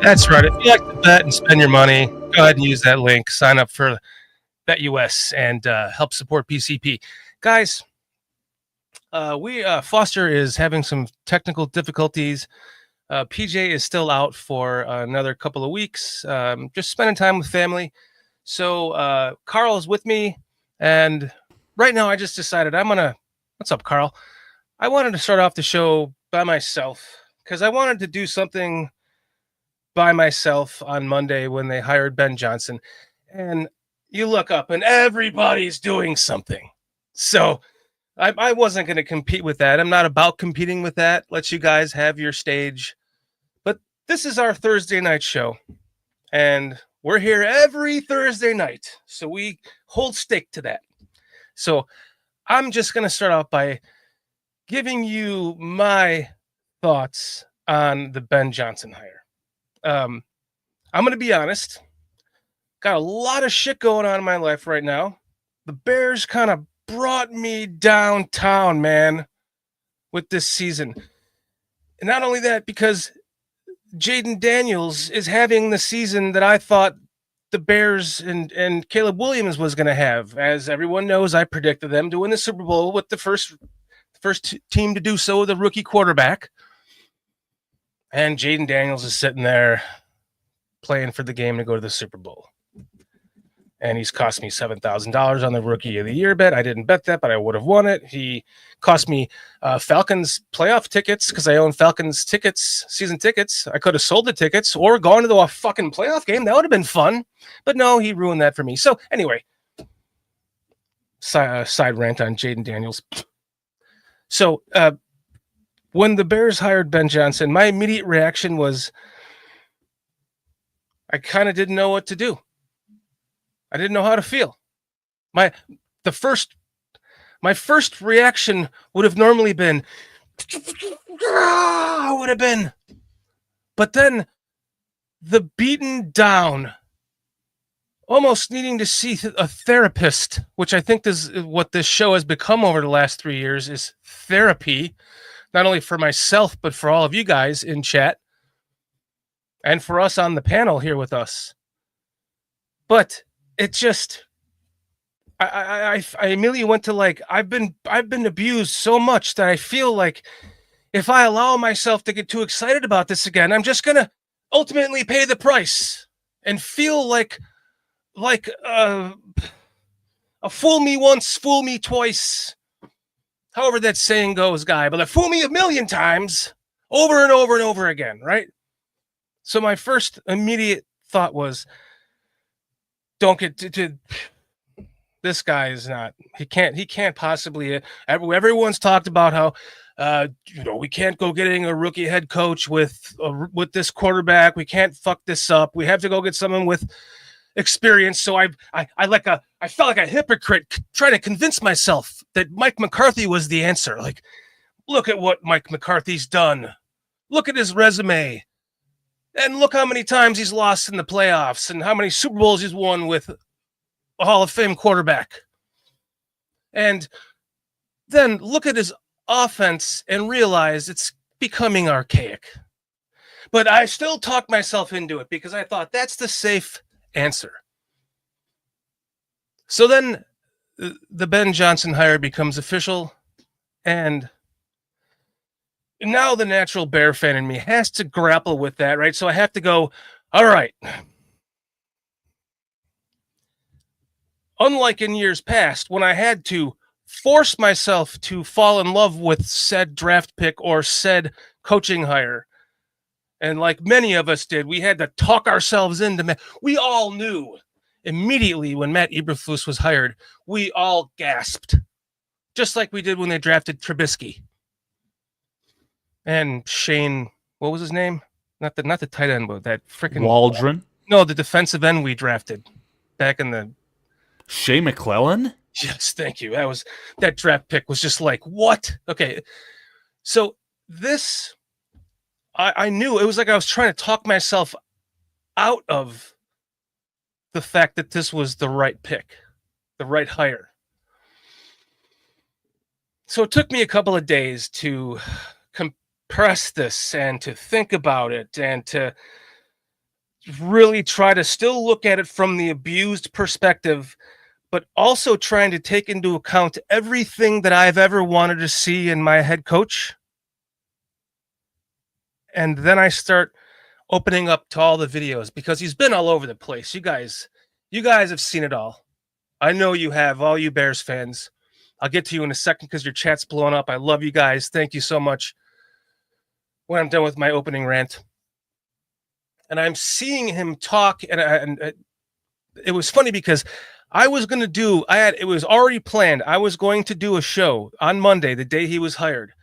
That's right. If you like to bet and spend your money, go ahead and use that link. Sign up for BetUS and help support PCP. Guys, Foster is having some technical difficulties. PJ is still out for another couple of weeks, just spending time with family. So Carl is with me, and right now I just decided what's up, Carl? I wanted to start off the show by myself because I wanted to do something by myself on Monday when they hired Ben Johnson. And you look up and everybody's doing something. So I wasn't going to compete with that. I'm not about competing with that. Let you guys have your stage. But this is our Thursday night show. And we're here every Thursday night. So we hold stake to that. So I'm just going to start off by giving you my thoughts on the Ben Johnson hire. I'm going to be honest. Got a lot of shit going on in my life right now. The Bears kind of brought me downtown, man, with this season. And not only that, because Jaden Daniels is having the season that I thought the Bears and Caleb Williams was going to have. As everyone knows, I predicted them to win the Super Bowl with the first team to do so with a rookie quarterback. And Jaden Daniels is sitting there playing for the game to go to the Super Bowl. And he's cost me $7,000 on the Rookie of the Year bet. I didn't bet that, but I would have won it. He cost me Falcons playoff tickets because I own Falcons tickets, season tickets. I could have sold the tickets or gone to a fucking playoff game. That would have been fun. But no, he ruined that for me. So anyway, side rant on Jaden Daniels. So when the Bears hired Ben Johnson, my immediate reaction was I kind of didn't know what to do. I didn't know how to feel. My first reaction would have normally been, but then the beaten down, almost needing to see a therapist, which I think is what this show has become over the last 3 years, is therapy. Not only for myself, but for all of you guys in chat and for us on the panel here with us. But it just, I immediately went to like, I've been abused so much that I feel like if I allow myself to get too excited about this again, I'm just going to ultimately pay the price and feel like a fool me once, fool me twice. However that saying goes, guy, but fool me a million times over and over and over again, right? So my first immediate thought was, don't get to this guy is not, he can't possibly, everyone's talked about how, we can't go getting a rookie head coach with this quarterback. We can't fuck this up. We have to go get someone with experience. So I felt like a hypocrite trying to convince myself that Mike McCarthy was the answer. Like, look at what Mike McCarthy's done. Look at his resume. And look how many times he's lost in the playoffs and how many Super Bowls he's won with a Hall of Fame quarterback. And then look at his offense and realize it's becoming archaic. But I still talked myself into it because I thought that's the safe answer. So then the Ben Johnson hire becomes official, and now the natural Bear fan in me has to grapple with that, right? So I have to go, all right. Unlike in years past, when I had to force myself to fall in love with said draft pick or said coaching hire, and like many of us did, we had to talk ourselves into. We all knew immediately when Matt Eberflus was hired. We all gasped, just like we did when they drafted Trubisky and Shane. What was his name? Not the tight end, but that freaking Waldron. No, the defensive end we drafted back in the. Shea McClellan. Yes, thank you. That draft pick was just like, what? Okay, so this. I knew it was like I was trying to talk myself out of the fact that this was the right pick, the right hire. So it took me a couple of days to compress this and to think about it and to really try to still look at it from the abused perspective, but also trying to take into account everything that I've ever wanted to see in my head coach. And then I start opening up to all the videos because he's been all over the place. You guys have seen it all. I know you have, all you Bears fans. I'll get to you in a second because your chat's blowing up. I love you guys. Thank you so much. When I'm done with my opening rant. And I'm seeing him talk, and it was funny because I was going to do, it was already planned. I was going to do a show on Monday, the day he was hired,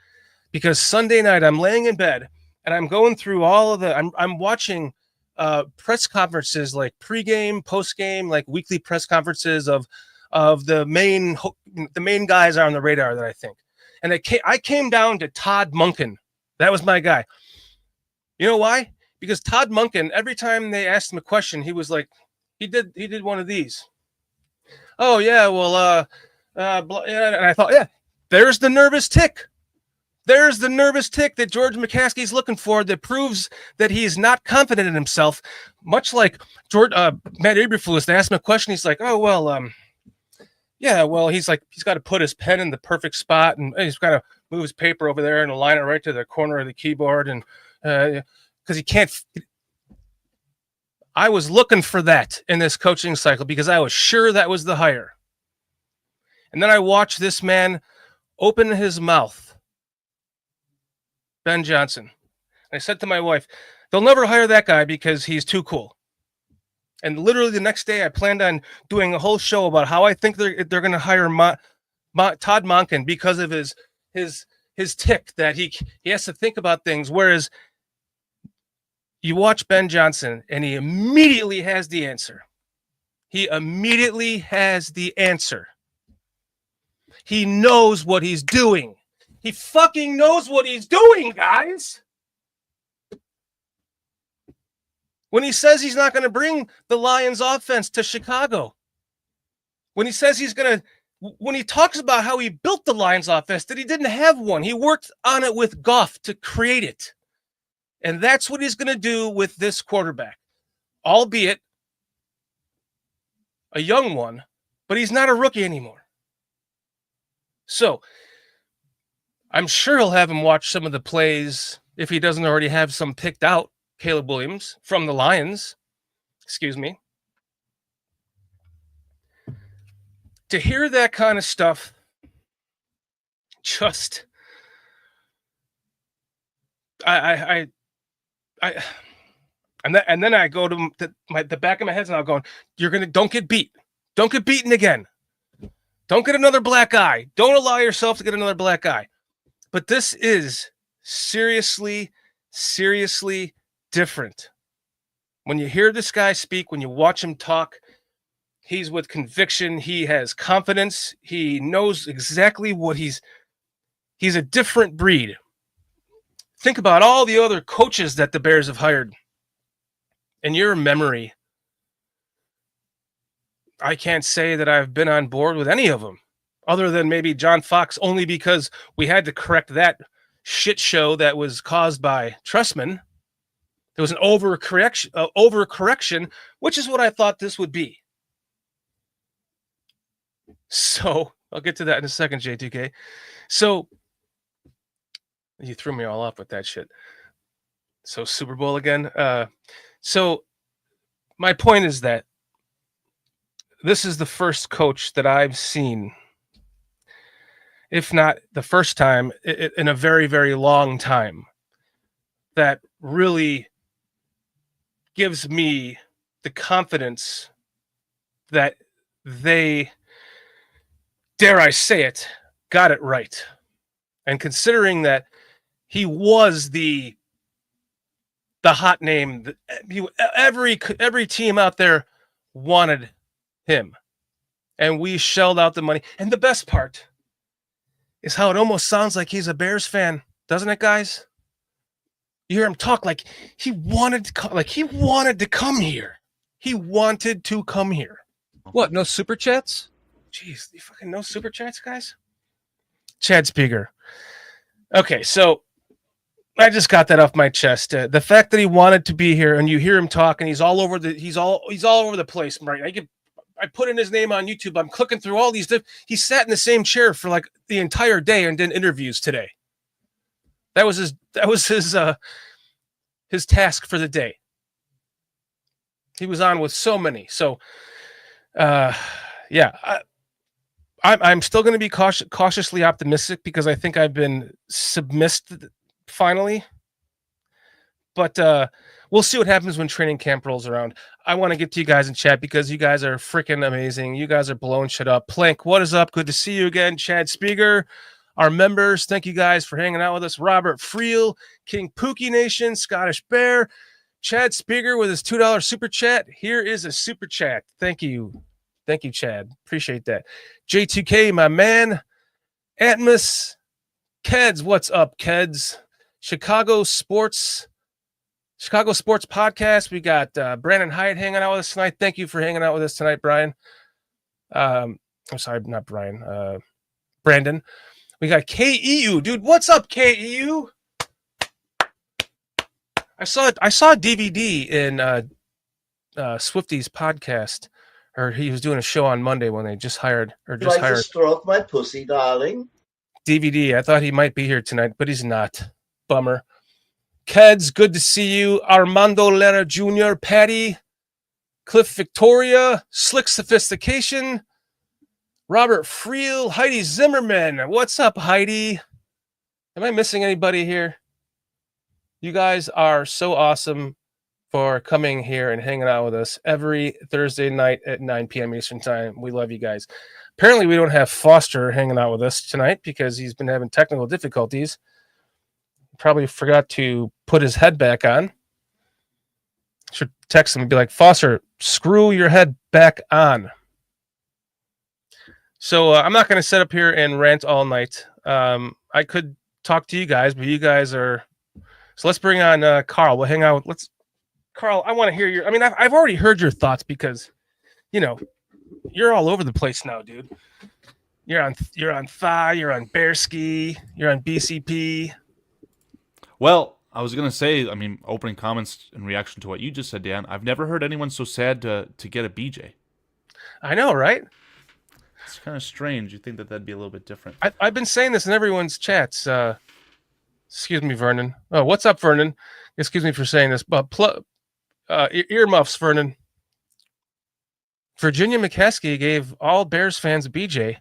because Sunday night I'm laying in bed and I'm going through all of I'm watching press conferences, like pregame, postgame, like weekly press conferences of the main guys on the radar that I think. And I came down to Todd Monken. That was my guy. You know why? Because Todd Monken, every time they asked him a question, he was like, he did one of these. Oh yeah, well, and I thought, yeah, there's the nervous tick. There's the nervous tick that George McCaskey's looking for that proves that he's not confident in himself. Much like Matt Eberflus, they asked him a question. He's like, oh, well, yeah, well, he's got to put his pen in the perfect spot, and he's got to move his paper over there and align it right to the corner of the keyboard. And because he can't. I was looking for that in this coaching cycle because I was sure that was the hire. And then I watched this man open his mouth. Ben Johnson. I said to my wife, they'll never hire that guy because he's too cool. And literally the next day I planned on doing a whole show about how I think they're going to hire Todd Monken because of his tick that he has to think about things. Whereas you watch Ben Johnson and he immediately has the answer. He immediately has the answer. He knows what he's doing. He fucking knows what he's doing, guys. When he says he's not going to bring the Lions offense to Chicago, when he says when he talks about how he built the Lions offense, that he didn't have one. He worked on it with Goff to create it. And that's what he's going to do with this quarterback, albeit a young one, but he's not a rookie anymore. So I'm sure he'll have him watch some of the plays if he doesn't already have some picked out. Caleb Williams from the Lions, excuse me. To hear that kind of stuff, just and then I go to the back of my head and I'm going, don't get beat. Don't get beaten again. Don't get another black eye. Don't allow yourself to get another black eye. But this is seriously different. When you hear this guy speak, when you watch him talk, he's with conviction. He has confidence. He knows exactly what he's a different breed. Think about all the other coaches that the Bears have hired. In your memory, I can't say that I've been on board with any of them, other than maybe John Fox, only because we had to correct that shit show that was caused by Trustman. There was an overcorrection, which is what I thought this would be. So I'll get to that in a second, J2K. So you threw me all off with that shit. So Super Bowl again. So my point is that this is the first coach that I've seen, if not the first time, in a very, very long time, that really gives me the confidence that they, dare I say it, got it right. And considering that he was the hot name, every team out there wanted him, and we shelled out the money. And the best part is how it almost sounds like he's a Bears fan, doesn't it, guys? You hear him talk like he wanted to come, here. He wanted to come here. What? No super chats? Jeez, you fucking no super chats, guys? Chad Speaker. Okay, so I just got that off my chest. The fact that he wanted to be here, and you hear him talk, and he's all over the place. Right? I put in his name on YouTube. I'm clicking through all these. He sat in the same chair for like the entire day and did interviews today. That was his task for the day. He was on with so many. So, yeah, I'm still going to be cautiously optimistic because I think I've been submissed finally. But we'll see what happens when training camp rolls around. I want to get to you guys in chat because you guys are freaking amazing. You guys are blowing shit up. Plank, what is up? Good to see you again. Chad Spieger, our members, thank you guys for hanging out with us. Robert Friel, King Pookie Nation, Scottish Bear, Chad Spieger with his $2 super chat. Here is a super chat. Thank you. Thank you, Chad. Appreciate that. J2K, my man. Atmos. Keds, what's up, Keds? Chicago Sports Podcast. We got Brandon Hyatt hanging out with us tonight. Thank you for hanging out with us tonight, Brian. I'm sorry, not Brian. Brandon. We got KEU, dude. What's up, KEU? I saw a DVD in Swifty's podcast, or he was doing a show on Monday when they just hired to stroke my pussy, darling. DVD. I thought he might be here tonight, but he's not. Bummer. Keds, good to see you. Armando Lara Jr., Patty, Cliff Victoria, Slick Sophistication, Robert Friel, Heidi Zimmerman. What's up, Heidi? Am I missing anybody here? You guys are so awesome for coming here and hanging out with us every Thursday night at 9 p.m. Eastern Time. We love you guys. Apparently, we don't have Foster hanging out with us tonight because he's been having technical difficulties. Probably forgot to put his head back on. Should text him and be like, Foster, screw your head back on. So I'm not going to sit up here and rant all night. I could talk to you guys, but you guys are... So let's bring on Carl. We'll hang out. Carl, I want to hear your... I mean, I've already heard your thoughts because, you're all over the place now, dude. You're on Thigh, you're on Bear Ski, you're on BCP. Well, I was going to say, opening comments in reaction to what you just said, Dan, I've never heard anyone so sad to get a BJ. I know, right? It's kind of strange. You'd think that'd be a little bit different. I've been saying this in everyone's chats. Excuse me, Vernon. Oh, what's up, Vernon? Excuse me for saying this, but earmuffs, Vernon. Virginia McCaskey gave all Bears fans a BJ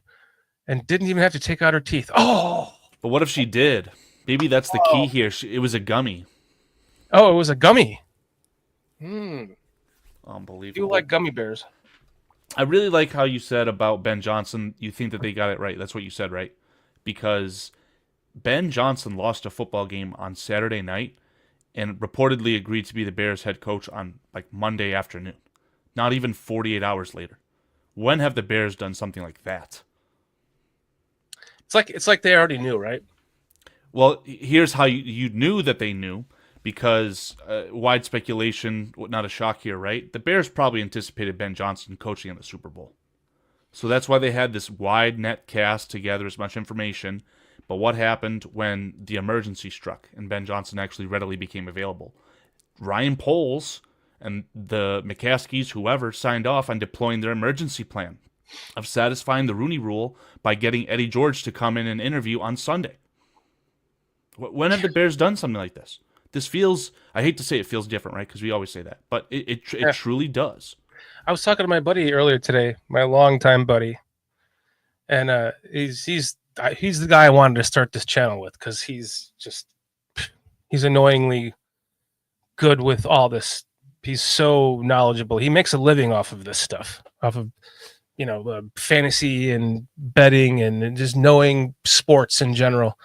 and didn't even have to take out her teeth. Oh! But what if she did? Maybe that's the key here. It was a gummy. Oh, it was a gummy. Unbelievable. You like gummy bears. I really like how you said about Ben Johnson. You think that they got it right. That's what you said, right? Because Ben Johnson lost a football game on Saturday night and reportedly agreed to be the Bears head coach on Monday afternoon. Not even 48 hours later. When have the Bears done something like that? It's like they already knew, right? Well, here's how you knew that they knew, because wide speculation, not a shock here, right? The Bears probably anticipated Ben Johnson coaching in the Super Bowl. So that's why they had this wide net cast to gather as much information. But what happened when the emergency struck and Ben Johnson actually readily became available? Ryan Poles and the McCaskies, whoever, signed off on deploying their emergency plan of satisfying the Rooney Rule by getting Eddie George to come in and interview on Sunday. When have the Bears done something like this? This feels, I hate to say it feels different, right? Because we always say that. But it truly does. I was talking to my buddy earlier today, my longtime buddy. And he's the guy I wanted to start this channel with because he's annoyingly good with all this. He's so knowledgeable. He makes a living off of this stuff, off of fantasy and betting and just knowing sports in general.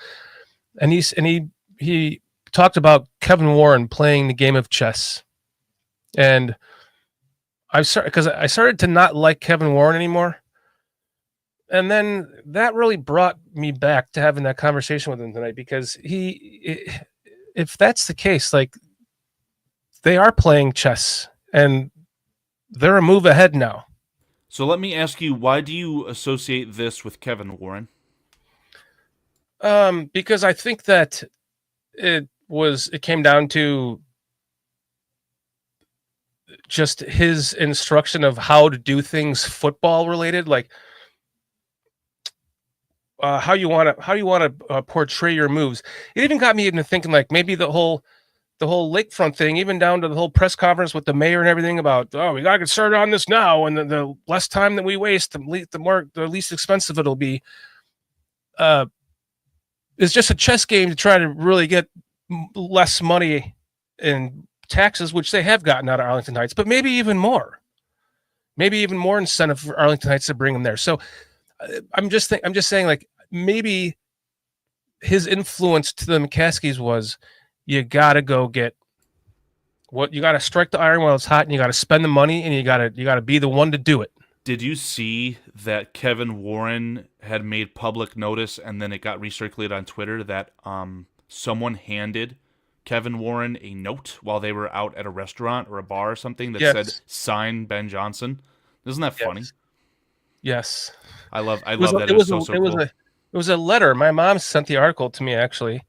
And he talked about Kevin Warren playing the game of chess, and I started to not like Kevin Warren anymore. And then that really brought me back to having that conversation with him tonight, because if that's the case, they are playing chess and they're a move ahead now. So let me ask you, why do you associate this with Kevin Warren? Because I think that it came down to just his instruction of how to do things football related, like how you want to portray your moves. It even got me into thinking like maybe the whole lakefront thing, even down to the whole press conference with the mayor and everything about, oh, we gotta get started on this now, and the less time that we waste, the least expensive it'll be. It's just a chess game to try to really get less money in taxes, which they have gotten out of Arlington Heights, but maybe even more incentive for Arlington Heights to bring them there. So I'm just saying, like, maybe his influence to the McCaskies was, you got to go get you got to strike the iron while it's hot, and you got to spend the money, and you got to be the one to do it. Did you see that Kevin Warren had made public notice, and then it got recirculated on Twitter that someone handed Kevin Warren a note while they were out at a restaurant or a bar or something that said, "Sign Ben Johnson"? Isn't that funny? Yes. I love that. It was so cool. It was a letter. My mom sent the article to me, actually.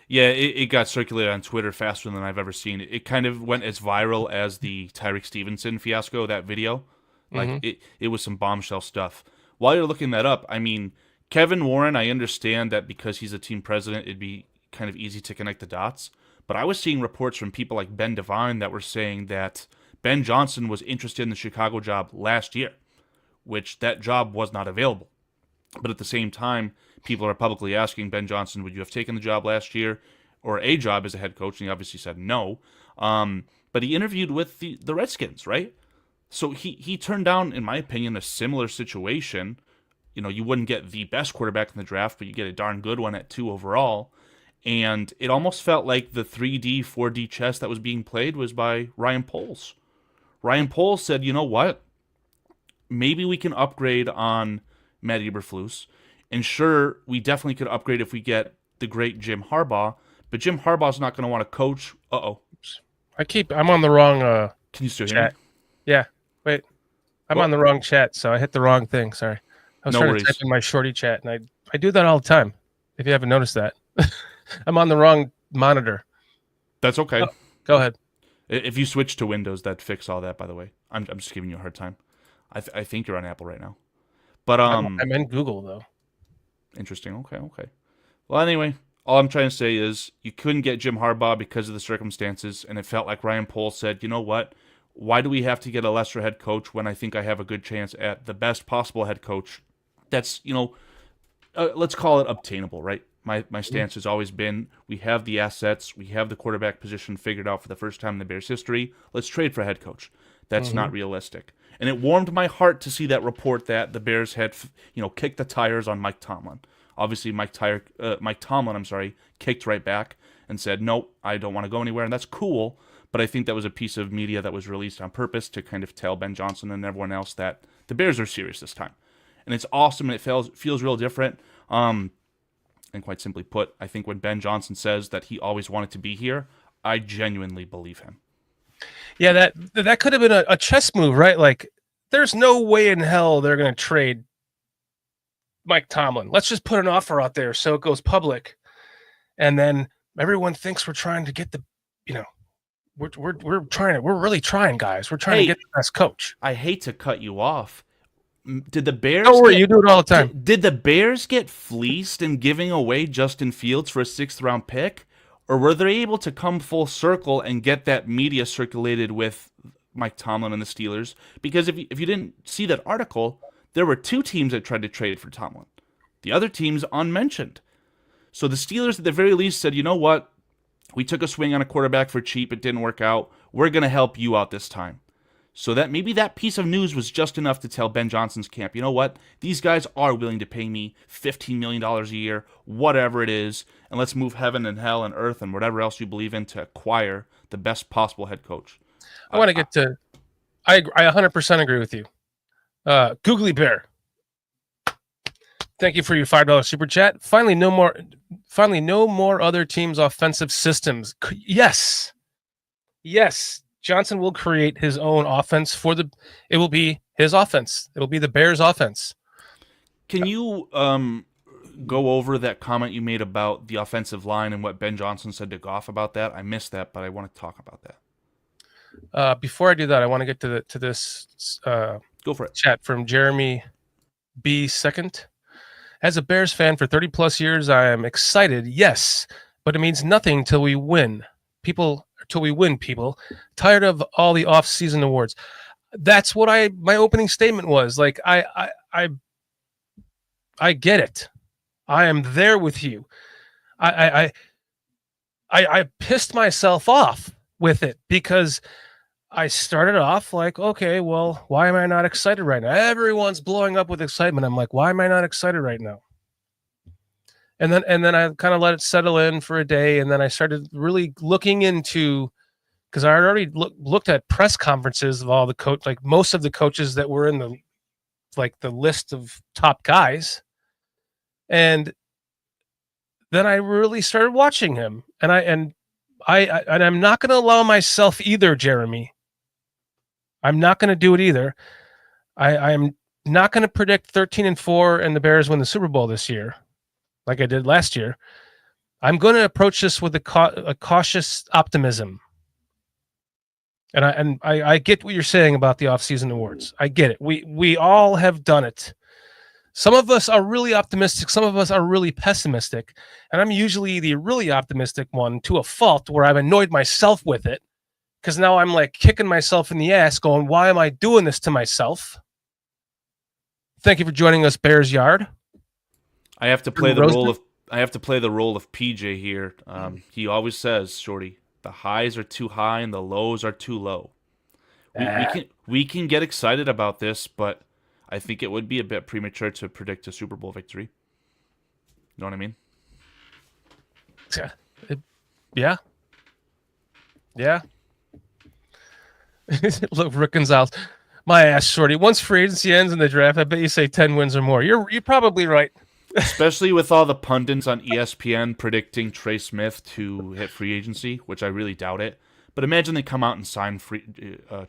Yeah, it got circulated on Twitter faster than I've ever seen it. It kind of went as viral as the Tyrique Stevenson fiasco, that video. Like, it was some bombshell stuff. While you're looking that up, I mean, Kevin Warren, I understand that because he's a team president, it'd be kind of easy to connect the dots. But I was seeing reports from people like Ben Devine that were saying that Ben Johnson was interested in the Chicago job last year, which that job was not available. But at the same time, people are publicly asking Ben Johnson, would you have taken the job last year or a job as a head coach? And he obviously said no. But he interviewed with the Redskins, right? So he turned down, in my opinion, a similar situation. You know, you wouldn't get the best quarterback in the draft, but you get a darn good one at 2 overall. And it almost felt like the 3D, 4D chess that was being played was by Ryan Poles. Ryan Poles said, you know what? Maybe we can upgrade on Matt Eberflus. And sure, we definitely could upgrade if we get the great Jim Harbaugh. But Jim Harbaugh's not going to want to coach. Uh-oh. I'm on the wrong Can you still hear chat. me? Yeah. Wait. I'm on the wrong chat, so I hit the wrong thing. Sorry. I was trying to type in my shorty chat, and I do that all the time, if you haven't noticed that. I'm on the wrong monitor. That's okay. Oh, go ahead. If you switch to Windows, that'd fix all that, by the way. I'm just giving you a hard time. I think you're on Apple right now. But I'm in Google, though. Interesting. Okay. Well, anyway, all I'm trying to say is you couldn't get Jim Harbaugh because of the circumstances, and it felt like Ryan Poles said, you know what? Why do we have to get a lesser head coach when I think I have a good chance at the best possible head coach that's, let's call it obtainable, right? My stance has always been, we have the assets, we have the quarterback position figured out for the first time in the Bears' history. Let's trade for a head coach. That's not realistic. And it warmed my heart to see that report that the Bears had, kicked the tires on Mike Tomlin. Obviously, Mike Tomlin, kicked right back and said, nope, I don't want to go anywhere, and that's cool. But I think that was a piece of media that was released on purpose to kind of tell Ben Johnson and everyone else that the Bears are serious this time. And it's awesome, and it feels real different. And quite simply put, I think when Ben Johnson says that he always wanted to be here, I genuinely believe him. Yeah, that could have been a chess move, right? Like, there's no way in hell they're going to trade Mike Tomlin. Let's just put an offer out there so it goes public. And then everyone thinks we're trying to get we're really trying, guys. We're trying to get the best coach. I hate to cut you off. Did the Bears? Don't worry, you do it all the time. Did the Bears get fleeced in giving away Justin Fields for a 6th-round pick, or were they able to come full circle and get that media circulated with Mike Tomlin and the Steelers? Because if you didn't see that article, there were 2 teams that tried to trade for Tomlin. The other team's unmentioned. So the Steelers, at the very least, said, you know what? We took a swing on a quarterback for cheap. It didn't work out. We're going to help you out this time. So that maybe that piece of news was just enough to tell Ben Johnson's camp, you know what? These guys are willing to pay me $15 million a year, whatever it is, and let's move heaven and hell and earth and whatever else you believe in to acquire the best possible head coach. I want to get to... I 100% agree with you. Googly Bear. Thank you for your $5 super chat. Finally, no more other teams' offensive systems. Yes. Johnson will create his own offense it will be his offense. It'll be the Bears' offense. Can you go over that comment you made about the offensive line and what Ben Johnson said to Goff about that? I missed that, but I want to talk about that. Before I do that, I want to get to this Go for it. chat from Jeremy B. Second. As a Bears fan for 30 plus years, I am excited, yes, but it means nothing till we win. People. Tired of all the off-season awards. That's what my opening statement was. Like I get it. I am there with you. I pissed myself off with it because I started off like, okay, well, why am I not excited right now? Everyone's blowing up with excitement. I'm like, why am I not excited right now? And then I kind of let it settle in for a day, and then I started really looking into, because I had already looked at press conferences of all the like most of the coaches that were in the list of top guys, and then I really started watching him, and I'm not going to allow myself either, Jeremy. I'm not going to do it either. I'm not going to predict 13-4 and the Bears win the Super Bowl this year, like I did last year. I'm going to approach this with a cautious optimism. And I get what you're saying about the off-season awards. I get it. We all have done it. Some of us are really optimistic. Some of us are really pessimistic. And I'm usually the really optimistic one to a fault where I've annoyed myself with it. Because now I'm like kicking myself in the ass going, why am I doing this to myself? Thank you for joining us, Bears Yard. I have to play the role of PJ here. He always says, Shorty, the highs are too high and the lows are too low. We can get excited about this, but I think it would be a bit premature to predict a Super Bowl victory. You know what I mean? Yeah. Look, Rick Gonzalez, my ass, Shorty. Once free agency ends in the draft, I bet you say 10 wins or more. You're probably right. Especially with all the pundits on ESPN predicting Trey Smith to hit free agency, which I really doubt it. But imagine they come out and sign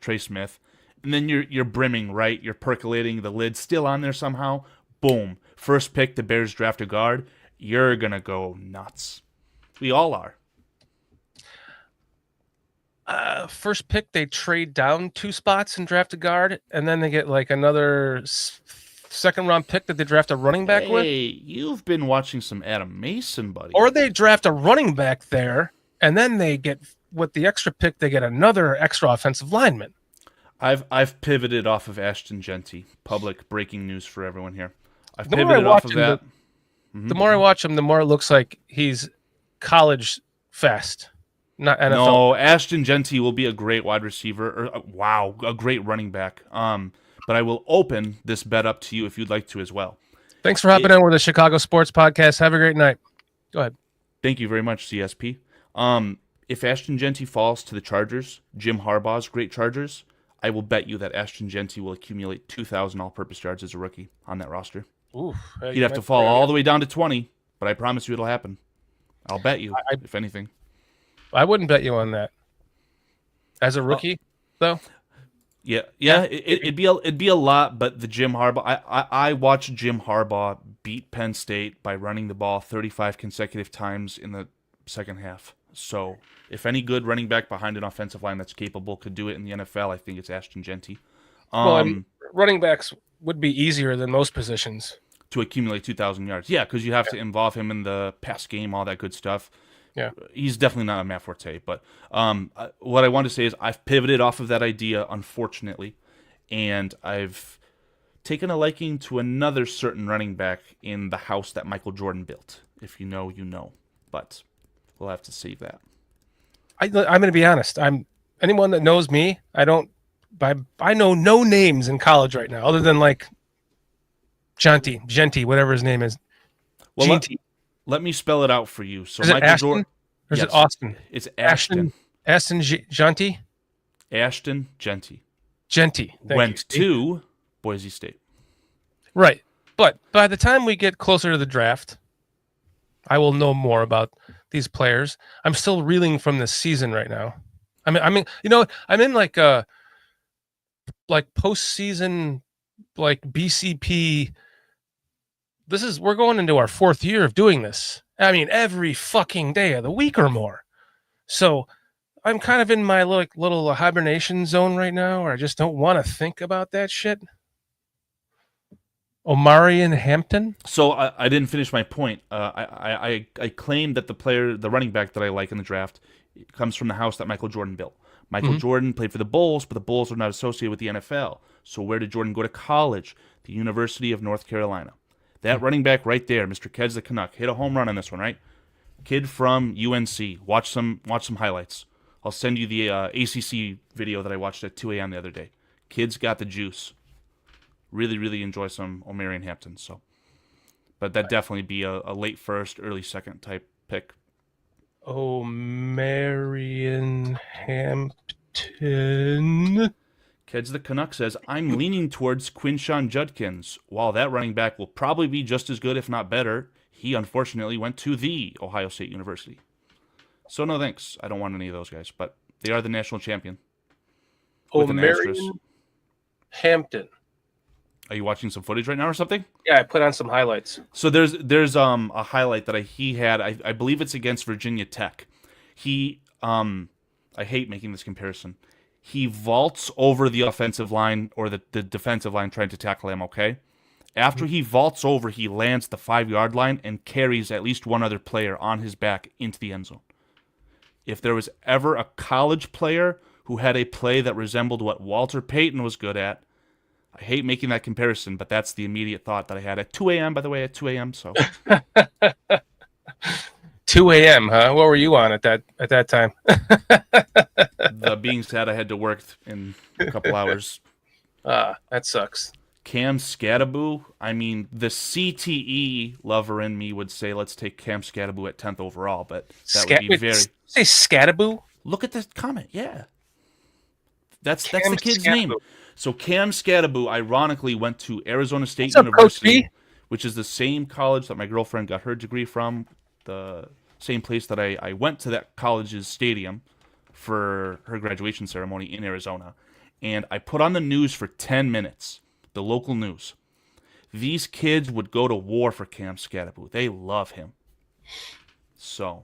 Trey Smith, and then you're brimming, right? You're percolating, the lid's still on there somehow. Boom. First pick, the Bears draft a guard. You're going to go nuts. We all are. First pick, they trade down 2 spots and draft a guard, and then they get like another second round pick that they draft a running back with. Hey, you've been watching some Adam Mason, buddy. Or they draft a running back there, and then they get, with the extra pick, they get another extra offensive lineman. I've pivoted off of Ashton Genty. Public breaking news for everyone here. I've pivoted off of that. The more I watch him, the more it looks like he's college fast. Not NFL. No, Ashton Genty will be a great wide receiver. A great running back. But I will open this bet up to you if you'd like to as well. Thanks for hopping on with the Chicago Sports Podcast. Have a great night. Go ahead. Thank you very much, CSP. If Ashton Genty falls to the Chargers, Jim Harbaugh's great Chargers, I will bet you that Ashton Genty will accumulate 2,000 all-purpose yards as a rookie on that roster. Oof, he'd have to fall all the way down to 20, but I promise you it'll happen. I'll bet you, if anything. I wouldn't bet you on that. As a rookie, though? Yeah. It'd be a lot, but the Jim Harbaugh. I watched Jim Harbaugh beat Penn State by running the ball 35 consecutive times in the second half. So if any good running back behind an offensive line that's capable could do it in the NFL, I think it's Ashton Genty. Running backs would be easier than most positions to accumulate 2,000 yards. Yeah, because you have to involve him in the pass game, all that good stuff. Yeah, he's definitely not a Matt Forte, but what I want to say is I've pivoted off of that idea, unfortunately, and I've taken a liking to another certain running back in the house that Michael Jordan built. If you know, you know, but we'll have to save that. I'm going to be honest. Anyone that knows me, I know no names in college right now other than like Genty, whatever his name is. Well, let me spell it out for you. So is it Ashton? Or is it Austin? It's Ashton. Ashton Genty? Ashton Genty. Genty. Went to Boise State. Right. But by the time we get closer to the draft, I will know more about these players. I'm still reeling from this season right now. I'm in like postseason, like BCP we're going into our 4th year of doing this. I mean, every fucking day of the week or more. So I'm kind of in my little hibernation zone right now, where I just don't want to think about that shit. Omarion Hampton. So I didn't finish my point. I claimed that the running back that I like in the draft, comes from the house that Michael Jordan built. Michael Jordan played for the Bulls, but the Bulls are not associated with the NFL. So where did Jordan go to college? The University of North Carolina. That running back right there, Mr. Keds the Canuck, hit a home run on this one, right? Kid from UNC. Watch some highlights. I'll send you the ACC video that I watched at 2 a.m. the other day. Kid's got the juice. Really, really enjoy some Omarion Hampton. So, but that'd definitely be a late first, early second type pick. Omarion Hampton. Keds the Canuck says, I'm leaning towards Quinshon Judkins. While that running back will probably be just as good, if not better, he unfortunately went to the Ohio State University. So no thanks. I don't want any of those guys, but they are the national champion. Omarion Hampton. Are you watching some footage right now or something? Yeah, I put on some highlights. So there's a highlight that he had. I believe it's against Virginia Tech. He I hate making this comparison. He vaults over the offensive line or the defensive line trying to tackle him, okay? After he vaults over, he lands the 5-yard line and carries at least one other player on his back into the end zone. If there was ever a college player who had a play that resembled what Walter Payton was good at, I hate making that comparison, but that's the immediate thought that I had at 2 a.m., by the way, at 2 a.m., so. 2 a.m., huh? What were you on at that time? The being said, I had to work in a couple hours. That sucks. Cam Scattaboo, I mean, the CTE lover in me would say let's take Cam Scattaboo at 10th overall, but that would be very... Say Scattaboo? Look at the comment, yeah. That's the kid's name. So Cam Scattaboo, ironically, went to Arizona State University, which is the same college that my girlfriend got her degree from, the same place that I went to that college's stadium for her graduation ceremony in Arizona. And I put on the news for 10 minutes, the local news. These kids would go to war for Cam Scattaboo. They love him. So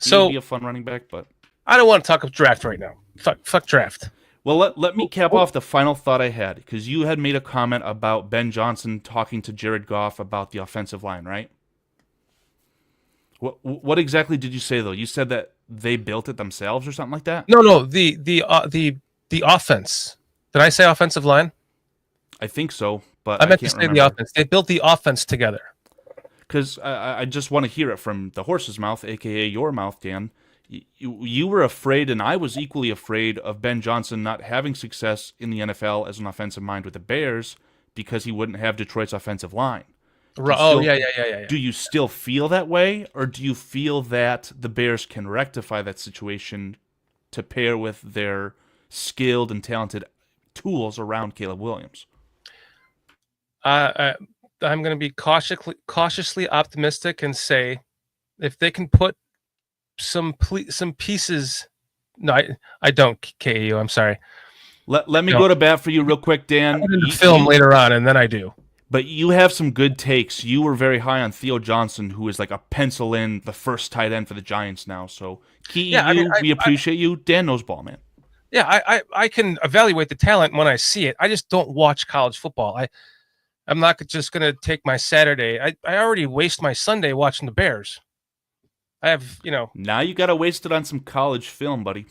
he'd be a fun running back, but... I don't want to talk about draft right now. Fuck draft. Well, let me cap off the final thought I had, because you had made a comment about Ben Johnson talking to Jared Goff about the offensive line, right? What exactly did you say, though? You said that they built it themselves or something like that? No, the offense. Did I say offensive line? I think so, but I meant can't to say remember. the offense. They built the offense together. Because I just want to hear it from the horse's mouth, a.k.a. your mouth, Dan. You were afraid, and I was equally afraid of Ben Johnson not having success in the NFL as an offensive mind with the Bears because he wouldn't have Detroit's offensive line. Yeah. Do you still feel that way, or do you feel that the Bears can rectify that situation to pair with their skilled and talented tools around Caleb Williams? I'm going to be cautiously optimistic and say if they can put some pieces. No, I don't, KU. I'm sorry. Let me go to bat for you real quick, Dan. I'm going to film later on, and then I do. But you have some good takes. You were very high on Theo Johnson, who is like a pencil in the first tight end for the Giants now. So, we appreciate you. Dan knows ball, man. Yeah, I can evaluate the talent when I see it. I just don't watch college football. I'm not just going to take my Saturday. I already waste my Sunday watching the Bears. I have, Now you got to waste it on some college film, buddy.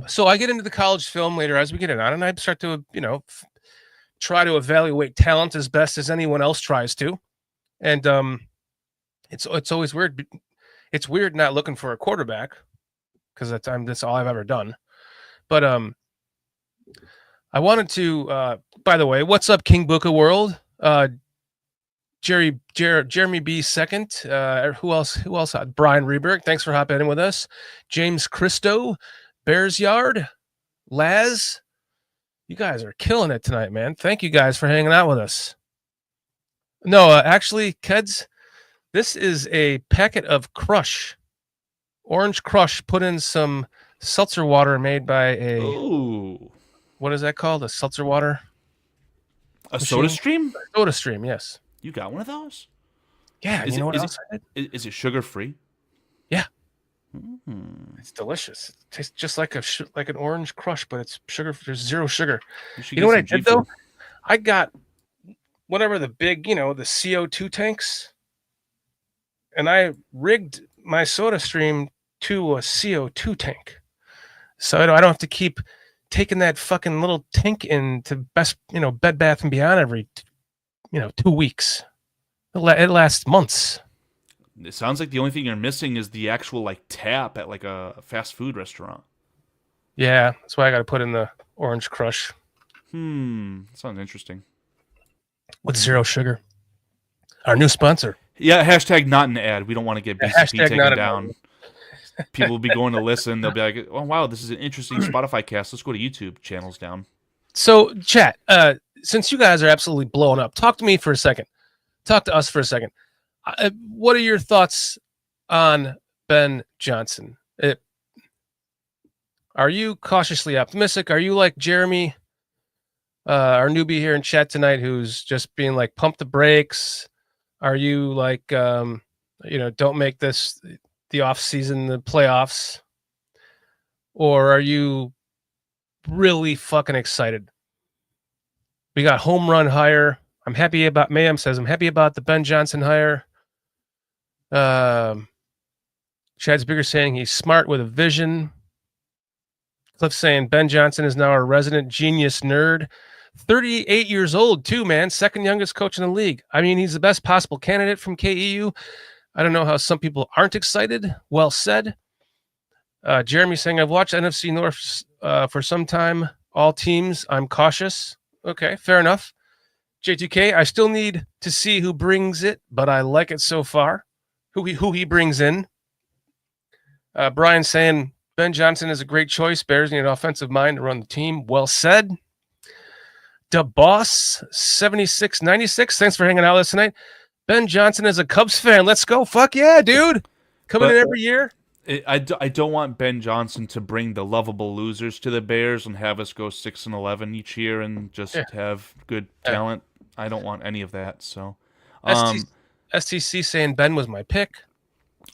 So I get into the college film later as we get it on, and I start to, try to evaluate talent as best as anyone else tries to. And it's always weird. It's weird not looking for a quarterback because that's all I've ever done. But I wanted to, by the way, what's up, King Booker World? Jeremy B. second. Who else? Brian Reberg. Thanks for hopping in with us. James Christo, Bears Yard, Laz. You guys are killing it tonight, man. Thank you guys for hanging out with us. No, actually, Keds, this is a packet of Crush. Orange Crush put in some seltzer water made by a... What is that called? A seltzer water? A Soda Stream? Soda Stream, yes. You got one of those? Yeah, you know what else I did? Is it sugar free? Yeah. Mm. It's delicious. It tastes just like like an orange crush, but it's sugar. There's zero sugar. You know what I some did though? I got whatever the big, the CO2 tanks, and I rigged my soda stream to a CO2 tank, so I don't have to keep taking that fucking little tank into Bed Bath and Beyond every 2 weeks. It lasts months. It sounds like the only thing you're missing is the actual tap at a fast food restaurant. Yeah, that's why I got to put in the orange crush. Sounds interesting. With zero sugar. Our new sponsor. Yeah, hashtag not an ad. We don't want to get BCP taken down. People will be going to listen. They'll be like, oh, wow, this is an interesting Spotify cast. Let's go to YouTube. Channels down. So, chat, since you guys are absolutely blowing up, talk to me for a second. Talk to us for a second. What are your thoughts on Ben Johnson? Are you cautiously optimistic? Are you like Jeremy, our newbie here in chat tonight, who's just being like, pump the brakes? Are you like, don't make this the off season, the playoffs? Or are you really fucking excited? We got home run hire. I'm happy about, Mayhem says, I'm happy about the Ben Johnson hire. Chad's Bigger saying he's smart with a vision. Cliff saying Ben Johnson is now a resident genius nerd. 38 years old too, man. Second youngest coach in the league. I mean, he's the best possible candidate from KEU. I don't know how some people aren't excited. Well said. Jeremy saying, I've watched NFC North for some time. All teams, I'm cautious. Okay, fair enough. J2K, I still need to see who brings it, but I like it so far. Who he brings in. Brian saying, Ben Johnson is a great choice. Bears need an offensive mind to run the team. Well said. The Boss 7696. Thanks for hanging out with us tonight. Ben Johnson is a Cubs fan. Let's go. Fuck yeah, dude. Coming in every year. I don't want Ben Johnson to bring the lovable losers to the Bears and have us go 6-11 each year and just have good talent. I don't want any of that. So, STC saying Ben was my pick.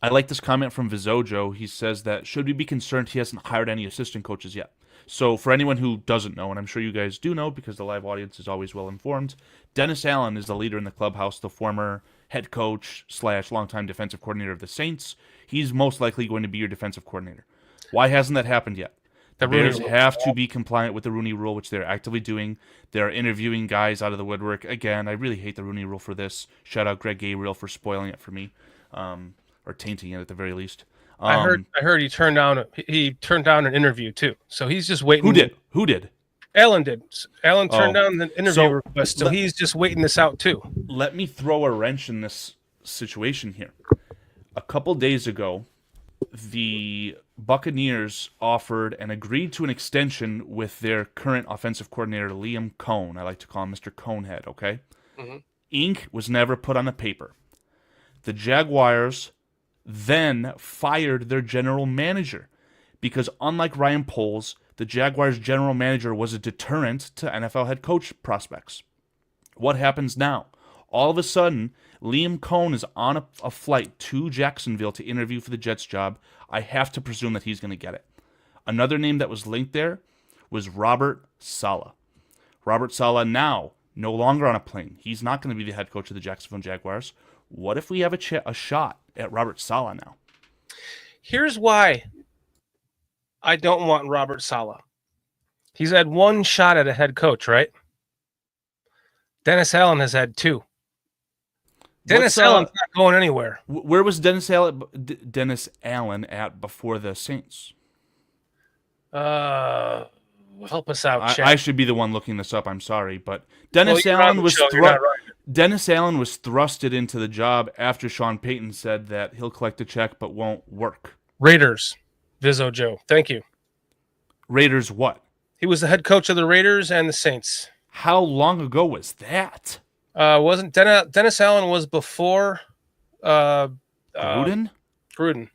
I like this comment from Vizojo. He says that should we be concerned he hasn't hired any assistant coaches yet? So for anyone who doesn't know, and I'm sure you guys do know because the live audience is always well informed, Dennis Allen is the leader in the clubhouse, the former head coach / longtime defensive coordinator of the Saints. He's most likely going to be your defensive coordinator. Why hasn't that happened yet? The Bears have to be compliant with the Rooney Rule, which they're actively doing. They're interviewing guys out of the woodwork. Again, I really hate the Rooney Rule for this. Shout out Greg Gabriel for spoiling it for me, or tainting it at the very least. I heard he turned down an interview too. So he's just waiting. Who did? Alan did. Alan turned down the interview request, so he's just waiting this out too. Let me throw a wrench in this situation here. A couple days ago, the Buccaneers offered and agreed to an extension with their current offensive coordinator, Liam Cohn. I like to call him Mr. Conehead, okay? Mm-hmm. Ink was never put on the paper. The Jaguars then fired their general manager because, unlike Ryan Poles, the Jaguars' general manager was a deterrent to NFL head coach prospects. What happens now? All of a sudden, Liam Cohn is on a flight to Jacksonville to interview for the Jets job. I have to presume that he's going to get it. Another name that was linked there was Robert Saleh. Robert Saleh now no longer on a plane. He's not going to be the head coach of the Jacksonville Jaguars. What if we have a shot at Robert Saleh now? Here's why I don't want Robert Saleh. He's had one shot at a head coach, right? Dennis Allen has had two. Dennis Allen's not going anywhere. Where was Dennis Allen at before the Saints? Help us out, Chad. I should be the one looking this up. I'm sorry, but Dennis Allen was thrusted into the job after Sean Payton said that he'll collect a check but won't work. Raiders, Vizzo Joe. Thank you. Raiders what? He was the head coach of the Raiders and the Saints. How long ago was that? Wasn't Dennis Allen was before Gruden? Gruden.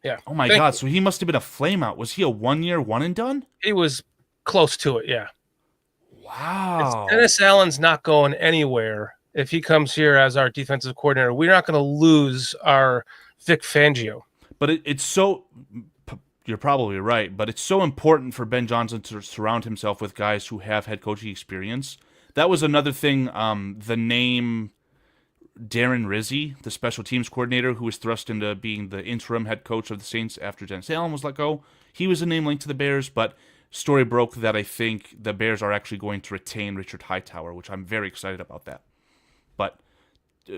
Yeah. Oh my God. So he must have been a flameout. Was he a 1 year one and done? He was close to it, yeah. Wow. Dennis Allen's not going anywhere. if he comes here as our defensive coordinator, we're not going to lose our Vic Fangio. But it's so, you're probably right, but it's so important for Ben Johnson to surround himself with guys who have head coaching experience. That was another thing, the name Darren Rizzi, the special teams coordinator who was thrust into being the interim head coach of the Saints after Dennis Allen was let go. He was a name linked to the Bears, but story broke that I think the Bears are actually going to retain Richard Hightower, which I'm very excited about that. But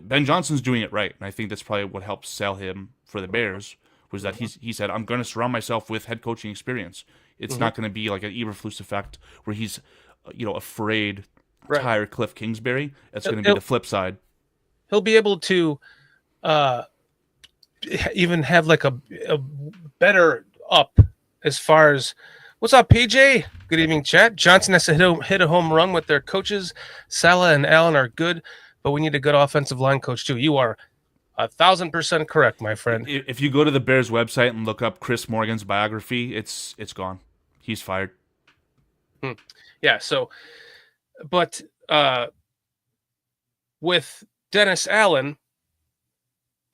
Ben Johnson's doing it right, and I think that's probably what helped sell him for the Bears, was that he said, I'm going to surround myself with head coaching experience. It's not going to be like an Eberflus effect where he's afraid to hire Cliff Kingsbury. That's going to be the flip side. He'll be able to even have like a better up as far as what's up, PJ? Good evening, chat. Johnson has to hit a home run with their coaches. Salah and Allen are good, but we need a good offensive line coach too. You are 1,000% correct, my friend. If you go to the Bears website and look up Chris Morgan's biography, it's gone. He's fired. Yeah. So, but with Dennis Allen,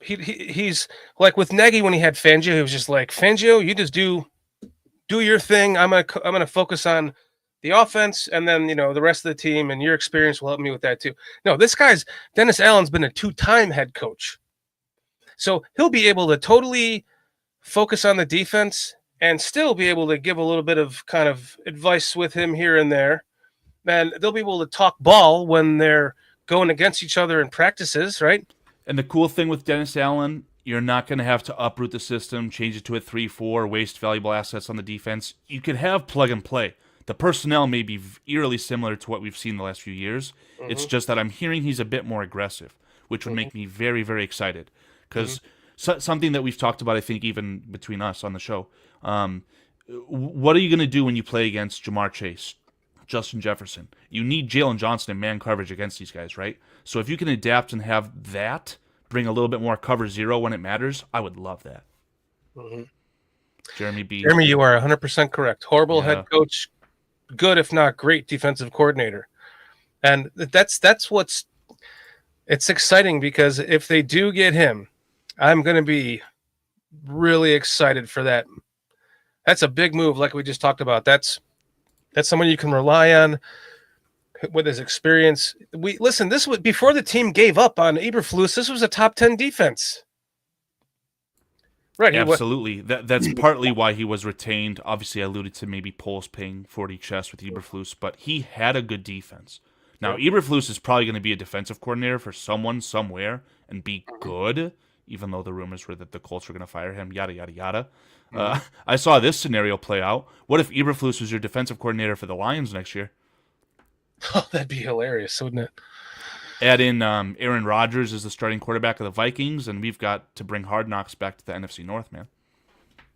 he's like with Nagy when he had Fangio. He was just like, Fangio, you just do your thing. I'm gonna focus on the offense, and then the rest of the team and your experience will help me with that too. No, Dennis Allen's been a 2-time head coach, so he'll be able to totally focus on the defense and still be able to give a little bit of kind of advice with him here and there. And they'll be able to talk ball when they're going against each other in practices, right? And the cool thing with Dennis Allen, you're not going to have to uproot the system, change it to a 3-4, waste valuable assets on the defense. You could have plug and play. The personnel may be eerily similar to what we've seen the last few years. It's just that I'm hearing he's a bit more aggressive, which would make me very, very excited. Because something that we've talked about, I think, even between us on the show, what are you going to do when you play against Jamar Chase, Justin Jefferson? You need Jalen Johnson in man coverage against these guys, right? So if you can adapt and have that, bring a little bit more cover zero when it matters, I would love that. Jeremy, you are 100% correct. Horrible head coach, good if not great defensive coordinator. And that's what's it's exciting, because if they do get him, I'm going to be really excited for that. That's a big move, like we just talked about. That's someone you can rely on with his experience. This was before the team gave up on Eberflus. This was a top 10 defense. Right. Absolutely. That's partly why he was retained. Obviously, I alluded to maybe Poles paying 40 chess with Eberflus, but he had a good defense. Now, Eberflus is probably going to be a defensive coordinator for someone somewhere and be good, even though the rumors were that the Colts were going to fire him, yada, yada, yada. I saw this scenario play out. What if Eberflus was your defensive coordinator for the Lions next year? Oh, that'd be hilarious, wouldn't it? Add in Aaron Rodgers as the starting quarterback of the Vikings, and we've got to bring Hard Knocks back to the NFC North, man.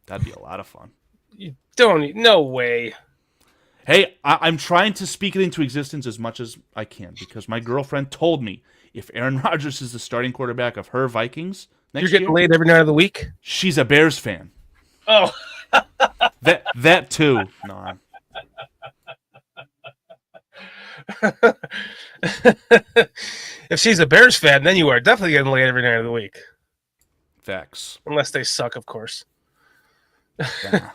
That'd be a lot of fun. No way. Hey, I'm trying to speak it into existence as much as I can, because my girlfriend told me if Aaron Rodgers is the starting quarterback of her Vikings next You're getting laid every night of the week? She's a Bears fan. Oh. that too. No. If she's a Bears fan, then you are definitely getting laid every night of the week. Facts. Unless they suck, of course. Nah.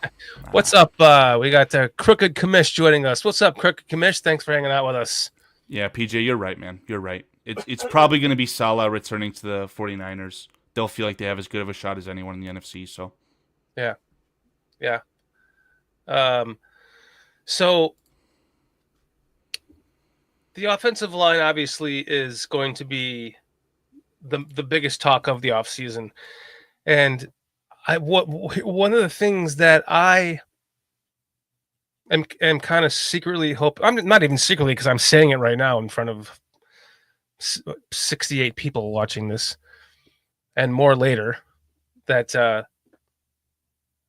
What's up? We got Crooked Commish joining us. What's up, Crooked Commish? Thanks for hanging out with us. Yeah, PJ, you're right, man. You're right. It's probably going to be Salah returning to the 49ers. They'll feel like they have as good of a shot as anyone in the NFC. So, yeah. So the offensive line obviously is going to be the biggest talk of the offseason. And one of the things that I am kind of secretly I'm not even secretly, because I'm saying it right now in front of 68 people watching this and more later, that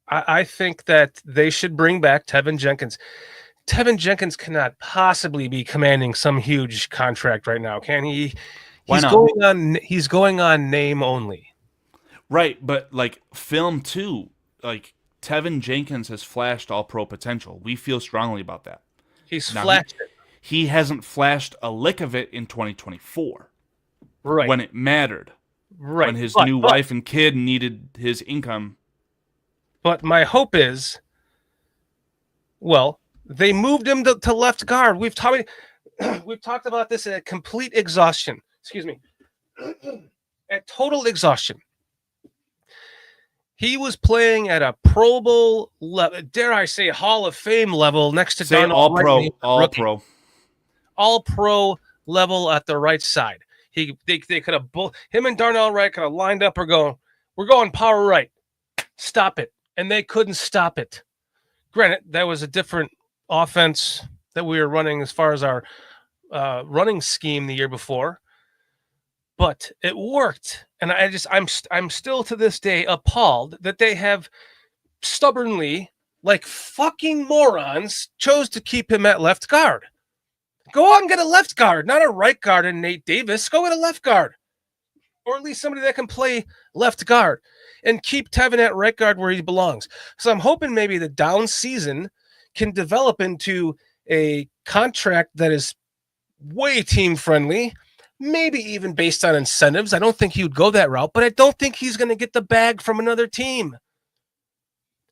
I think that they should bring back Tevin Jenkins. Tevin Jenkins cannot possibly be commanding some huge contract right now, can he? Why not? He's going on name only. Right, but like film too, like Tevin Jenkins has flashed all-pro potential. We feel strongly about that. He's flashed it. He hasn't flashed a lick of it in 2024. Right. when it mattered. Right. When his new wife and kid needed his income. But my hope is, well, they moved him to left guard. We've talked about this at complete exhaustion. Excuse me. At total exhaustion. He was playing at a Pro Bowl level, dare I say, Hall of Fame level next to Darnell Wright. All pro level at the right side. They could have him and Darnell Wright could have lined up or we're going power right. Stop it. And they couldn't stop it. Granted, that was a different offense that we were running as far as our running scheme the year before. But it worked. And I'm still to this day appalled that they have stubbornly, like fucking morons, chose to keep him at left guard. Go out and get a left guard, not a right guard and Nate Davis. Go get a left guard. Or at least somebody that can play left guard. And keep Tevin at right guard where he belongs. So I'm hoping maybe the down season can develop into a contract that is way team friendly, maybe even based on incentives. I don't think he would go that route, but I don't think he's going to get the bag from another team.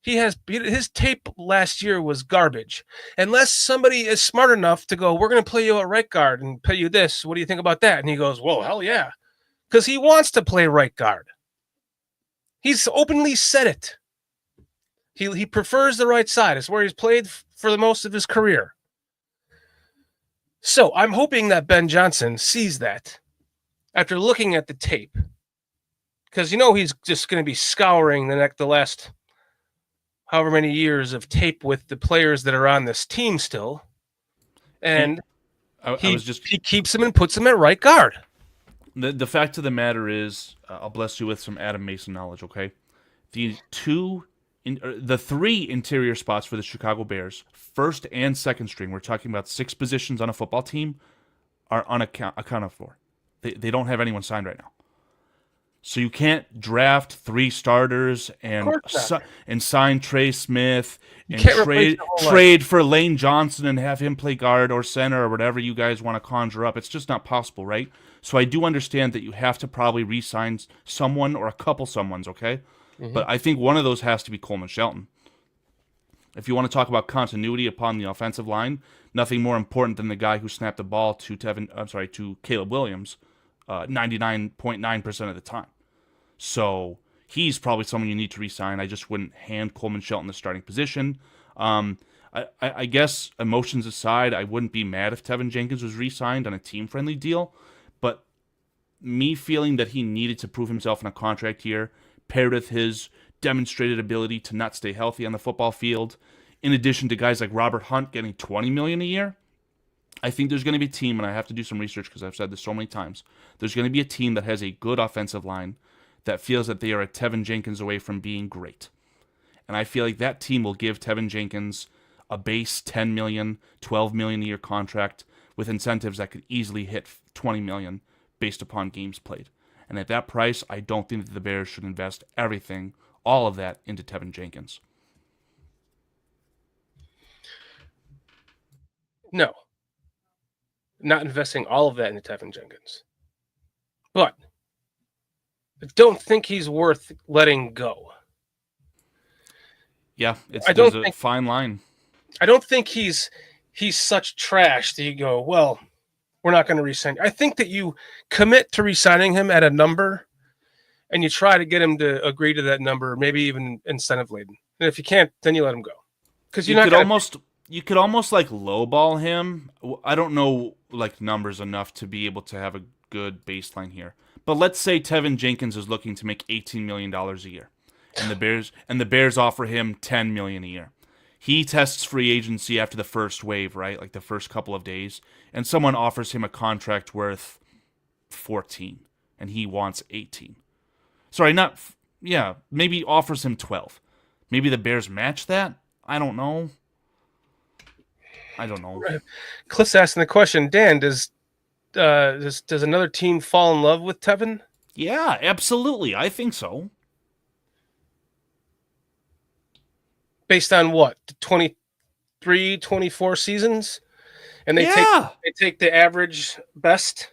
His tape last year was garbage. Unless somebody is smart enough to go, we're going to play you at right guard and pay you this. What do you think about that? And he goes, whoa, hell yeah. Because he wants to play right guard. He's openly said it. He prefers the right side. It's where he's played for the most of his career. So I'm hoping that Ben Johnson sees that after looking at the tape. Because he's just going to be scouring the last however many years of tape with the players that are on this team still. And he keeps them and puts them at right guard. The fact of the matter is, I'll bless you with some Adam Mason knowledge, okay? The three interior spots for the Chicago Bears, first and second string, we're talking about 6 positions on a football team, are unaccounted for. They don't have anyone signed right now. So you can't draft 3 starters and sign Trey Smith and trade for Lane Johnson and have him play guard or center or whatever you guys want to conjure up. It's just not possible, right? So I do understand that you have to probably re-sign someone or a couple someones, okay? Mm-hmm. But I think one of those has to be Coleman Shelton. If you want to talk about continuity upon the offensive line, nothing more important than the guy who snapped the ball to Caleb Williams 99.9% of the time. So he's probably someone you need to re-sign. I just wouldn't hand Coleman Shelton the starting position. I guess emotions aside, I wouldn't be mad if Tevin Jenkins was re-signed on a team-friendly deal. But me feeling that he needed to prove himself in a contract year, paired with his demonstrated ability to not stay healthy on the football field, in addition to guys like Robert Hunt getting $20 million a year, I think there's going to be a team, and I have to do some research because I've said this so many times, there's going to be a team that has a good offensive line that feels that they are a Tevin Jenkins away from being great. And I feel like that team will give Tevin Jenkins a base $10 million, $12 million a year contract with incentives that could easily hit $20 million based upon games played. And at that price, I don't think that the Bears should invest everything, all of that, into Tevin Jenkins. No. Not investing all of that into Tevin Jenkins. But I don't think he's worth letting go. Yeah, there's a fine line. I don't think he's such trash that you go, well, we're not going to re-sign. I think that you commit to re-signing him at a number and you try to get him to agree to that number, maybe even incentive laden. And if you can't, then you let him go. Because you could almost like lowball him. I don't know like numbers enough to be able to have a good baseline here. But let's say Tevin Jenkins is looking to make $18 million a year. And the Bears offer him $10 million a year. He tests free agency after the first wave, right? Like the first couple of days. And someone offers him a contract worth 14 and he wants 18. Sorry, maybe offers him 12. Maybe the Bears match that? I don't know. Cliff's asking the question, Dan, does another team fall in love with Tevin? Yeah, absolutely. I think so. Based on what? 23, 24 seasons? And they take the average best?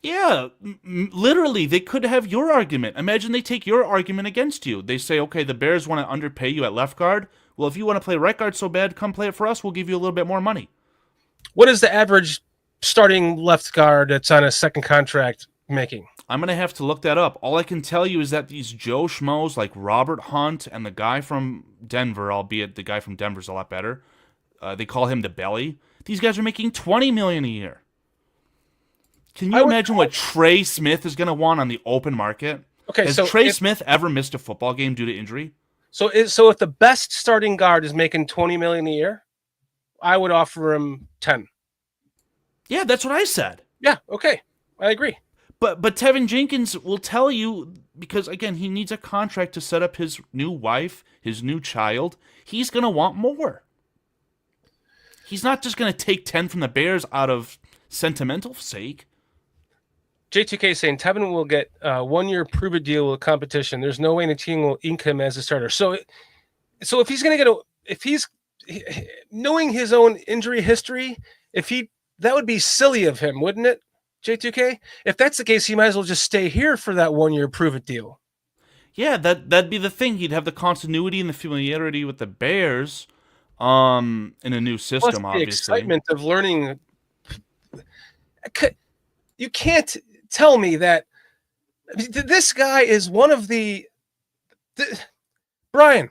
Yeah, literally, they could have your argument. Imagine they take your argument against you. They say, okay, the Bears want to underpay you at left guard. Well, if you want to play right guard so bad, come play it for us. We'll give you a little bit more money. What is the average starting left guard that's on a second contract making? I'm going to have to look that up. All I can tell you is that these Joe Schmoes like Robert Hunt and the guy from Denver, albeit the guy from Denver's a lot better, they call him the Belly. These guys are making $20 million a year. Can you imagine what Trey Smith is going to want on the open market? Okay, Has Trey Smith ever missed a football game due to injury? So if the best starting guard is making $20 million a year, I would offer him 10. Yeah, that's what I said. Yeah, okay. I agree. But Tevin Jenkins will tell you, because, again, he needs a contract to set up his new wife, his new child. He's going to want more. He's not just going to take 10 from the Bears out of sentimental sake. J2K saying Tevin will get a 1-year prove-it deal with competition. There's no way the team will ink him as a starter. So if he's going to if he's knowing his own injury history, that would be silly of him, wouldn't it? J2K? If that's the case, he might as well just stay here for that 1-year prove-it deal. Yeah, that'd be the thing. He'd have the continuity and the familiarity with the Bears in a new system, Plus the obviously. excitement of learning. You can't tell me that this guy is one of the Brian,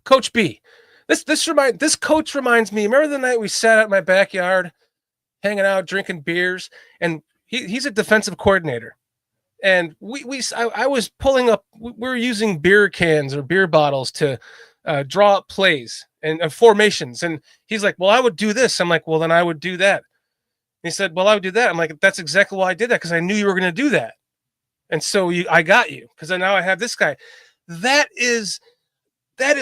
Coach B. This coach reminds me. Remember the night we sat at my backyard, hanging out, drinking beers, and he's a defensive coordinator, and I was pulling up. We were using beer cans or beer bottles to draw up plays and formations, and he's like, "Well, I would do this." I'm like, "Well, then I would do that." He said, "Well, I would do that." I'm like, "That's exactly why I did that, because I knew you were going to do that." And so I got you, because now I have this guy. That is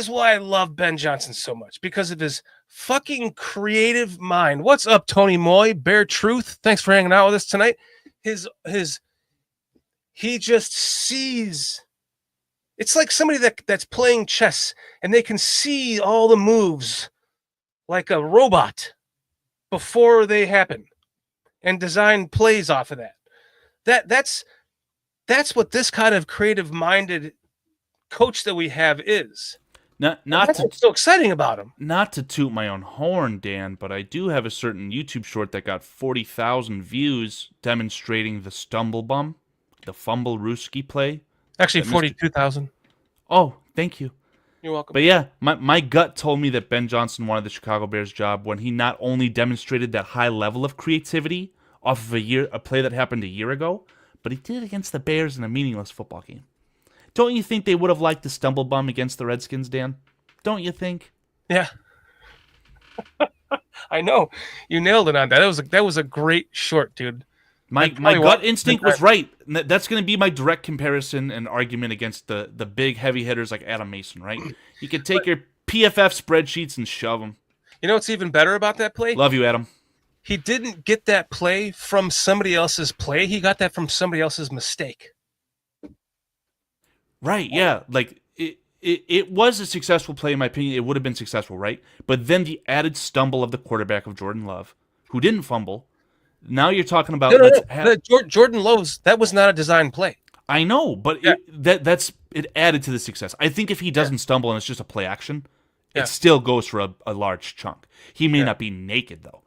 why I love Ben Johnson so much, because of his fucking creative mind. What's up, Tony Moy? Bear Truth. Thanks for hanging out with us tonight. He just sees. It's like somebody that's playing chess and they can see all the moves like a robot before they happen and design plays off of that. That's what this kind of creative-minded coach that we have is. That's what's so exciting about him. Not to toot my own horn, Dan, but I do have a certain YouTube short that got 40,000 views demonstrating the stumble bum, the fumble Ruski play. Actually, 42,000. Oh, thank you. You're welcome. But yeah, my gut told me that Ben Johnson wanted the Chicago Bears job when he not only demonstrated that high level of creativity off of a play that happened a year ago, but he did it against the Bears in a meaningless football game. Don't you think they would have liked the stumble bum against the Redskins, Dan? Don't you think? Yeah. I know. You nailed it on that. That was a great short, dude. My gut instinct was right. That's going to be my direct comparison and argument against the big heavy hitters like Adam Mason, right? You could take your PFF spreadsheets and shove them. You know what's even better about that play? Love you, Adam. He didn't get that play from somebody else's play. He got that from somebody else's mistake. Right, yeah. Like, it was a successful play, in my opinion. It would have been successful, right? But then the added stumble of the quarterback of Jordan Love, who didn't fumble. Now you're talking about... Jordan Love's, that was not a design play. I know, but yeah. It added to the success. I think if he doesn't stumble and it's just a play action, it still goes for a large chunk. He may not be naked, though.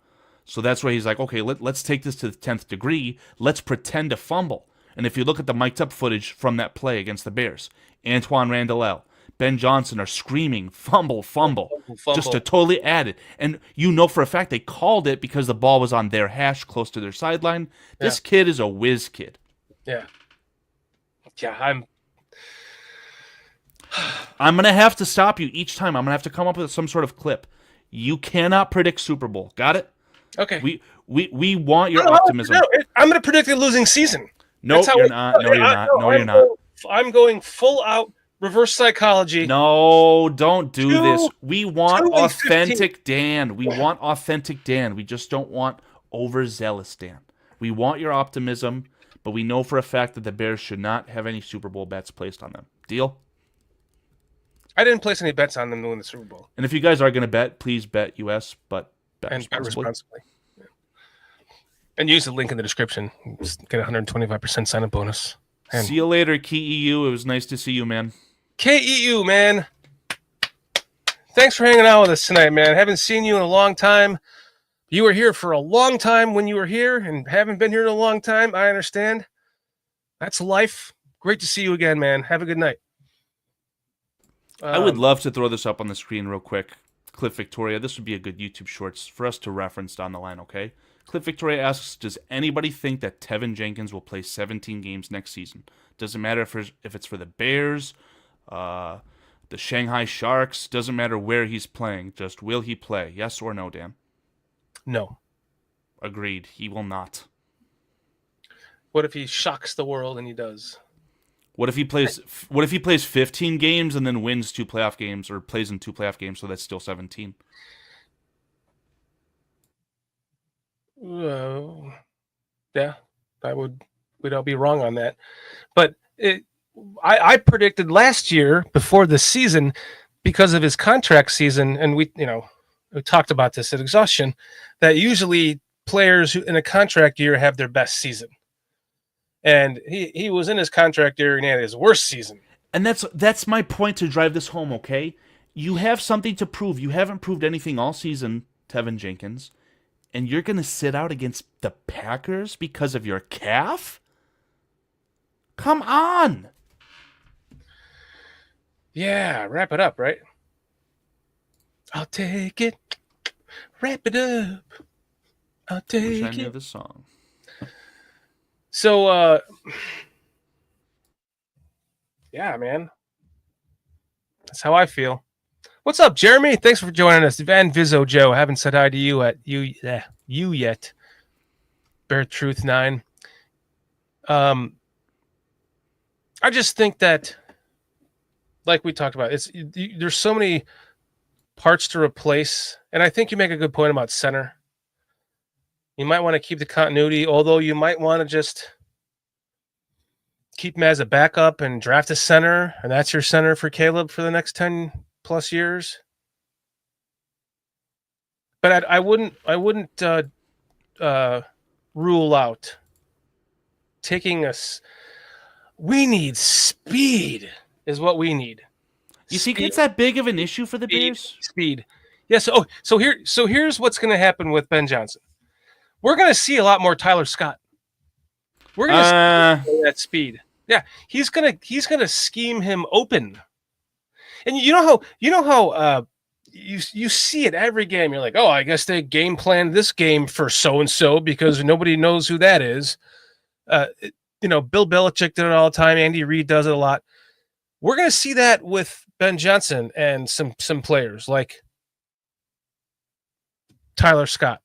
So that's why he's like, okay, let's take this to the 10th degree. Let's pretend to fumble. And if you look at the mic'd up footage from that play against the Bears, Antoine Randall, Ben Johnson are screaming, fumble, just to totally add it. And you know for a fact they called it because the ball was on their hash close to their sideline. This kid is a whiz kid. Yeah. Yeah, I'm going to have to stop you each time. I'm going to have to come up with some sort of clip. You cannot predict Super Bowl. Got it? Okay. We want your optimism. I'm going to predict a losing season. No, you're not. No, you're not. No, you're not. I'm going full out reverse psychology. No, don't do this. We want authentic Dan. We want authentic Dan. We just don't want overzealous Dan. We want your optimism, but we know for a fact that the Bears should not have any Super Bowl bets placed on them. Deal? I didn't place any bets on them to win the Super Bowl. And if you guys are going to bet, please bet US, but bet responsibly. Yeah. And use the link in the description. Just get a 125% sign-up bonus. And See you later, KEU. It was nice to see you, man. KEU, man. Thanks for hanging out with us tonight, man. Haven't seen you in a long time. You were here for a long time when you were here and haven't been here in a long time. I understand. That's life. Great to see you again, man. Have a good night. I would love to throw this up on the screen real quick. Cliff Victoria, this would be a good YouTube Shorts for us to reference down the line, okay? Cliff Victoria asks, does anybody think that Tevin Jenkins will play 17 games next season? Doesn't matter if it's for the Bears, the Shanghai Sharks. Doesn't matter where he's playing. Just will he play? Yes or no, Dan? No. Agreed. He will not. What if he shocks the world and he does? What if he plays 15 games and then wins 2 playoff games, or plays in 2 playoff games, so that's still 17? Yeah, we'd all be wrong on that. But I predicted last year before the season, because of his contract season, and we talked about this at exhaustion, that usually players who in a contract year have their best season. And he was in his contract year and he had his worst season. And that's my point to drive this home, okay? You have something to prove. You haven't proved anything all season, Tevin Jenkins. And you're going to sit out against the Packers because of your calf? Come on! Yeah, wrap it up, right? I'll take it. Wrap it up. I'll take Wish I knew it. the song. So, yeah, man. That's how I feel. What's up, Jeremy? Thanks for joining us. Van Vizzo Joe. I haven't said hi to you yet. Bear Truth 9. I just think that, like we talked about, there's so many parts to replace, and I think you make a good point about center. You might want to keep the continuity, although you might want to just keep him as a backup and draft a center, and that's your center for Caleb for the next 10 plus years. But I wouldn't rule out taking us. We need speed, is what we need. You think it's that big of an issue for the Bears? Speed. Yes. So here's what's going to happen with Ben Johnson. We're going to see a lot more Tyler Scott. We're going to see that speed. Yeah, he's gonna scheme him open. And you know how you see it every game. You're like, oh, I guess they game planned this game for so and so because nobody knows who that is. Bill Belichick did it all the time. Andy Reid does it a lot. We're gonna see that with Ben Johnson and some players like Tyler Scott.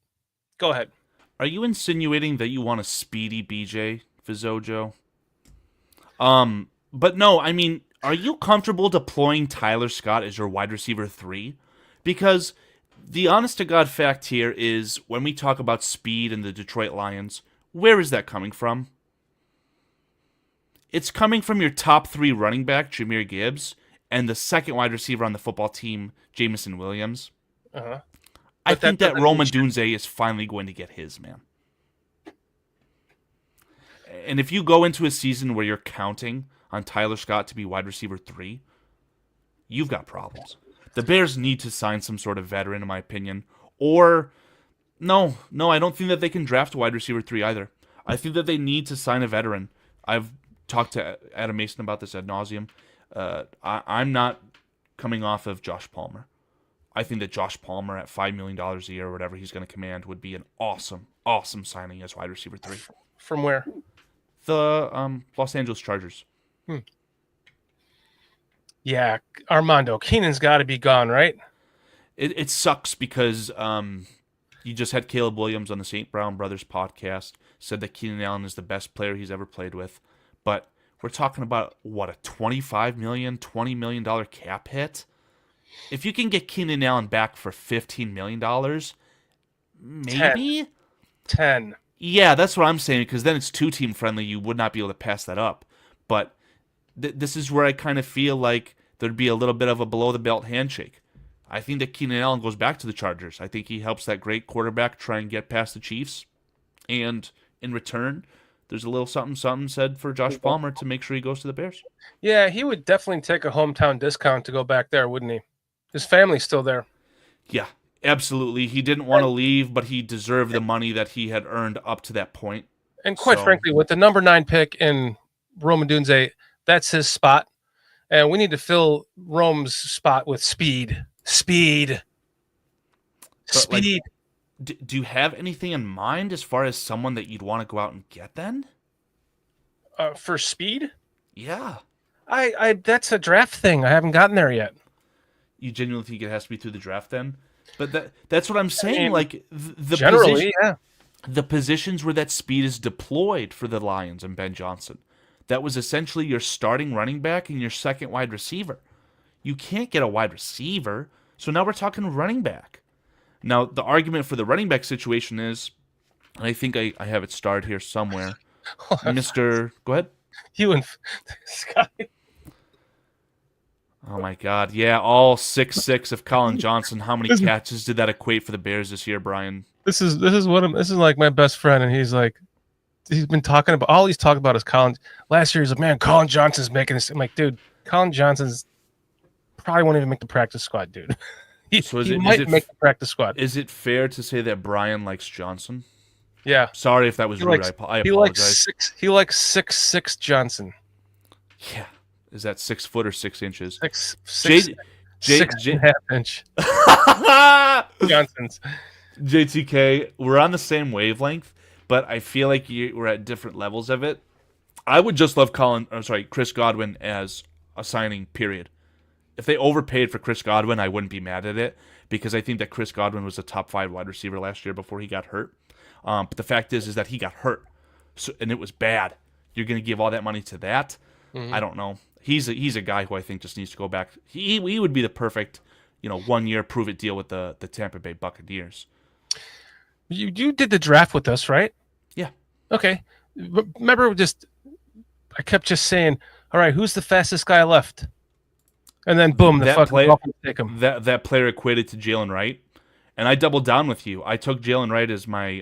Go ahead. Are you insinuating that you want a speedy BJ Fizzojo? But no, I mean, are you comfortable deploying Tyler Scott as your wide receiver 3? Because the honest to God fact here is when we talk about speed in the Detroit Lions, where is that coming from? It's coming from your top 3 running back, Jahmyr Gibbs, and the second wide receiver on the football team, Jameson Williams. Uh-huh. I think that Roman Dunze is finally going to get his, man. And if you go into a season where you're counting on Tyler Scott to be wide receiver 3, you've got problems. The Bears need to sign some sort of veteran, in my opinion. Or, no, I don't think that they can draft a wide receiver 3 either. I think that they need to sign a veteran. I've talked to Adam Mason about this ad nauseum. I'm not coming off of Josh Palmer. I think that Josh Palmer at $5 million a year or whatever he's going to command would be an awesome, awesome signing as wide receiver 3. From where? The Los Angeles Chargers. Yeah, Armando Keenan's got to be gone, right? It sucks because you just had Caleb Williams on the St. Brown Brothers podcast, said that Keenan Allen is the best player he's ever played with. But we're talking about, what, a $25 million, $20 million cap hit? If you can get Keenan Allen back for $15 million, maybe? 10. Yeah, that's what I'm saying, because then it's 2-team friendly. You would not be able to pass that up. But this is where I kind of feel like there'd be a little bit of a below-the-belt handshake. I think that Keenan Allen goes back to the Chargers. I think he helps that great quarterback try and get past the Chiefs. And in return, there's a little something said for Josh Palmer to make sure he goes to the Bears. Yeah, he would definitely take a hometown discount to go back there, wouldn't he? His family's still there. Yeah, absolutely. He didn't want to leave, but he deserved the money that he had earned up to that point. And quite frankly, with the number 9 pick in Rome Odunze, that's his spot. And we need to fill Rome's spot with speed. Speed. Like, do you have anything in mind as far as someone that you'd want to go out and get then? For speed? Yeah. I that's a draft thing. I haven't gotten there yet. You genuinely think it has to be through the draft then? But that's what I'm saying. I mean, like the positions where that speed is deployed for the Lions and Ben Johnson, that was essentially your starting running back and your second wide receiver. You can't get a wide receiver, so now we're talking running back. Now the argument for the running back situation is, and I think I have it starred here somewhere. Mr. Go ahead. You and Scott. Oh my God! Yeah, all 6'6" of Colin Johnson. How many catches did that equate for the Bears this year, Brian? This is like my best friend, and he's been talking about all he's talking about is Colin. Last year he's like, man, Colin Johnson's making this. I'm like, dude, Colin Johnson's probably won't even make the practice squad, dude. he might make the practice squad. Is it fair to say that Brian likes Johnson? Yeah. Sorry if that was rude. I apologize. He likes 6'6" Johnson. Yeah. Is that 6 foot or 6 inches? 6.5 inch. Johnson's. JTK, we're on the same wavelength, but I feel like we're at different levels of it. I would just love Chris Godwin as a signing, period. If they overpaid for Chris Godwin, I wouldn't be mad at it because I think that Chris Godwin was a top 5 wide receiver last year before he got hurt. But the fact is that he got hurt, and it was bad. You're going to give all that money to that? Mm-hmm. I don't know. He's a guy who I think just needs to go back. He would be the perfect, 1 year prove it deal with the Tampa Bay Buccaneers. You did the draft with us, right? Yeah. Okay. Remember, I kept just saying, all right, who's the fastest guy left? And then boom, that player equated to Jalen Wright, and I doubled down with you. I took Jalen Wright as my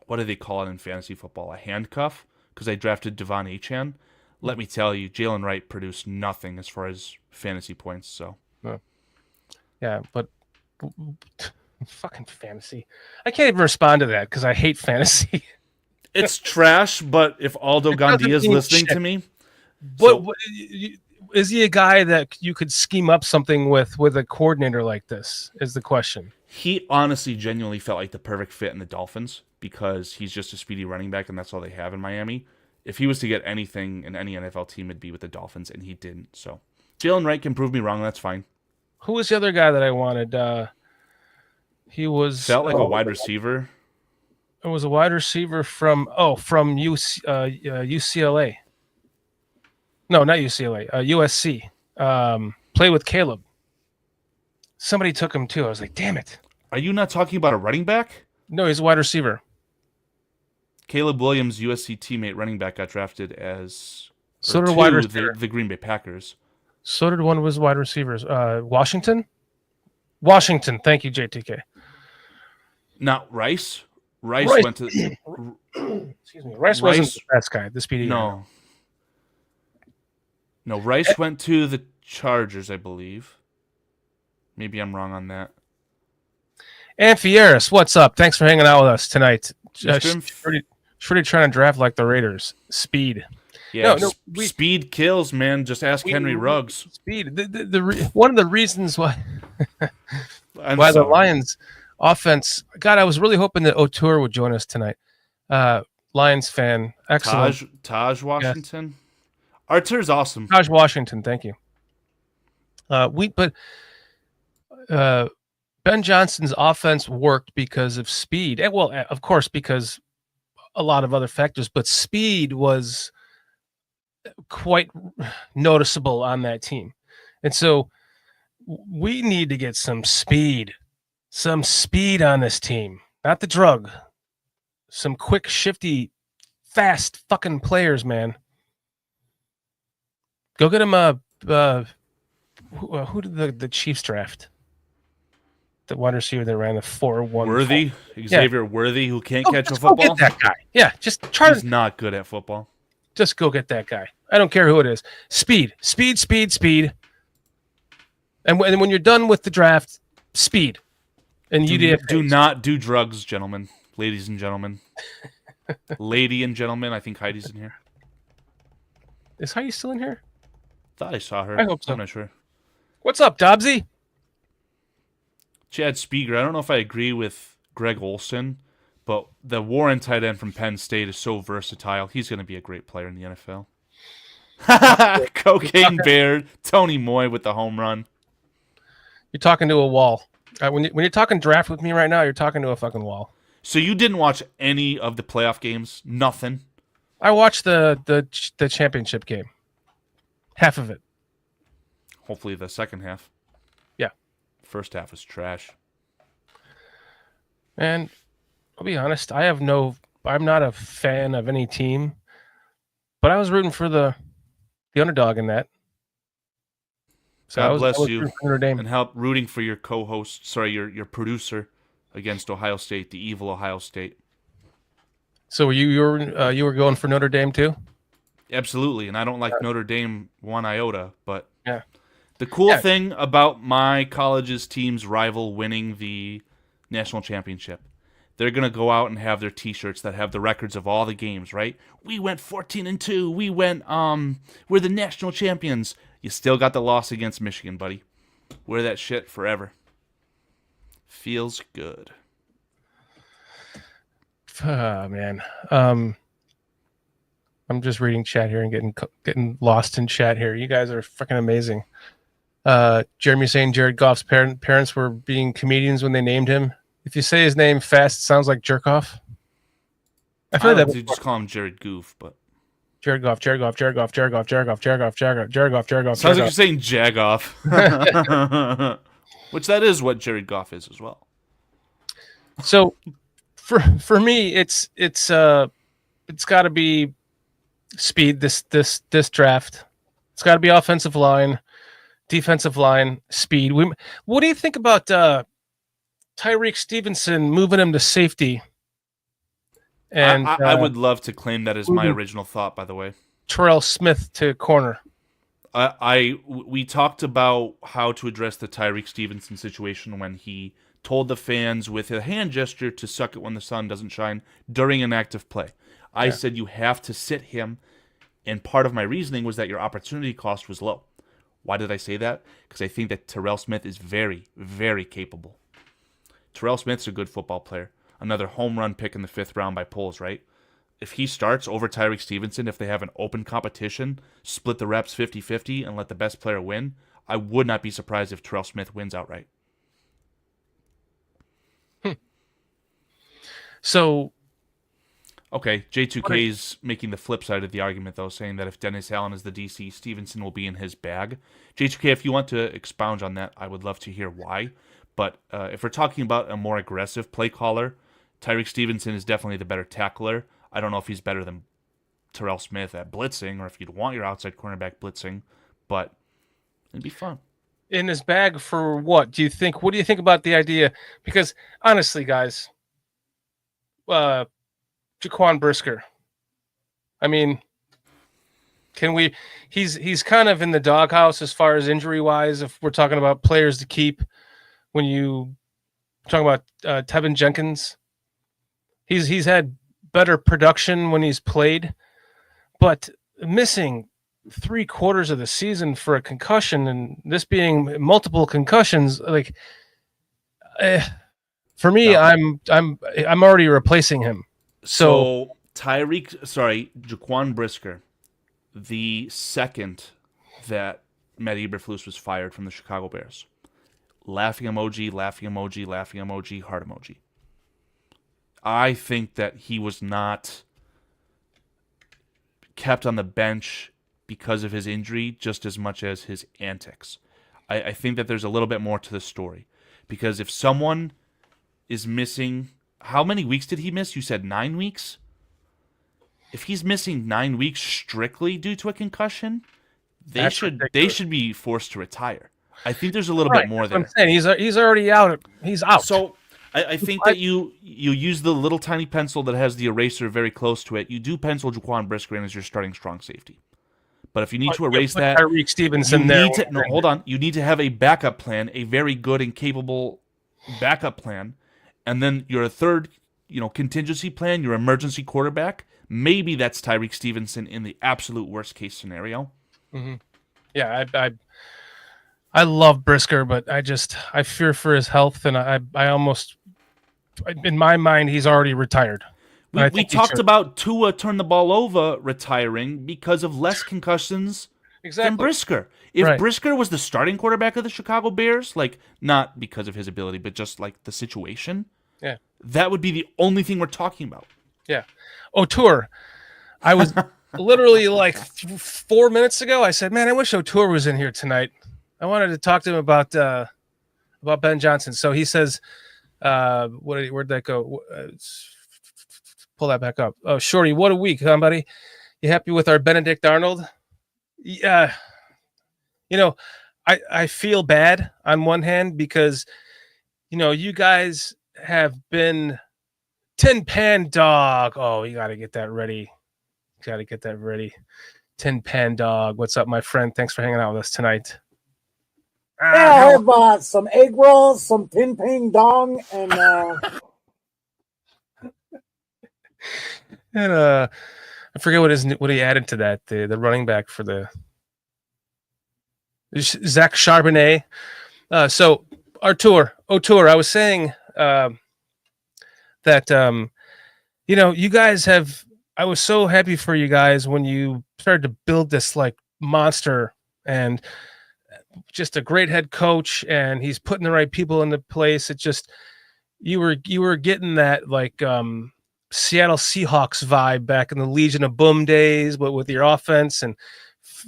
what do they call it in fantasy football? A handcuff, because I drafted Devon Achane. Let me tell you, Jalen Wright produced nothing as far as fantasy points. So, yeah, but fucking fantasy. I can't even respond to that because I hate fantasy. It's trash. But if Aldo Gandia is listening to me, is he a guy that you could scheme up something with a coordinator like this? Is the question. He honestly, genuinely felt like the perfect fit in the Dolphins because he's just a speedy running back, and that's all they have in Miami. If he was to get anything in any NFL team, it'd be with the Dolphins, and he didn't. So Jalen Wright can prove me wrong. That's fine. Who was the other guy that I wanted? He was felt like a wide receiver. It was a wide receiver from UCLA. No, not UCLA. USC. Play with Caleb. Somebody took him too. I was like, damn it. Are you not talking about a running back? No, he's a wide receiver. Caleb Williams, USC teammate running back, got drafted as the Green Bay Packers. So did one of his wide receivers. Washington? Washington. Thank you, JTK. Not Rice. Rice went to... Excuse me. Rice wasn't the best guy. The speedy guy. No, Rice went to the Chargers, I believe. Maybe I'm wrong on that. And Fieras, what's up? Thanks for hanging out with us tonight. Shorty trying to draft like the Raiders. Speed. Yeah, speed kills, man. Just ask Henry Ruggs. Speed. One of the reasons why the Lions offense. God, I was really hoping that O'Toole would join us tonight. Lions fan, excellent. Taj Washington. Yes. Artur's awesome. Taj Washington, thank you. Ben Johnson's offense worked because of speed. Well, of course, because a lot of other factors, but speed was quite noticeable on that team. And so we need to get some speed on this team, not the drug. Some quick, shifty, fast fucking players, man. Go get him who did the Chiefs draft? the wide receiver that ran the 4-1. Worthy, Xavier Worthy, who can't catch a just football. Go get that guy. Yeah, just try He's to. not good at football. Just go get that guy. I don't care who it is. Speed. And when you're done with the draft, speed. And do not do drugs, gentlemen, ladies and gentlemen. Lady and gentlemen, I think Heidi's in here. Is Heidi still in here? Thought I saw her. I hope so. I'm not sure. What's up, Dobbsy? Chad Spieger. I don't know if I agree with Greg Olson, but the Warren tight end from Penn State is so versatile. He's going to be a great player in the NFL. Cocaine Bear, Tony Moy with the home run. You're talking to a wall. When you're talking draft with me right now, you're talking to a fucking wall. So you didn't watch any of the playoff games? Nothing? I watched the championship game. Half of it. Hopefully the second half. Yeah. First half is trash. And I'll be honest, I'm not a fan of any team, but I was rooting for the underdog in that. So God I was bless rooting you, for Notre Dame. and help rooting for your co-host. Sorry, your producer against Ohio State, the evil Ohio State. So you were going for Notre Dame too? Absolutely, and I don't like Notre Dame one iota. But yeah, the cool thing about my college's team's rival winning the national championship, they're gonna go out and have their T-shirts that have the records of all the games. Right? We went 14-2. We went we're the national champions. You still got the loss against Michigan, buddy. Wear that shit forever. Feels good. Oh, man. I'm just reading chat here and getting lost in chat here. You guys are freaking amazing. Jeremy saying Jared Goff's parents were being comedians when they named him. If you say his name fast, it sounds like jerk off. I've heard that before. Just call him Jared Goof, but Jared Goff. Sounds like you're saying Jagoff. Which that is what Jared Goff is as well. So for me, it's got to be speed this draft. It's got to be offensive line, defensive line, speed. What do you think about Tyrique Stevenson moving him to safety? And I would love to claim that as my original thought, by the way. Terrell Smith to corner. We talked about how to address the Tyrique Stevenson situation when he told the fans with a hand gesture to suck it when the sun doesn't shine during an active play. I said you have to sit him, and part of my reasoning was that your opportunity cost was low. Why did I say that? Because I think that Terrell Smith is very, very capable. Terrell Smith's a good football player. Another home run pick in the 5th round by polls, right? If he starts over Tyrique Stevenson, if they have an open competition, split the reps 50-50 and let the best player win, I would not be surprised if Terrell Smith wins outright. So, okay, J2K's making the flip side of the argument, though, saying that if Dennis Allen is the DC, Stevenson will be in his bag. J2K, if you want to expound on that, I would love to hear why. But if we're talking about a more aggressive play caller, Tyrique Stevenson is definitely the better tackler. I don't know if he's better than Terrell Smith at blitzing or if you'd want your outside cornerback blitzing, but it'd be fun. In his bag for what? What do you think about the idea? Because honestly, guys, Jaquan Brisker, I mean, he's kind of in the doghouse as far as injury-wise if we're talking about players to keep. When you talk about Tevin Jenkins, he's had better production when he's played, but missing 3/4 of the season for a concussion, and this being multiple concussions, like for me, no. I'm already replacing him. So Jaquan Brisker, the second that Matt Eberflus was fired from the Chicago Bears. Laughing emoji, laughing emoji, laughing emoji, heart emoji. I think that he was not kept on the bench because of his injury just as much as his antics. I think that there's a little bit more to the story. Because if someone is missing... How many weeks did he miss? You said 9 weeks? If he's missing 9 weeks strictly due to a concussion, they should be forced to retire. I think there's a little Right, bit more that's what I'm there. saying. He's already out. He's out. So I think that you use the little tiny pencil that has the eraser very close to it. You do pencil Jaquan Brisker in as your starting strong safety. But if you need to erase that, Tyrique Stevenson there. hold on. You need to have a backup plan, a very good and capable backup plan, and then your third, contingency plan, your emergency quarterback. Maybe that's Tyrique Stevenson in the absolute worst case scenario. Mm-hmm. Yeah, I love Brisker, but I fear for his health, and I almost, in my mind, he's already retired. We talked about Tua turn the ball over retiring because of less concussions than Brisker. If Brisker was the starting quarterback of the Chicago Bears, not because of his ability, but just like the situation, that would be the only thing we're talking about. Yeah. O'Toole. I was literally 4 minutes ago, I said, man, I wish O'Toole was in here tonight. I wanted to talk to him about Ben Johnson. So he says, where'd that go? Pull that back up. Oh, Shorty, what a week, huh, buddy? You happy with our Benedict Arnold? Yeah. I feel bad on one hand because, you guys have been Tin Pan Dog. Oh, you got to get that ready. Tin Pan Dog. What's up, my friend? Thanks for hanging out with us tonight. Yeah, I have some egg rolls, some Tin Pan Dong, and I forget what he added to that. The running back for the Zach Charbonnet. So O'Toole, I was saying that you guys have. I was so happy for you guys when you started to build this monster and just a great head coach, and he's putting the right people into place. It just you were getting that Seattle Seahawks vibe back in the Legion of Boom days, but with your offense and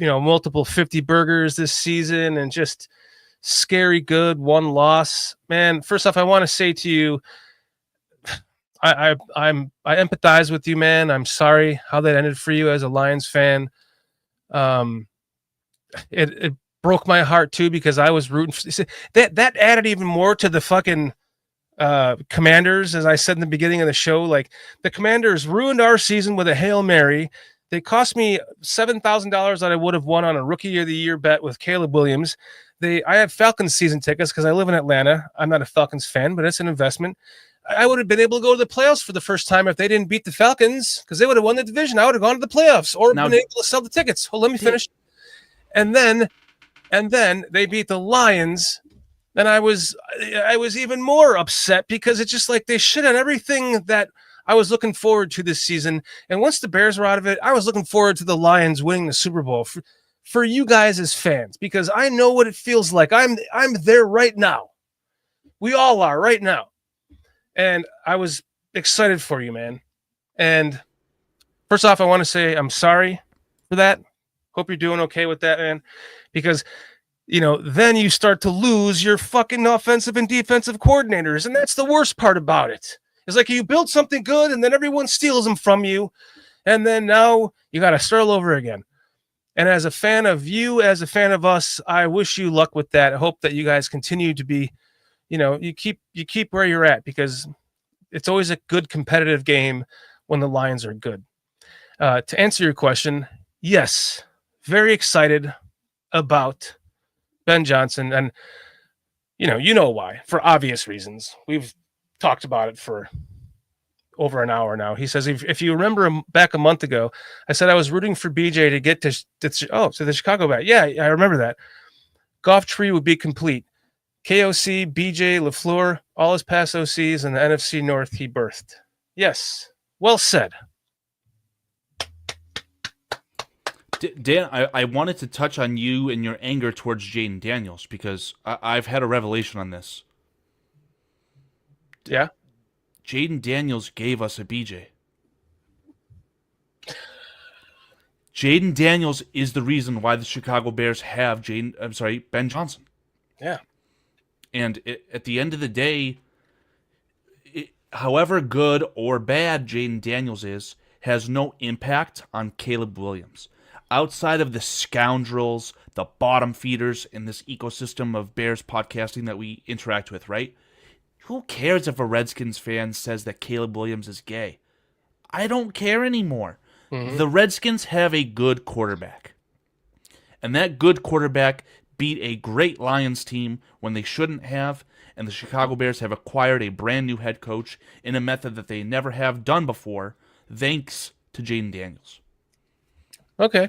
multiple 50 burgers this season and just scary good, one loss. Man, first off, I want to say to you, I empathize with you, man. I'm sorry how that ended for you as a Lions fan. It broke my heart too because I was rooting for that added even more to the fucking Commanders. As I said in the beginning of the show, the Commanders ruined our season with a Hail Mary. They cost me $7,000 that I would have won on a Rookie of the Year bet with Caleb Williams. I have Falcons season tickets because I live in Atlanta. I'm not a Falcons fan, but it's an investment. I would have been able to go to the playoffs for the first time if they didn't beat the Falcons because they would have won the division. I would have gone to the playoffs or been able to sell the tickets. Well, let me finish. And then they beat the Lions. And I was even more upset because it's just they shit on everything that I was looking forward to this season. And once the Bears were out of it, I was looking forward to the Lions winning the Super Bowl for you guys as fans because I know what it feels like. I'm there right now. We all are right now. And I was excited for you, man. And first off, I want to say I'm sorry for that. Hope you're doing okay with that, man. Because, then you start to lose your fucking offensive and defensive coordinators. And that's the worst part about it. It's you build something good and then everyone steals them from you. And then now you got to start all over again. And as a fan of you, as a fan of us, I wish you luck with that. I hope that you guys continue to be you keep where you're at because it's always a good competitive game when the Lions are good. To answer your question, yes, very excited about Ben Johnson. And, you know why, for obvious reasons. We've talked about it for over an hour now. He says, if you remember back a month ago, I said I was rooting for BJ to get to the Chicago bat. Yeah, I remember that. Golf tree would be complete. KOC, BJ, LaFleur, all his past OCs, and the NFC North he birthed. Yes, well said. Dan, I wanted to touch on you and your anger towards Jaden Daniels because I've had a revelation on this. Yeah? Jaden Daniels gave us a BJ. Jaden Daniels is the reason why the Chicago Bears have Ben Johnson. Yeah. And at the end of the day, however good or bad Jaden Daniels is, has no impact on Caleb Williams. outside of the scoundrels, the bottom feeders in this ecosystem of Bears podcasting that we interact with, right? Who cares if a Redskins fan says that Caleb Williams is gay? I don't care anymore. Mm-hmm. The Redskins have a good quarterback. And that good quarterback beat a great Lions team when they shouldn't have, and the Chicago Bears have acquired a brand new head coach in a method that they never have done before, thanks to Jaden Daniels. Okay.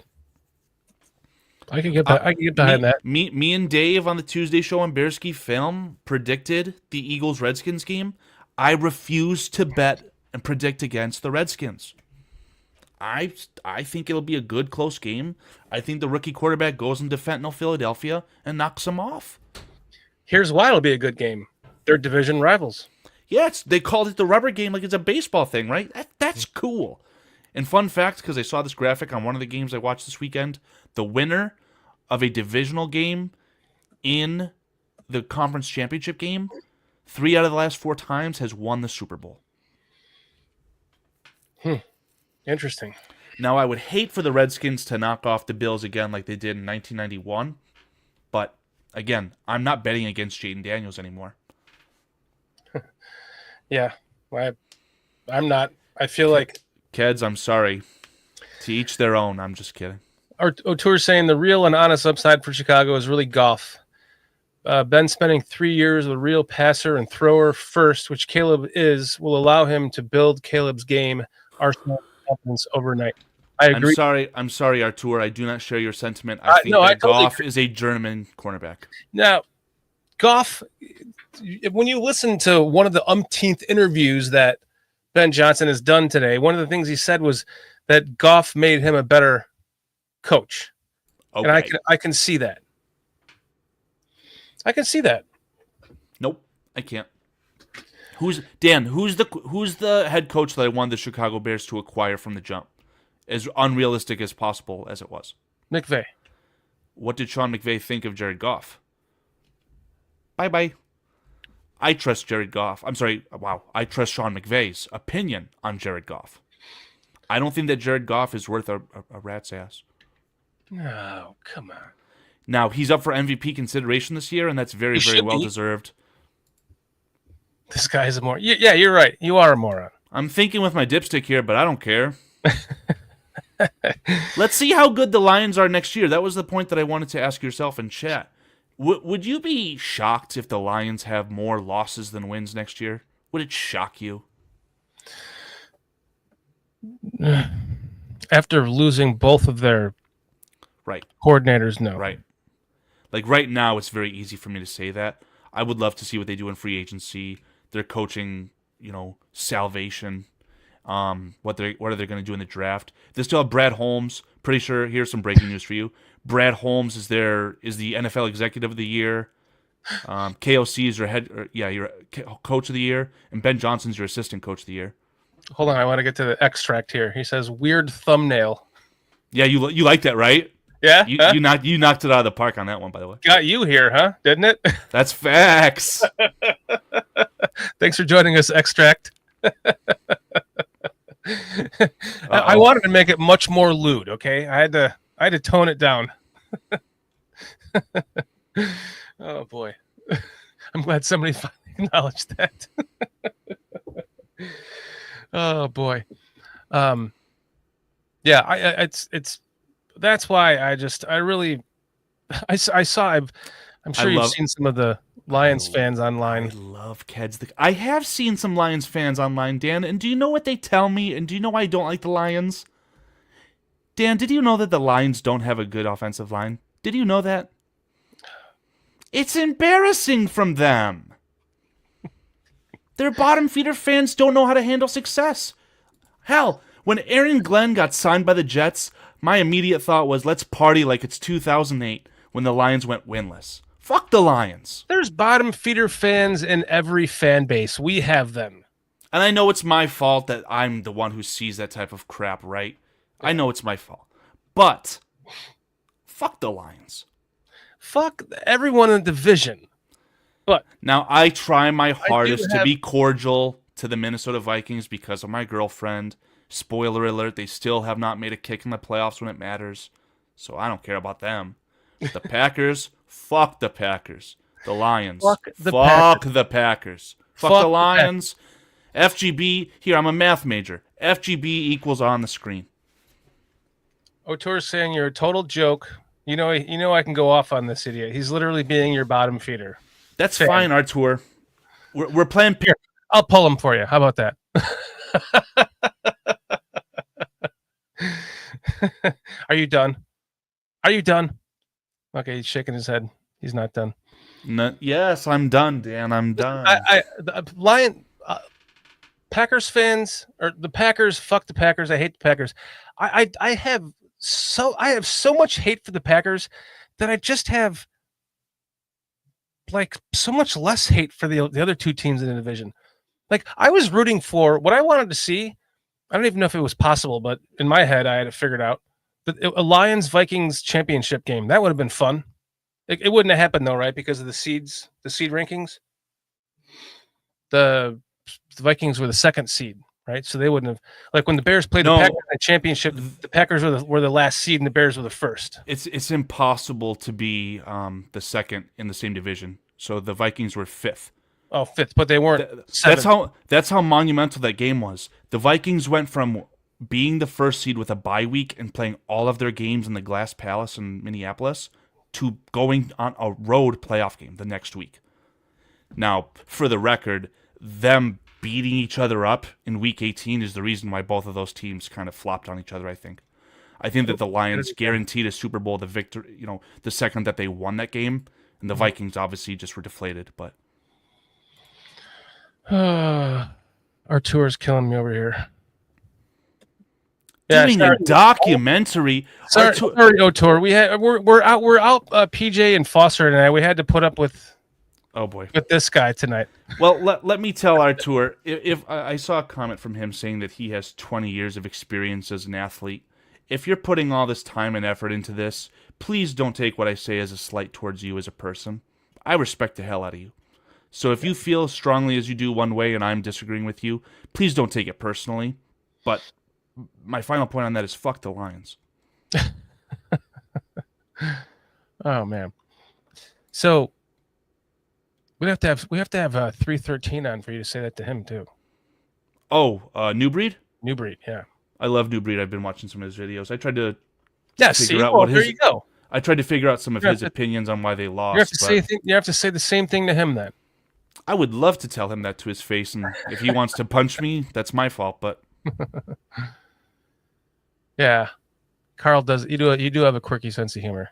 I can get behind that. Me and Dave on the Tuesday show on Bearski Film predicted the Eagles-Redskins game. I refuse to bet and predict against the Redskins. I think it'll be a good, close game. I think the rookie quarterback goes into Fentanyl, Philadelphia, and knocks them off. Here's why it'll be a good game. They're division rivals. Yeah, they called it the rubber game like it's a baseball thing, right? That's cool. And fun fact, because I saw this graphic on one of the games I watched this weekend, the winner of a divisional game in the conference championship game, 3 out of the last 4 times has won the Super Bowl. Interesting. Now, I would hate for the Redskins to knock off the Bills again like they did in 1991, but again, I'm not betting against Jaden Daniels anymore. Yeah, I'm not. I feel like... Keds, I'm sorry. To each their own. I'm just kidding. O'Toore's saying the real and honest upside for Chicago is really Goff. Ben spending 3 years with a real passer and thrower first, which Caleb is, will allow him to build Caleb's game arsenal confidence overnight. I agree. I'm sorry, Artur. I do not share your sentiment. I think that Goff is a journeyman cornerback. Now, Goff, when you listen to one of the umpteenth interviews that Ben Johnson has done today, one of the things he said was that Goff made him a better coach. Okay. And I can see that. I can see that. Nope, I can't. Who's the head coach that I wanted the Chicago Bears to acquire from the jump? As unrealistic as possible as it was. McVay. What did Sean McVay think of Jared Goff? Bye-bye. I trust Jared Goff. I'm sorry. Wow. I trust Sean McVay's opinion on Jared Goff. I don't think that Jared Goff is worth a rat's ass. No, come on. Now, he's up for MVP consideration this year, and that's very, very well-deserved. This guy is a moron. Yeah, you're right. You are a moron. I'm thinking with my dipstick here, but I don't care. Let's see how good the Lions are next year. That was the point that I wanted to ask yourself in chat. Would you be shocked if the Lions have more losses than wins next year? Would it shock you? After losing both of their coordinators, no. Right. Like right now, it's very easy for me to say that. I would love to see what they do in free agency. Their coaching, salvation. What are they going to do in the draft? They still have Brad Holmes. Pretty sure. Here's some breaking news for you. Brad Holmes is the NFL Executive of the Year. KOC is your coach of the year, and Ben Johnson's your assistant coach of the year. Hold on, I want to get to the extract here. He says weird thumbnail. Yeah, you like that, right? Yeah, you knocked it out of the park on that one, by the way. Got you here, huh? Didn't it? That's facts. Thanks for joining us, Extract. I wanted to make it much more lewd. Okay, I had to tone it down. Oh boy, I'm glad somebody finally acknowledged that. Oh boy, yeah, it's that's why I'm sure you've seen some of the Lions fans online. I love Keds. I have seen some Lions fans online, Dan, and do you know what they tell me? And do you know why I don't like the Lions? Dan, did you know that the Lions don't have a good offensive line? Did you know that? It's embarrassing from them. Their bottom feeder fans don't know how to handle success. Hell, when Aaron Glenn got signed by the Jets, my immediate thought was, let's party like it's 2008 when the Lions went winless. Fuck the Lions. There's bottom feeder fans in every fan base. We have them. And I know it's my fault that I'm the one who sees that type of crap, right? I know it's my fault. But fuck the Lions. Fuck everyone in the division. But now I try my hardest to be cordial to the Minnesota Vikings because of my girlfriend. Spoiler alert, they still have not made a kick in the playoffs when it matters. So I don't care about them. The Packers, fuck the Packers. The Lions, Fuck the the Packers. Fuck the Lions. FGB, here, I'm a math major. FGB equals on the screen. O'Toore's saying you're a total joke. You know I can go off on this idiot. He's literally being your bottom feeder. That's fine, Artur. We're playing... Here, I'll pull him for you. How about that? Are you done? Are you done? Okay, he's shaking his head. He's not done. No, yes, I'm done, Dan. I'm done. Packers fans, or the Packers, fuck the Packers. I hate the Packers. I have so much hate for the Packers that I just have like so much less hate for the other two teams in the division. Like, I was rooting for what I wanted to see. I don't even know if it was possible, but in my head, I had it figured out. A Lions-Vikings championship game. That would have been fun. It wouldn't have happened, though, right? Because of the seed rankings. The Vikings were the second seed, right? So they wouldn't have... Like, when the Bears played the Packers in the championship, the Packers were the last seed and the Bears were the first. It's impossible to be the second in the same division. So the Vikings were fifth. Oh, fifth, but they weren't seventh. That's how monumental that game was. The Vikings went from being the first seed with a bye week and playing all of their games in the Glass Palace in Minneapolis to going on a road playoff game the next week. Now, for the record, them beating each other up in Week 18 is the reason why both of those teams kind of flopped on each other, I think. I think that the Lions guaranteed a Super Bowl the victory, the second that they won that game, and the Vikings obviously just were deflated, but Artur's killing me over here. Doing a documentary. Sorry, O'Toole. We're out. PJ and Foster and I. We had to put up with. Oh boy, with this guy tonight. Well, let me tell Artur. If I saw a comment from him saying that he has 20 years of experience as an athlete. If you're putting all this time and effort into this, please don't take what I say as a slight towards you as a person. I respect the hell out of you. So if you feel strongly as you do one way and I'm disagreeing with you, please don't take it personally. But my final point on that is fuck the Lions. Oh man. So we have to have 313 on for you to say that to him too. Oh, New Breed? New Breed, yeah. I love New Breed. I've been watching some of his videos. I tried to figure out there you go. I tried to figure out some of his opinions on why they lost. You have to say the same thing to him then. I would love to tell him that to his face, and if he wants to punch me, that's my fault. But yeah, Carl does. You do have a quirky sense of humor.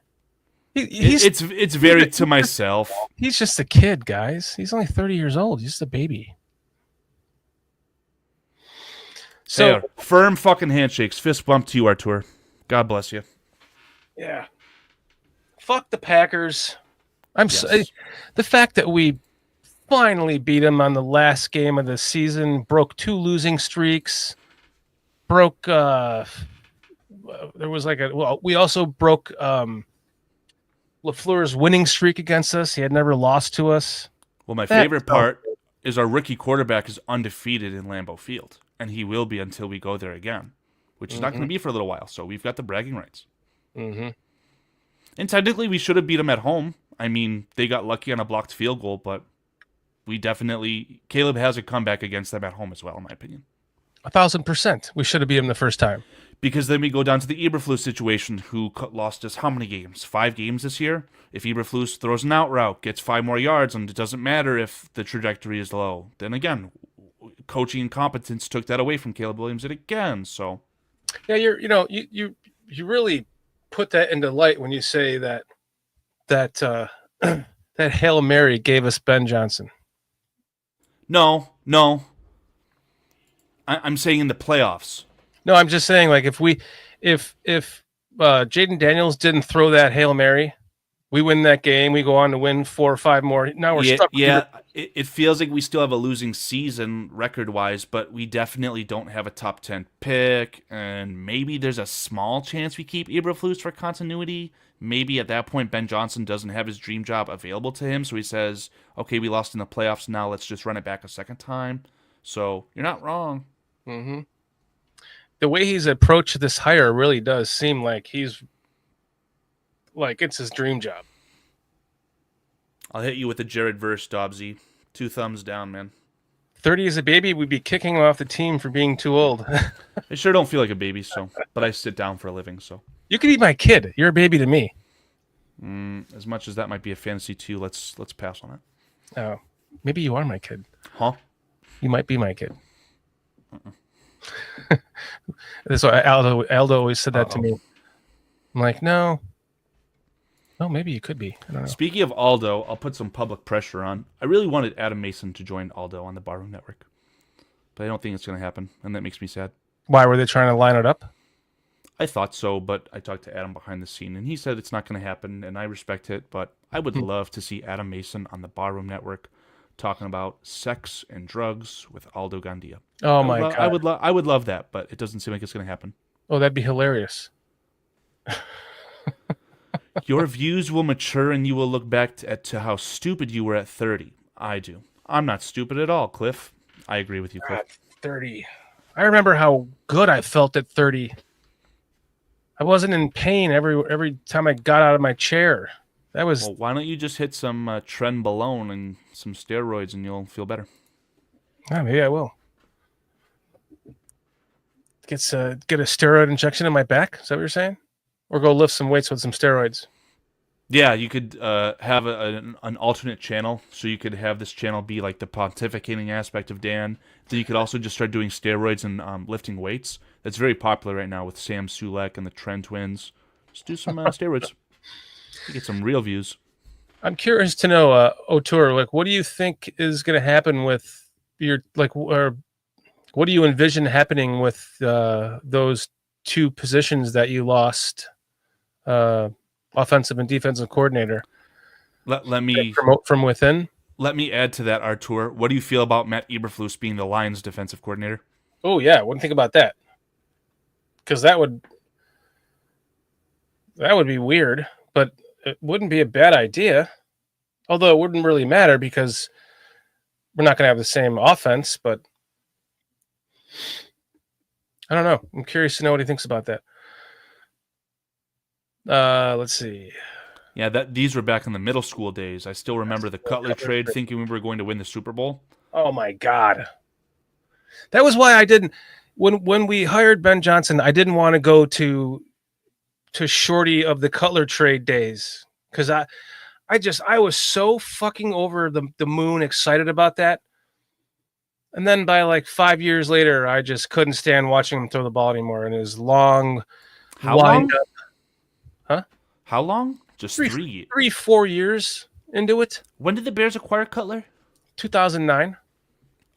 It's very to myself. He's just a kid, guys. He's only 30 years old. He's just a baby. So hey, firm fucking handshakes, fist bump to you, Artur. God bless you. Yeah. Fuck the Packers. The fact that we finally beat them on the last game of the season, broke 2 losing streaks, there was we also broke LaFleur's winning streak against us. He had never lost to us. Well, my favorite part is our rookie quarterback is undefeated in Lambeau Field, and he will be until we go there again, which is not going to be for a little while, so we've got the bragging rights. Mm-hmm. And technically, we should have beat them at home. I mean, they got lucky on a blocked field goal, but Caleb has a comeback against them at home as well, in my opinion. 1,000%. We should have beat him the first time. Because then we go down to the Eberflus situation, who lost us how many games? 5 games this year? If Eberflus throws an out route, gets 5 more yards, and it doesn't matter if the trajectory is low. Then again, coaching incompetence took that away from Caleb Williams again. So, yeah, you really put that into light when you say that that Hail Mary gave us Ben Johnson. No. I'm saying in the playoffs. No, I'm just saying, like, if Jaden Daniels didn't throw that Hail Mary, we win that game, we go on to win 4 or 5 more. Now we're stuck. Yeah, it feels like we still have a losing season record-wise, but we definitely don't have a top 10 pick, and maybe there's a small chance we keep Eberflus for continuity. Maybe at that point Ben Johnson doesn't have his dream job available to him, so he says, okay, we lost in the playoffs, now let's just run it back a second time. So you're not wrong. Mm-hmm. The way he's approached this hire really does seem like he's like it's his dream job. I'll hit you with the Jared verse, Dobbsy. 2 thumbs down, man. 30 as a baby, we'd be kicking him off the team for being too old. I sure don't feel like a baby, but I sit down for a living, so. You could be my kid. You're a baby to me. As much as that might be a fantasy too, let's pass on it. Oh, maybe you are my kid. Huh? You might be my kid. That's why Aldo always said that to me. I'm like, no, maybe you could be. I don't know. Speaking of Aldo, I'll put some public pressure on. I really wanted Adam Mason to join Aldo on the Barroom Network, but I don't think it's going to happen, and that makes me sad. Why were they trying to line it up? I thought so, but I talked to Adam behind the scene, and he said it's not going to happen, and I respect it, but I would love to see Adam Mason on the Barroom Network talking about sex and drugs with Aldo Gandia. Oh, my God. I would love that, but it doesn't seem like it's going to happen. Oh, that'd be hilarious. Your views will mature, and you will look back to how stupid you were at 30. I do. I'm not stupid at all, Cliff. I agree with you, Cliff. God, 30. I remember how good I felt at 30. I wasn't in pain every time I got out of my chair. That was. Well, why don't you just hit some trenbolone and some steroids, and you'll feel better. Maybe I will. Get a steroid injection in my back. Is that what you're saying? Or go lift some weights with some steroids. Yeah, you could have an alternate channel, so you could have this channel be like the pontificating aspect of Dan. Then you could also just start doing steroids and lifting weights. That's very popular right now with Sam Sulek and the Trend Twins. Just do some steroids. You get some real views. I'm curious to know, O'Toole, like, what do you think is going to happen with your, like, or what do you envision happening with those two positions that you lost, offensive and defensive coordinator? Let me promote from within. Let me add to that, Artur. What do you feel about Matt Eberflus being the Lions defensive coordinator? Oh yeah, wouldn't think about that, because that would be weird, but it wouldn't be a bad idea. Although it wouldn't really matter because we're not going to have the same offense. But I don't know. I'm curious to know what he thinks about that. Let's see. Yeah, these were back in the middle school days. I still remember the Cutler trade, thinking we were going to win the Super Bowl. Oh my God. That was why I didn't. When we hired Ben Johnson, I didn't want to go to Shorty of the Cutler trade days, because I was so fucking over the moon excited about that. And then by like 5 years later, I just couldn't stand watching him throw the ball anymore. And his long, how long? Huh? How long? Just 3-4 years into it. When did the Bears acquire Cutler? 2009.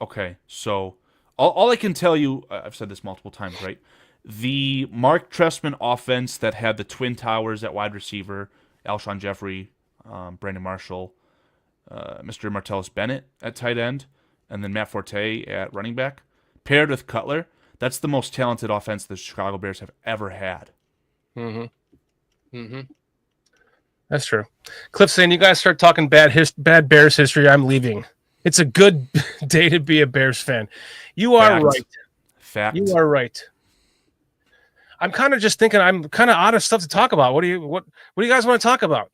Okay, so all I can tell you, I've said this multiple times, right? The Mark Trestman offense that had the Twin Towers at wide receiver, Alshon Jeffrey, Brandon Marshall, Mr. Martellus Bennett at tight end, and then Matt Forte at running back, paired with Cutler, that's the most talented offense the Chicago Bears have ever had. That's true. Cliff saying, you guys start talking bad Bears history, I'm leaving. It's a good day to be a Bears fan. You are right. Fact. You are right. I'm kind of just thinking I'm kind of out of stuff to talk about. What do you guys want to talk about?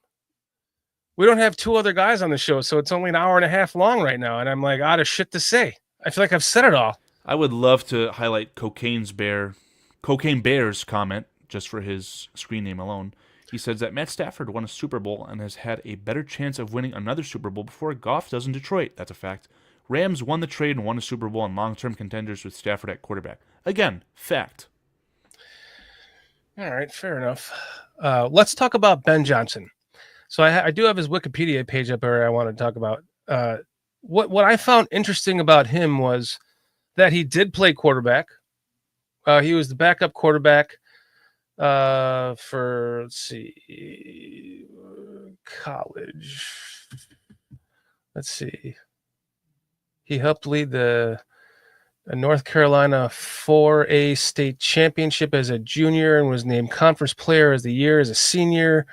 We don't have two other guys on the show, so it's only an hour and a half long right now, and I'm like out of shit to say. I feel like I've said it all. I would love to highlight Cocaine Bear's comment just for his screen name alone. He says that Matt Stafford won a Super Bowl and has had a better chance of winning another Super Bowl before Goff does in Detroit. That's a fact. Rams won the trade and won a Super Bowl and long-term contenders with Stafford at quarterback. Again, fact. All right, fair enough. Let's talk about Ben Johnson. So I do have his Wikipedia page up here I want to talk about. What I found interesting about him was that he did play quarterback. He was the backup quarterback for, let's see, college. Let's see. He helped lead the North Carolina 4A state championship as a junior and was named conference player of the year as a senior.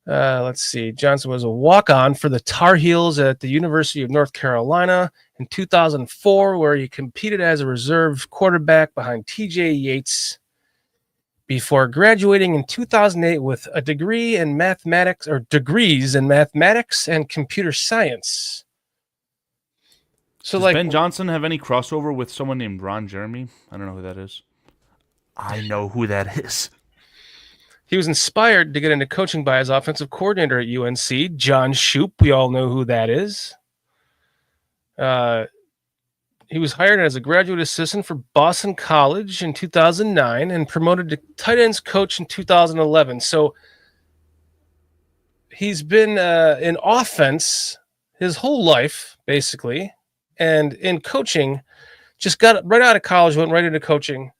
Let's see. Johnson was a walk-on for the Tar Heels at the University of North Carolina in 2004, where he competed as a reserve quarterback behind TJ Yates before graduating in 2008 with a degree in mathematics or degrees in mathematics and computer science. So, Does like, Ben Johnson have any crossover with someone named Ron Jeremy? I don't know who that is. I know who that is. he was inspired to get into coaching by his offensive coordinator at UNC, John Shoop. We all know who that is. He was hired as a graduate assistant for Boston College in 2009 and promoted to tight ends coach in 2011. So he's been in offense his whole life, basically, and in coaching, just got right out of college, went right into coaching.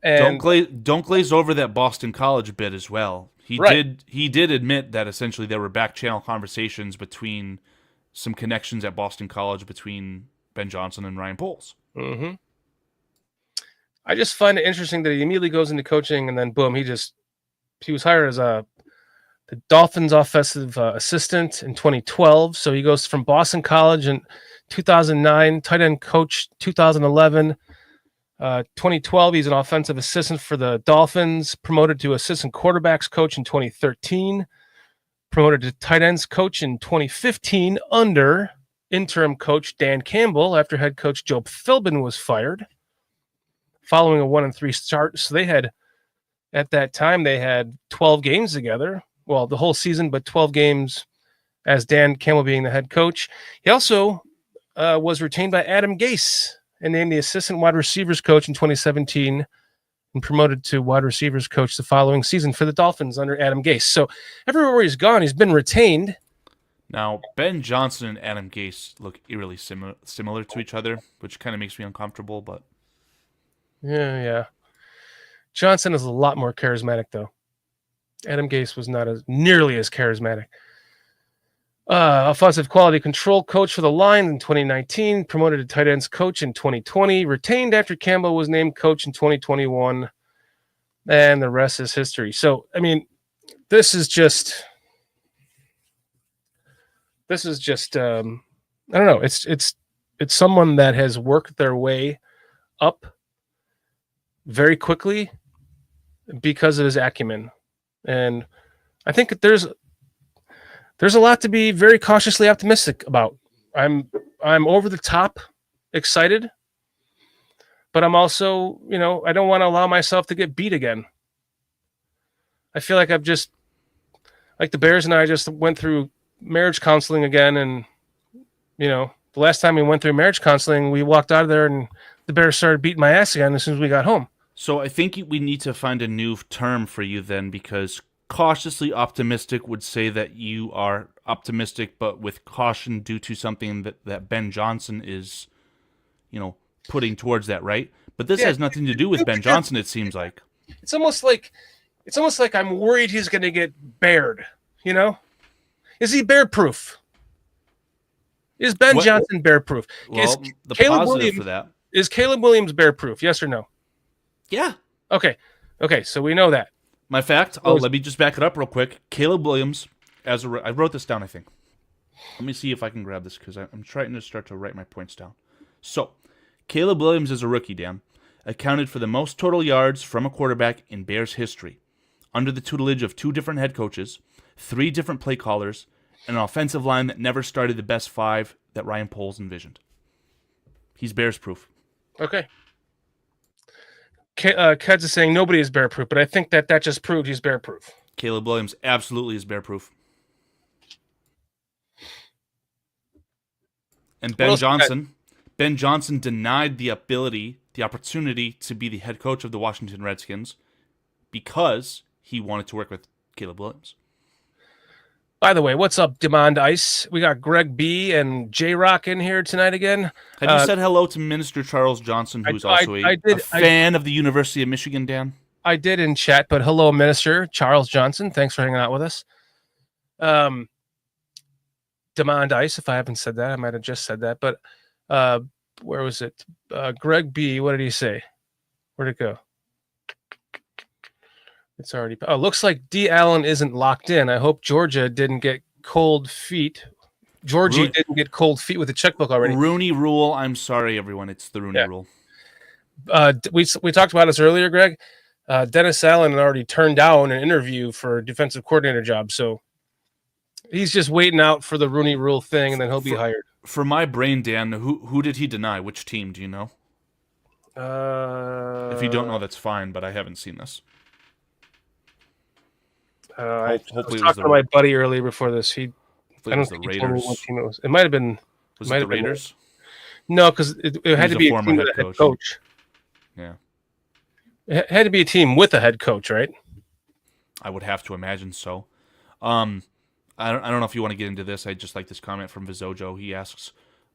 And Don't glaze over that Boston College bit as well. He did admit that essentially there were back channel conversations between some connections at Boston College between Ben Johnson and Ryan Poles. Mm-hmm. I just find it interesting that he immediately goes into coaching and then boom, he was hired as the Dolphins offensive assistant in 2012. So he goes from Boston College in 2009, tight end coach 2011. 2012, he's an offensive assistant for the Dolphins, promoted to assistant quarterbacks coach in 2013, promoted to tight ends coach in 2015 under interim coach Dan Campbell after head coach Joe Philbin was fired following a 1-3 start. So at that time, they had 12 games together. Well, the whole season, but 12 games as Dan Campbell being the head coach. He also was retained by Adam Gase and named the assistant wide receivers coach in 2017 and promoted to wide receivers coach the following season for the Dolphins under Adam Gase. So everywhere he's gone, he's been retained. Now, Ben Johnson and Adam Gase look eerily similar to each other, which kind of makes me uncomfortable, but... Yeah. Johnson is a lot more charismatic, though. Adam Gase was not nearly as charismatic. Offensive quality control coach for the Lions in 2019, promoted to tight ends coach in 2020, retained after Campbell was named coach in 2021, and the rest is history. So, I mean, this is just I don't know. It's someone that has worked their way up very quickly because of his acumen. And I think there's a lot to be very cautiously optimistic about. I'm over the top excited, but I'm also, I don't want to allow myself to get beat again. I feel like like the Bears and I just went through marriage counseling again. And, the last time we went through marriage counseling, we walked out of there and the Bears started beating my ass again as soon as we got home. So I think we need to find a new term for you then, because cautiously optimistic would say that you are optimistic, but with caution due to something that Ben Johnson is, putting towards that, right? But this has nothing to do with Ben Johnson, it seems like. It's almost like I'm worried he's going to get bared, Is he bear-proof? Is Ben Johnson bear-proof? Well, the positive for that. Is Caleb Williams bear-proof? Yes or no? Yeah. Okay, so we know that. My fact, let me just back it up real quick. Caleb Williams, I wrote this down, I think. Let me see if I can grab this because I'm trying to start to write my points down. So, Caleb Williams is a rookie, Dan. Accounted for the most total yards from a quarterback in Bears history, under the tutelage of 2 different head coaches, 3 different play callers, and an offensive line that never started the best 5 that Ryan Poles envisioned. He's Bears proof. Okay. Keds is saying nobody is bear proof, but I think that just proved he's bear proof. Caleb Williams absolutely is bear proof. And Ben Johnson denied the opportunity to be the head coach of the Washington Redskins because he wanted to work with Caleb Williams. By the way, what's up, Demand Ice? We got Greg B and J-Rock in here tonight again. Have you said hello to Minister Charles Johnson, who's also a fan of the University of Michigan, Dan? I did in chat, but hello, Minister Charles Johnson. Thanks for hanging out with us. Demand Ice, if I haven't said that, I might have just said that. But where was it? Greg B, what did he say? Where'd it go? It's already... Oh, looks like D. Allen isn't locked in. I hope Georgia didn't get cold feet. Georgie didn't get cold feet with the checkbook already. Rooney Rule. I'm sorry, everyone. It's the Rooney Rule. We talked about this earlier, Greg. Dennis Allen had already turned down an interview for a defensive coordinator job, so he's just waiting out for the Rooney Rule thing, and then he'll be hired. For my brain, Dan, who did he deny? Which team? Do you know? If you don't know, that's fine, but I haven't seen this. I was talking to my buddy earlier before this. I don't think he told me what team it was. It might have been. Was it the Raiders? No, because it had to be a team with a head coach. Yeah. It had to be a team with a head coach, right? I would have to imagine so. I don't know if you want to get into this. I just like this comment from Vizojo. He asks,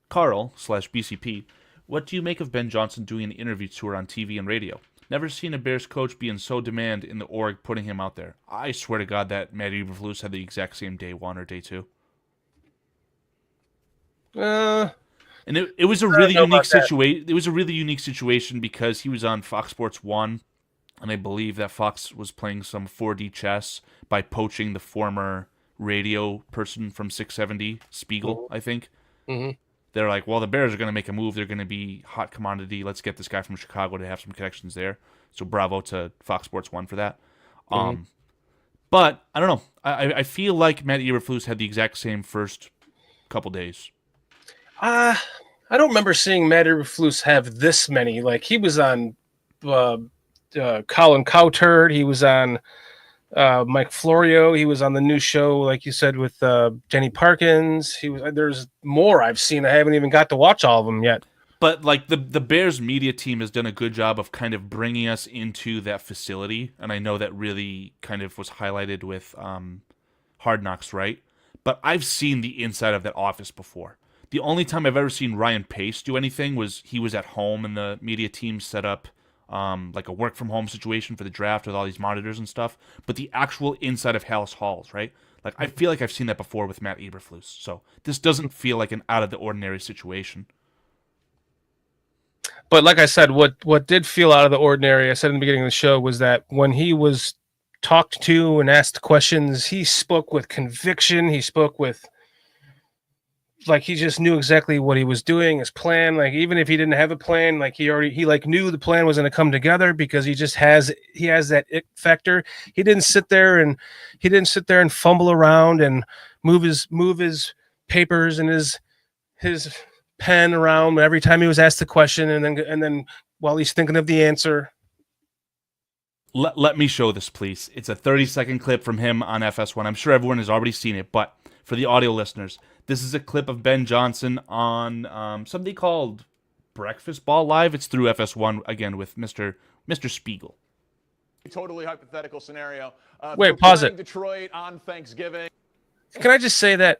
Carl/BCP, what do you make of Ben Johnson doing an interview tour on TV and radio? Never seen a Bears coach be in so demand in the org putting him out there. I swear to God that Matt Eberflus had the exact same day 1 or day 2. And it was a really unique situation. It was a really unique situation because he was on Fox Sports 1, and I believe that Fox was playing some 4D chess by poaching the former radio person from 670, Spiegel, I think. Mm-hmm. They're like, well, the Bears are going to make a move. They're going to be hot commodity. Let's get this guy from Chicago to have some connections there. So bravo to Fox Sports 1 for that. Mm-hmm. But I don't know. I feel like Matt Eberflus had the exact same first couple days. I don't remember seeing Matt Eberflus have this many. Like, he was on Colin Cowherd. He was on Mike Florio. He was on the new show, like you said, with Jenny Parkins. There's more I've seen. I haven't even got to watch all of them yet. But like the Bears media team has done a good job of kind of bringing us into that facility, and I know that really kind of was highlighted with Hard Knocks, right? But I've seen the inside of that office before. The only time I've ever seen Ryan Pace do anything was he was at home and the media team set up like a work from home situation for the draft with all these monitors and stuff. But the actual inside of Hallis Halls, right? Like, I feel like I've seen that before with Matt Eberflus. So this doesn't feel like an out of the ordinary situation. But like I said, what did feel out of the ordinary, I said in the beginning of the show, was that when he was talked to and asked questions, he spoke with conviction. He spoke with, like, he just knew exactly what he was doing, his plan. Like, even if he didn't have a plan, like he knew the plan was going to come together because he has that it factor. He didn't sit there and fumble around and move his papers and his pen around every time he was asked the question, and then while he's thinking of the answer. Let me show this, please. It's a 30-second clip from him on FS1. I'm sure everyone has already seen it, but for the audio listeners, this is a clip of Ben Johnson on something called Breakfast Ball Live. It's through FS1 again with Mr. Spiegel. Totally hypothetical scenario. Wait, pause it. Detroit on Thanksgiving. Can I just say that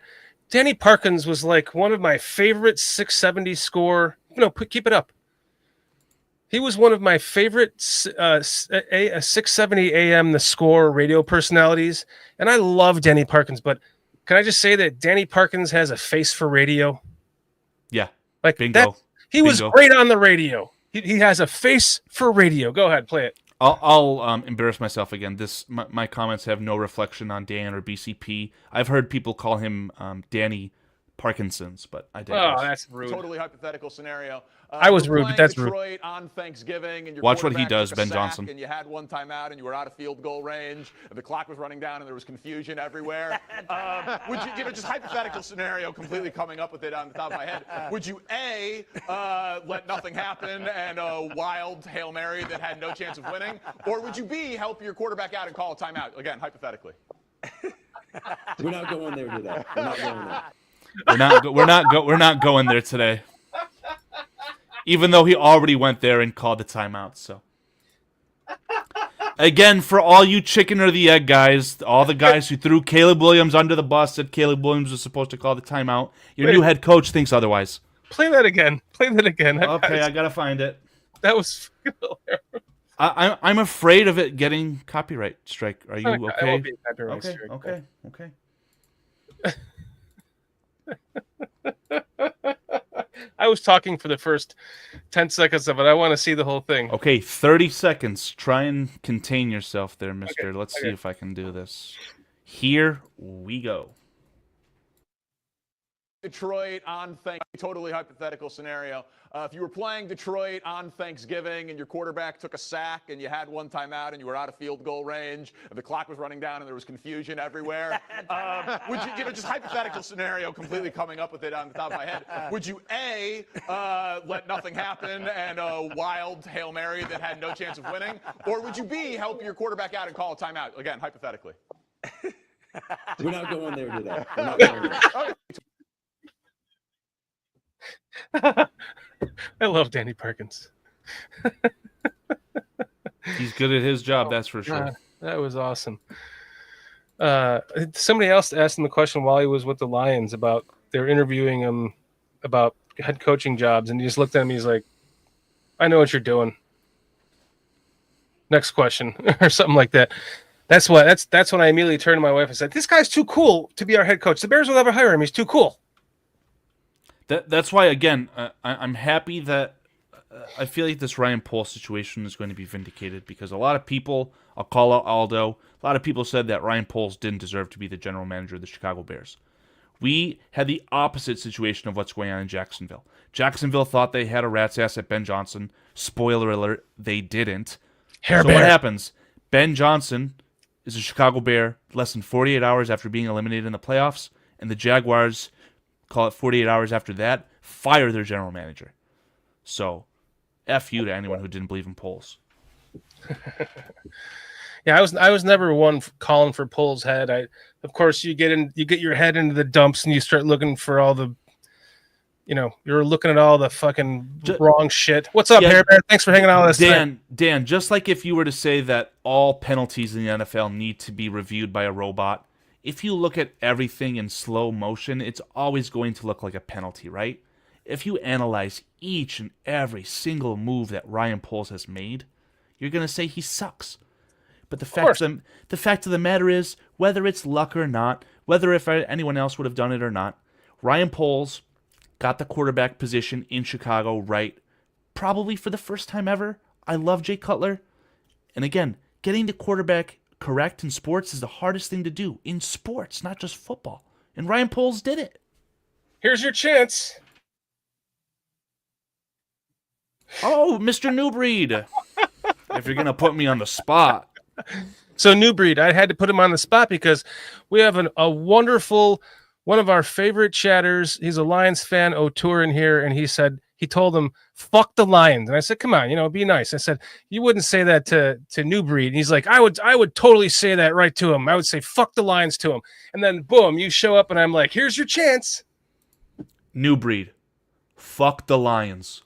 Danny Parkins was like one of my favorite 670 score. No, keep it up. He was one of my favorite 670 AM The Score radio personalities, and I love Danny Parkins. But can I just say that Danny Parkins has a face for radio? Yeah, like bingo. He was great on the radio. He has a face for radio. Go ahead, play it. I'll embarrass myself again. My comments have no reflection on Dan or BCP. I've heard people call him Danny Parkinson's, but I didn't. Oh, that's rude. Totally hypothetical scenario. I was rude, but that's Detroit on Thanksgiving, and your watch what he does, Ben Johnson. And you had one timeout, and you were out of field goal range, and the clock was running down, and there was confusion everywhere. Would you, just hypothetical scenario, completely coming up with it on the top of my head? Would you A, let nothing happen and a wild Hail Mary that had no chance of winning, or would you B, help your quarterback out and call a timeout? Again, hypothetically. We're not going there today. We're not going there. We're not going there today. Even though he already went there and called the timeout. So again, for all you chicken or the egg guys, all the guys who threw Caleb Williams under the bus, said Caleb Williams was supposed to call the timeout, your new head coach thinks otherwise. Play that again. Okay, I gotta find it. That was hilarious. I'm afraid of it getting copyright strike. Are you okay? I won't be copyright strike. Okay. I was talking for the first 10 seconds of it. I want to see the whole thing. Okay, 30 seconds. Try and contain yourself there, mister. Okay, Let's see if I can do this. Here we go. Detroit on totally hypothetical scenario. If you were playing Detroit on Thanksgiving and your quarterback took a sack and you had one timeout and you were out of field goal range, and the clock was running down and there was confusion everywhere, would you, just hypothetical scenario, completely coming up with it on the top of my head, would you A, let nothing happen and a wild Hail Mary that had no chance of winning, or would you B, help your quarterback out and call a timeout? Again, hypothetically. We're not going there today. We're not going there. I love Danny Perkins. He's good at his job, that's for sure. That was awesome. Somebody else asked him the question while he was with the Lions about they're interviewing him about head coaching jobs, and he just looked at him. He's like, "I know what you're doing." Next question, or something like that. That's when I immediately turned to my wife and said, "This guy's too cool to be our head coach. The Bears will never hire him. He's too cool." That's why, again, I'm happy that I feel like this Ryan Poles situation is going to be vindicated, because a lot of people, I'll call out Aldo, a lot of people said that Ryan Poles didn't deserve to be the general manager of the Chicago Bears. We had the opposite situation of what's going on in Jacksonville. Jacksonville thought they had a rat's ass at Ben Johnson. Spoiler alert, they didn't. So what happens? Ben Johnson is a Chicago Bear less than 48 hours after being eliminated in the playoffs, and the Jaguars, call it 48 hours after that, fire their general manager. So, F you to anyone who didn't believe in Poles. Yeah, I was never one calling for Poles' head. Of course, you get your head into the dumps and you start looking for all the, you're looking at all the fucking wrong shit. What's up, Hair Bear? Thanks for hanging out with us. Dan, just like if you were to say that all penalties in the NFL need to be reviewed by a robot, if you look at everything in slow motion, it's always going to look like a penalty, right? If you analyze each and every single move that Ryan Poles has made, you're going to say he sucks. But the fact of the matter is, whether it's luck or not, whether if anyone else would have done it or not, Ryan Poles got the quarterback position in Chicago right, probably for the first time ever. I love Jay Cutler. And again, getting the quarterback correct in sports is the hardest thing to do in sports, not just football. And Ryan Poles did it. Here's your chance. Oh, Mr. Newbreed. If you're going to put me on the spot. So Newbreed, I had to put him on the spot because we have a wonderful, one of our favorite chatters. He's a Lions fan, O'Toole in here, and he told him, "Fuck the Lions." And I said, "Come on, be nice." I said, "You wouldn't say that to Newbreed." And he's like, I would totally say that right to him. I would say, "Fuck the Lions" to him. And then boom, you show up and I'm like, "Here's your chance." Newbreed, fuck the Lions.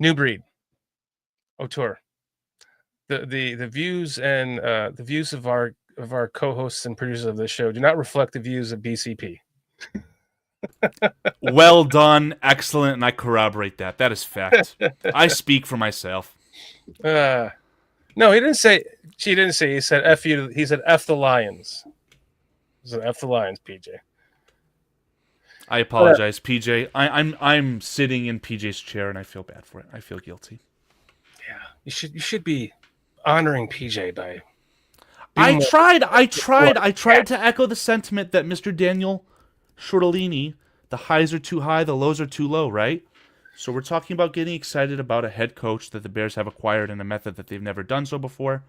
Newbreed, O'Toole. The views and the views of our co-hosts and producers of this show do not reflect the views of BCP. Well done, excellent, and I corroborate that. That is fact. I speak for myself. No, he didn't say. She didn't say. He said F you. He said F the Lions. He said F the Lions, PJ. I apologize, PJ. I'm sitting in PJ's chair and I feel bad for it. I feel guilty. Yeah, you should be honoring PJ by. I tried to echo the sentiment that Mr. Daniel Shortolini, the highs are too high, the lows are too low, right? So we're talking about getting excited about a head coach that the Bears have acquired in a method that they've never done so before.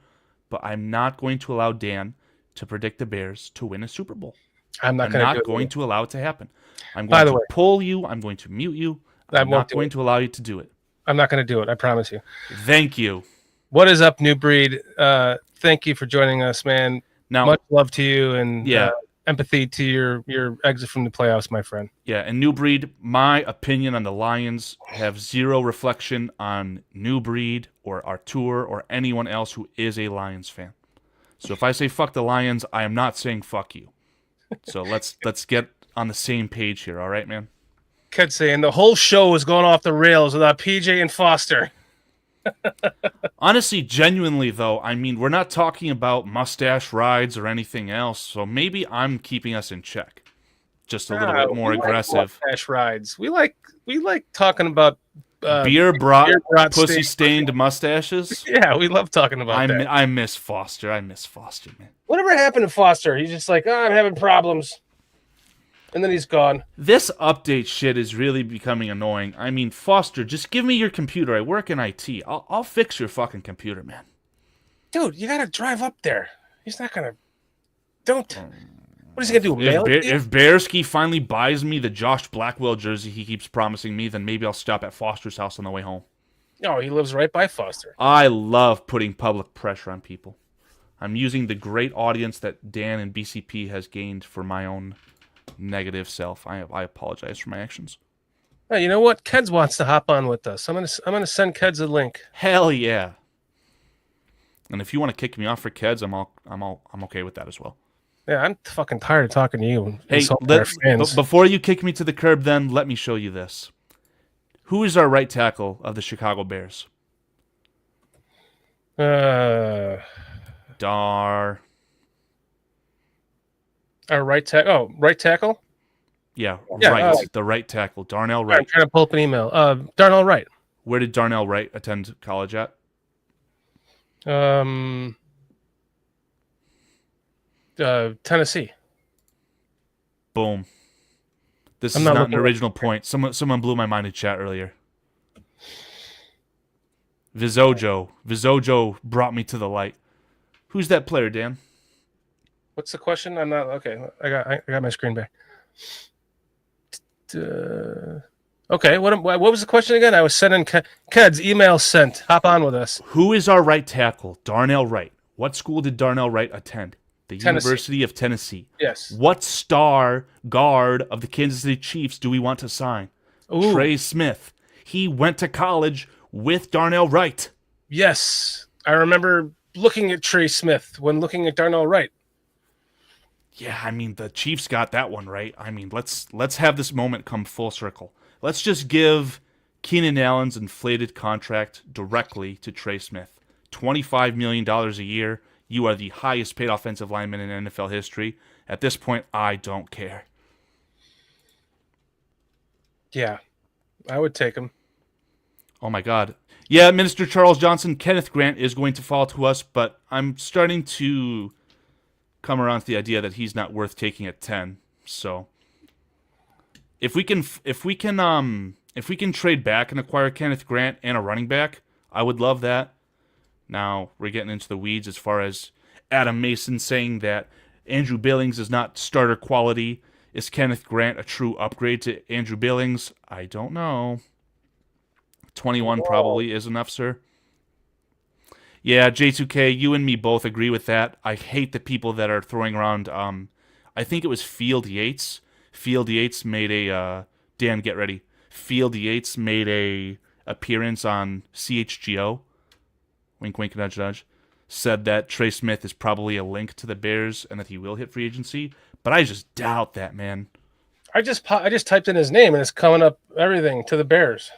But I'm not going to allow Dan to predict the Bears to win a Super Bowl. I'm not going to allow it to happen. I'm going to pull you. I'm going to mute you. I'm not going to allow you to do it. I'm not going to do it. I promise you. Thank you. What is up, Newbreed? Thank you for joining us, man. Now, much love to you and empathy to your exit from the playoffs, my friend. Yeah, and Newbreed, my opinion on the Lions have zero reflection on Newbreed or Artur or anyone else who is a Lions fan. So if I say fuck the Lions, I am not saying fuck you. So let's get on the same page here, all right, man? Kept saying the whole show is going off the rails without PJ and Foster. Honestly, genuinely, though, I mean, we're not talking about mustache rides or anything else, so maybe I'm keeping us in check. Just a little bit more aggressive. Mustache rides. We like talking about beer brought steak. pussy-stained mustaches. Yeah, we love talking about that. I miss Foster. I miss Foster, man. Whatever happened to Foster? He's just like, I'm having problems. And then he's gone. This update shit is really becoming annoying. I mean, Foster, just give me your computer. I work in IT. I'll fix your fucking computer, man. Dude, you gotta drive up there. He's not gonna. Don't. What is he gonna do? If Bearski finally buys me the Josh Blackwell jersey he keeps promising me, then maybe I'll stop at Foster's house on the way home. No, he lives right by Foster. I love putting public pressure on people. I'm using the great audience that Dan and BCP has gained for my own negative self. I apologize for my actions. Hey, you know what? Keds wants to hop on with us. I'm gonna send Keds a link. Hell yeah! And if you want to kick me off for Keds, I'm okay with that as well. Yeah, I'm fucking tired of talking to you. Hey, before you kick me to the curb, then let me show you this. Who is our right tackle of the Chicago Bears? Our right tackle. Oh, right tackle. Yeah, right. The right tackle, Darnell Wright. I'm trying to pull up an email. Darnell Wright. Where did Darnell Wright attend college at? Tennessee. Boom. This is not an original point. Someone blew my mind in chat earlier. Vizojo brought me to the light. Who's that player, Dan? What's the question? I'm not okay. I got my screen back. Okay, what was the question again? I was sending Keds email sent. Hop on with us. Who is our right tackle? Darnell Wright. What school did Darnell Wright attend? The University of Tennessee. Yes. What star guard of the Kansas City Chiefs do we want to sign? Ooh. Trey Smith. He went to college with Darnell Wright. Yes. I remember looking at Trey Smith when looking at Darnell Wright. Yeah, I mean, the Chiefs got that one right. I mean, let's have this moment come full circle. Let's just give Keenan Allen's inflated contract directly to Trey Smith. $25 million a year. You are the highest paid offensive lineman in NFL history. At this point, I don't care. Yeah, I would take him. Oh, my God. Yeah, Minister Charles Johnson, Kenneth Grant is going to fall to us, but I'm starting to come around to the idea that he's not worth taking at 10. So if we can trade back and acquire Kenneth Grant and a running back, I would love that. Now we're getting into the weeds as far as Adam Mason saying that Andrew Billings is not starter quality. Is Kenneth Grant a true upgrade to Andrew Billings? I don't know. 21 probably is enough, sir. Yeah, J2K, you and me both agree with that. I hate the people that are throwing around, I think it was Field Yates. Field Yates made a, Dan, get ready. Field Yates made a appearance on CHGO. Wink, wink, nudge, nudge. Said that Trey Smith is probably a link to the Bears and that he will hit free agency. But I just doubt that, man. I just typed in his name and it's coming up everything to the Bears.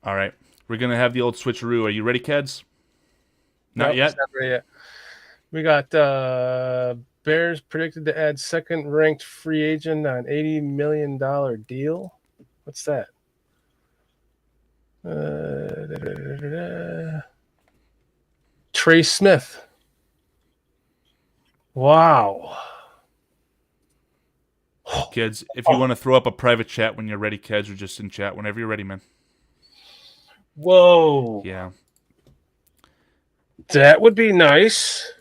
All right. We're going to have the old switcheroo. Are you ready, Keds? Not yet? Not ready yet. We got Bears predicted to add second-ranked free agent on $80 million deal. What's that? Trey Smith. Wow. Kids, if you want to throw up a private chat when you're ready, Keds, or just in chat whenever you're ready, man. Whoa. Yeah. That would be nice.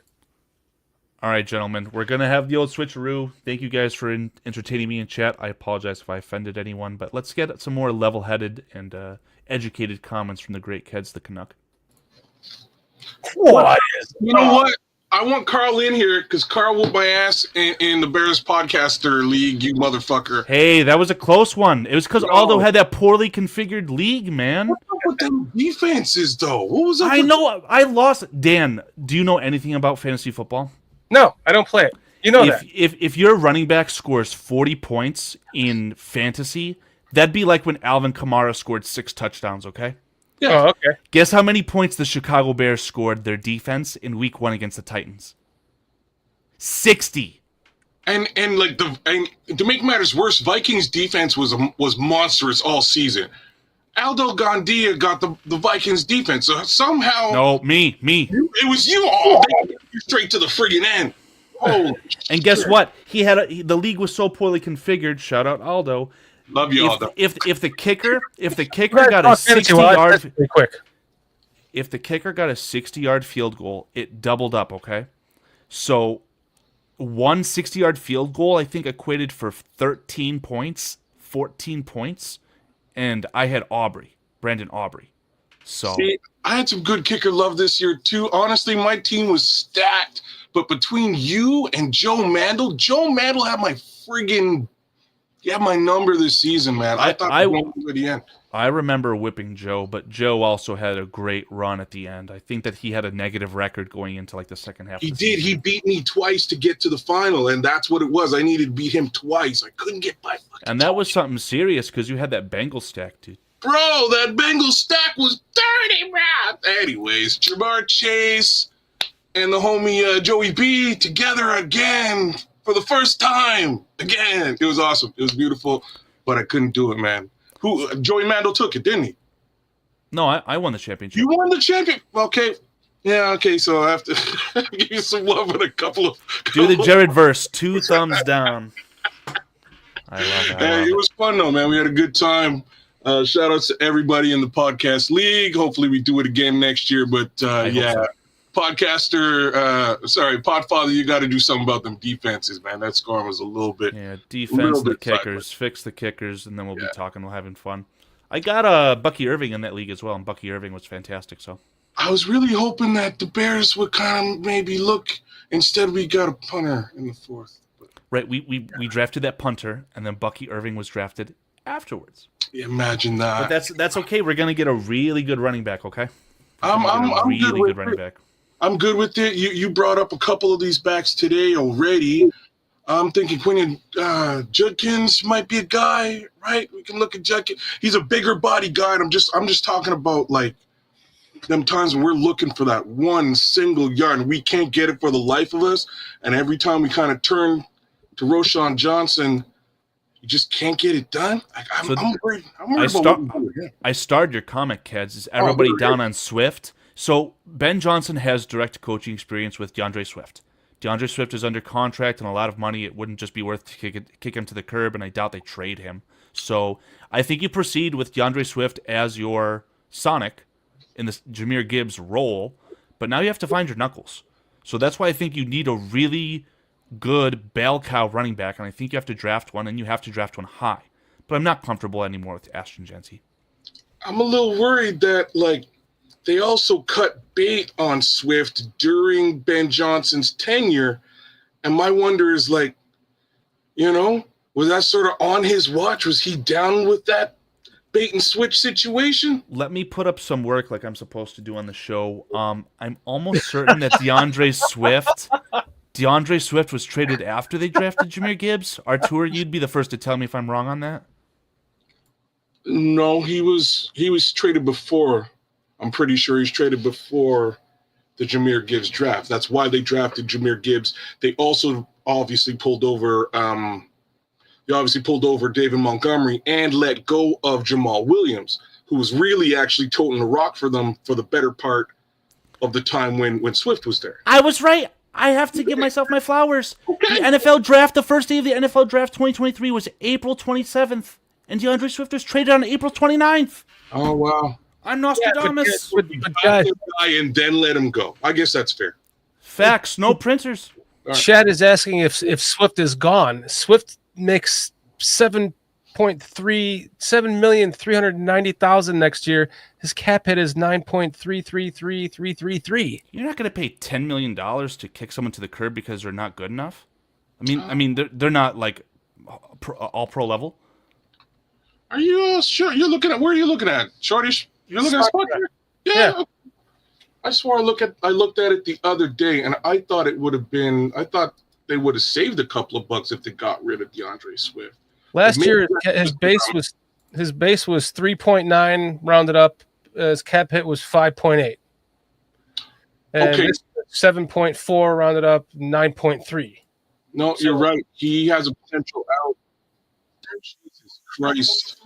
All right, gentlemen. We're going to have the old switcheroo. Thank you guys for entertaining me in chat. I apologize if I offended anyone, but let's get some more level-headed and educated comments from the great Keds the Canuck. What? You know what? I want Carl in here because Carl whooped my ass in the Bears Podcaster League, you motherfucker. Hey, that was a close one. It was because Aldo had that poorly configured league, man. What's up with them defenses, though? What was up? I know. I lost. Dan, do you know anything about fantasy football? No, I don't play it. You know that. If your running back scores 40 points in fantasy, that'd be like when Alvin Kamara scored 6 touchdowns, okay? Yeah. Oh, okay. Guess how many points the Chicago Bears scored their defense in Week 1 against the Titans? 60. And to make matters worse, Vikings defense was monstrous all season. Aldo Gandia got the Vikings defense. So somehow No, me. it was you all straight to the friggin' end. Oh, And guess what? The league was so poorly configured. Shout out Aldo. love you, Aldo. If the kicker got a 60-yard quick. if the kicker got a 60-yard field goal, it doubled up, okay? So one 60-yard field goal I think equated for 13 points, 14 points, and I had Brandon Aubrey. So See, I had some good kicker love this year too. Honestly, my team was stacked, but between you and Joe Mandel had my number this season, man. I thought I went to the end. I remember whipping Joe, but Joe also had a great run at the end. I think that he had a negative record going into like the second half. He did. He beat me twice to get to the final, and that's what it was. I needed to beat him twice. I couldn't get by. And that was something serious because you had that Bengal stack, dude. Bro, that Bengal stack was dirty, bro. Anyways, Jamar Chase and the homie Joey B together again for the first time. Again, it was awesome. It was beautiful, but I couldn't do it, man. Joey Mandel took it, didn't he? No, I won the championship. You won the champion. Okay. Yeah, okay, so I have to give you some love with a couple of... Do the Jared verse. 2 thumbs down. I love it. It was fun, though, man. We had a good time. Shout outs to everybody in the podcast league. Hopefully we do it again next year. But, yeah, Podfather, you got to do something about them defenses, man. That scoring was a little bit... Yeah, defense and the kickers. Fix the kickers, and then we'll be talking. We're having fun. I got Bucky Irving in that league as well, and Bucky Irving was fantastic, so... I was really hoping that the Bears would kind of maybe look. Instead, we got a punter in the 4th. Right, we drafted that punter, and then Bucky Irving was drafted afterwards. Imagine that. But that's okay. We're gonna get a really good running back. Okay. I'm really good running back. I'm good with it. You brought up a couple of these backs today already. I'm thinking Quinn Judkins might be a guy, right? We can look at Judkins. He's a bigger body guy. And I'm just talking about like them times when we're looking for that one single yard and we can't get it for the life of us. And every time we kind of turn to Roschon Johnson, you just can't get it done. I'm worried I starred your comment, kids. Is everybody down on Swift? So Ben Johnson has direct coaching experience with DeAndre Swift. DeAndre Swift is under contract and a lot of money. It wouldn't just be worth to kick him to the curb, and I doubt they trade him. So I think you proceed with DeAndre Swift as your Sonic in the Jahmyr Gibbs role, but now you have to find your knuckles. So that's why I think you need a really good bell cow running back, and I think you have to draft one, and you have to draft one high. But I'm not comfortable anymore with Ashton Jency. I'm a little worried that, like, they also cut bait on Swift during Ben Johnson's tenure, and my wonder is, like, was that sort of on his watch? Was he down with that bait and switch situation? Let me put up some work like I'm supposed to do on the show. I'm almost certain that DeAndre Swift was traded after they drafted Jahmyr Gibbs. Artur, you'd be the first to tell me if I'm wrong on that. No, he was traded before. I'm pretty sure he's traded before the Jahmyr Gibbs draft. That's why they drafted Jahmyr Gibbs. They also obviously pulled over David Montgomery and let go of Jamal Williams, who was really actually toting the rock for them for the better part of the time when Swift was there. I was right. I have to give myself my flowers. Okay. The NFL draft, the first day of the NFL draft 2023 was April 27th, and DeAndre Swift was traded on April 29th. Oh, wow. I'm Nostradamus. And then let him go. I guess that's fair. Facts, no printers. Right. Chad is asking if Swift is gone. Swift makes $7,390,000 next year. His cap hit is $9,333,333. You're not going to pay $10 million to kick someone to the curb because they're not good enough. I mean, they're not like all pro level. Are you sure? You're looking at where are you looking at, Shorty? You're looking at Spot? Yeah. I swore I looked at it the other day, and I thought it would have been. I thought they would have saved a couple of bucks if they got rid of DeAndre Swift. Last year, his base was 3.9 rounded up. His cap hit was 5.8. Okay, 7.4 rounded up, 9.3. No, you're right. He has a potential out. Jesus Christ.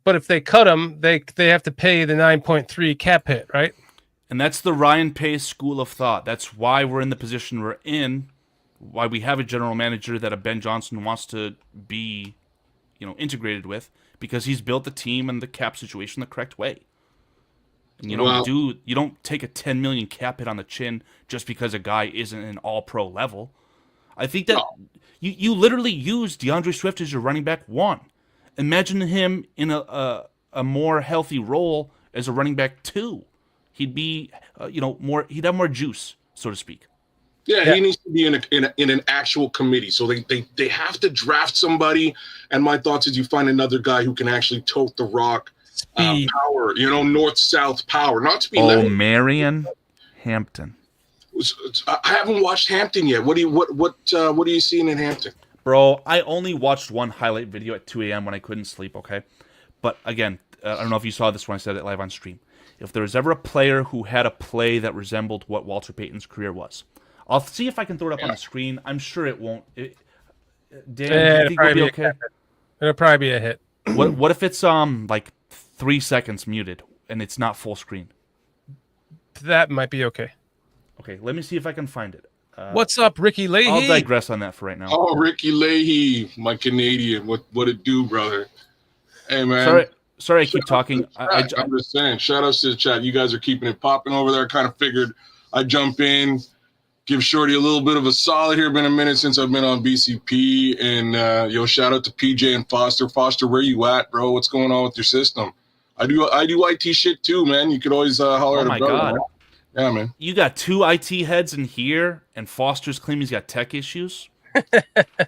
But if they cut him, they have to pay the 9.3 cap hit, right? And that's the Ryan Pace school of thought. That's why we're in the position we're in, why we have a general manager that a Ben Johnson wants to be, integrated with, because he's built the team and the cap situation the correct way. And you don't take a $10 million cap hit on the chin just because a guy isn't an all-pro level. I think that you literally use DeAndre Swift as your running back 1. Imagine him in a more healthy role as a running back 2. He'd be, he'd have more juice, so to speak. Yeah, he needs to be in an actual committee. So they have to draft somebody. And my thoughts is you find another guy who can actually tote the rock, power, north-south power. Not to be Marion Hampton. I haven't watched Hampton yet. What are you seeing in Hampton? Bro, I only watched one highlight video at 2 a.m. when I couldn't sleep, okay? But again, I don't know if you saw this when I said it live on stream. If there was ever a player who had a play that resembled what Walter Payton's career was, I'll see if I can throw it up on the screen. I'm sure it won't. Dan, do you think it'll be okay? It'll probably be a hit. What if it's like 3 seconds muted and it's not full screen? That might be okay. Okay, let me see if I can find it. What's up, Ricky Leahy? I'll digress on that for right now. Oh, Ricky Leahy, my Canadian. What it do, brother? Hey, man. Sorry, I keep talking. I'm just saying, shout outs to the chat. You guys are keeping it popping over there. Kind of figured I'd jump in, give Shorty a little bit of a solid here. Been a minute since I've been on BCP. And, shout out to PJ and Foster. Foster, where you at, bro? What's going on with your system? I do IT shit too, man. You could always holler at a brother. Oh, my God. Man. Yeah, man. You got 2 IT heads in here, and Foster's claiming he's got tech issues?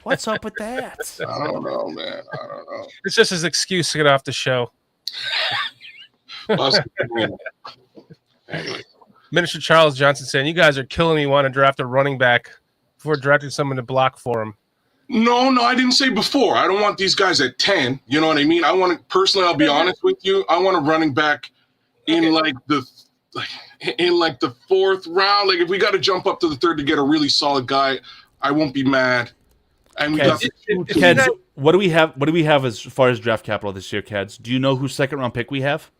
What's up with that? I don't know, man. I don't know. It's just his excuse to get off the show. Anyway. Minister Charles Johnson saying, you guys are killing me wanting to draft a running back before drafting someone to block for him. No, I didn't say before. I don't want these guys at 10. You know what I mean? I want to, personally, I'll be honest with you. I want a running back in the 4th round. Like if we got to jump up to the 3rd to get a really solid guy, I won't be mad. And we got Keds, what do we have? What do we have as far as draft capital this year, Keds? Do you know whose 2nd round pick we have?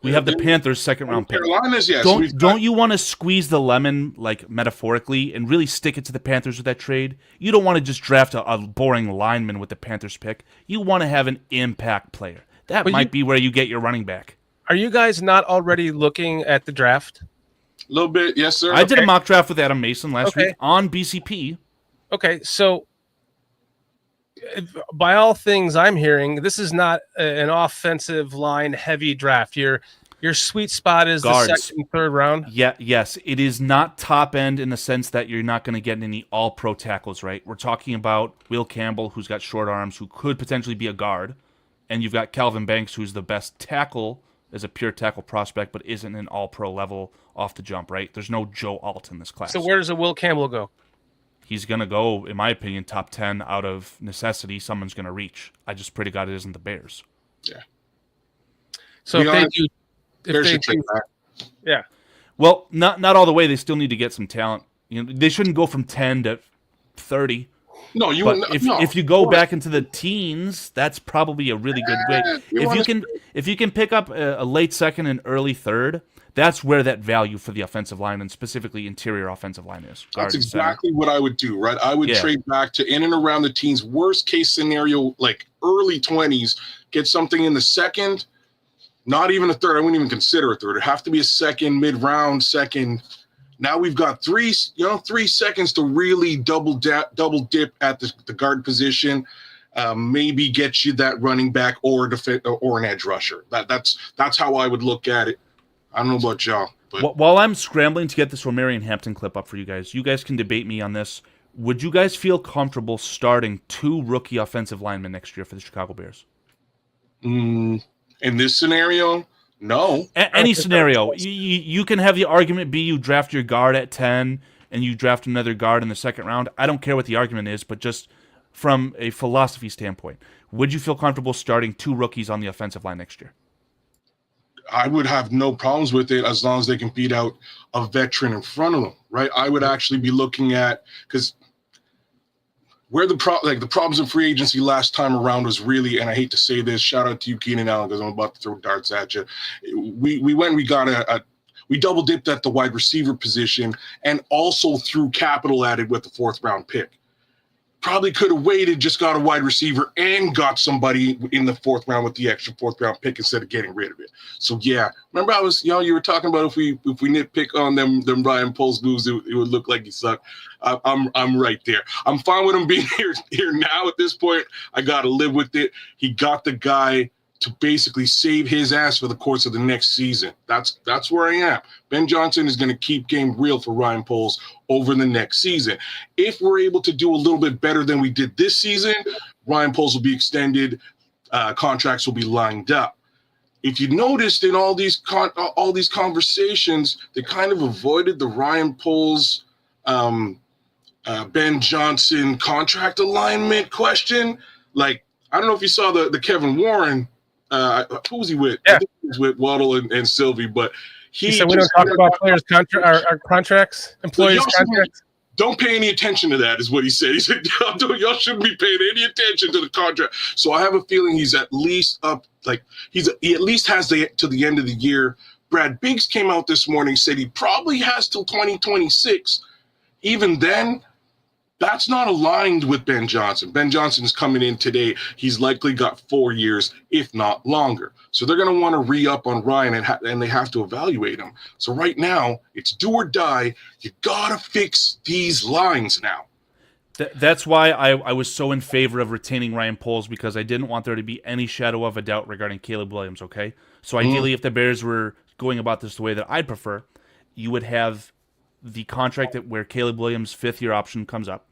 We have the Panthers' 2nd round pick. Carolina's, yes. Don't you want to squeeze the lemon, like metaphorically, and really stick it to the Panthers with that trade? You don't want to just draft a boring lineman with the Panthers pick. You want to have an impact player. That might be where you get your running back. Are you guys not already looking at the draft? A little bit, yes, sir. I did a mock draft with Adam Mason last week on BCP. Okay, so by all things I'm hearing, this is not an offensive line heavy draft. Your sweet spot is guards. The 2nd, 3rd round. Yeah, yes, it is not top end in the sense that you're not going to get any all pro tackles, right? We're talking about Will Campbell, who's got short arms, who could potentially be a guard, and you've got Calvin Banks, who's the best tackle as a pure tackle prospect, but isn't an all pro level off the jump, right? There's no Joe Alt in this class. So where does a Will Campbell go? He's going to go, in my opinion, top 10 out of necessity. Someone's going to reach. I just pray to God it isn't the Bears. Yeah. So yeah. Well, not all the way. They still need to get some talent. They shouldn't go from 10 to 30. No, if you go back into the teens, that's probably a really good way. If you can pick up a late 2nd and early 3rd, that's where that value for the offensive line and specifically interior offensive line is. That's exactly what I would do, right? I would trade back to in and around the teens. Worst case scenario, like early 20s, get something in the 2nd, not even a 3rd. I wouldn't even consider a 3rd. It'd have to be a 2nd, mid-round 2nd. Now we've got 3 seconds to really double dip at the guard position. Maybe get you that running back or an edge rusher. That's how I would look at it. I don't know about y'all. But while I'm scrambling to get this Romarian Hampton clip up for you guys can debate me on this. Would you guys feel comfortable starting 2 rookie offensive linemen next year for the Chicago Bears? In this scenario, no. Any scenario. You can have the argument be you draft your guard at 10 and you draft another guard in the 2nd round. I don't care what the argument is, but just from a philosophy standpoint, would you feel comfortable starting 2 rookies on the offensive line next year? I would have no problems with it as long as they can beat out a veteran in front of them, right? I would actually be looking at, because where the problems in free agency last time around was really, and I hate to say this, shout out to you, Keenan Allen, because I'm about to throw darts at you. We got we double dipped at the wide receiver position and also threw capital at it with the 4th round pick. Probably could have waited, just got a wide receiver and got somebody in the 4th round with the extra 4th round pick instead of getting rid of it. So yeah, remember you were talking about if we nitpick on them Ryan Poles moves, it would look like he sucked. I'm right there. I'm fine with him being here now at this point. I got to live with it. He got the guy to basically save his ass for the course of the next season. That's where I am. Ben Johnson is going to keep game real for Ryan Poles over the next season. If we're able to do a little bit better than we did this season, Ryan Poles will be extended. Contracts will be lined up. If you noticed in all these conversations, they kind of avoided the Ryan Poles, Ben Johnson contract alignment question. Like, I don't know if you saw the Kevin Warren. Who was he with? Yeah. I think he was with Waddle and Sylvie, but he said we don't talk about players' our contracts, employees' contracts. Don't pay any attention to that, is what he said. He said, y'all shouldn't be paying any attention to the contract. So I have a feeling he's at least up, he at least has to the end of the year. Brad Biggs came out this morning, said he probably has till 2026. Even then, that's not aligned with Ben Johnson. Ben Johnson is coming in today. He's likely got 4 years, if not longer. So they're going to want to re-up on Ryan, and they have to evaluate him. So right now, it's do or die. You got to fix these lines now. That's why I was so in favor of retaining Ryan Poles, because I didn't want there to be any shadow of a doubt regarding Caleb Williams, okay? So ideally, if the Bears were going about this the way that I'd prefer, you would have the contract where Caleb Williams' 5th-year option comes up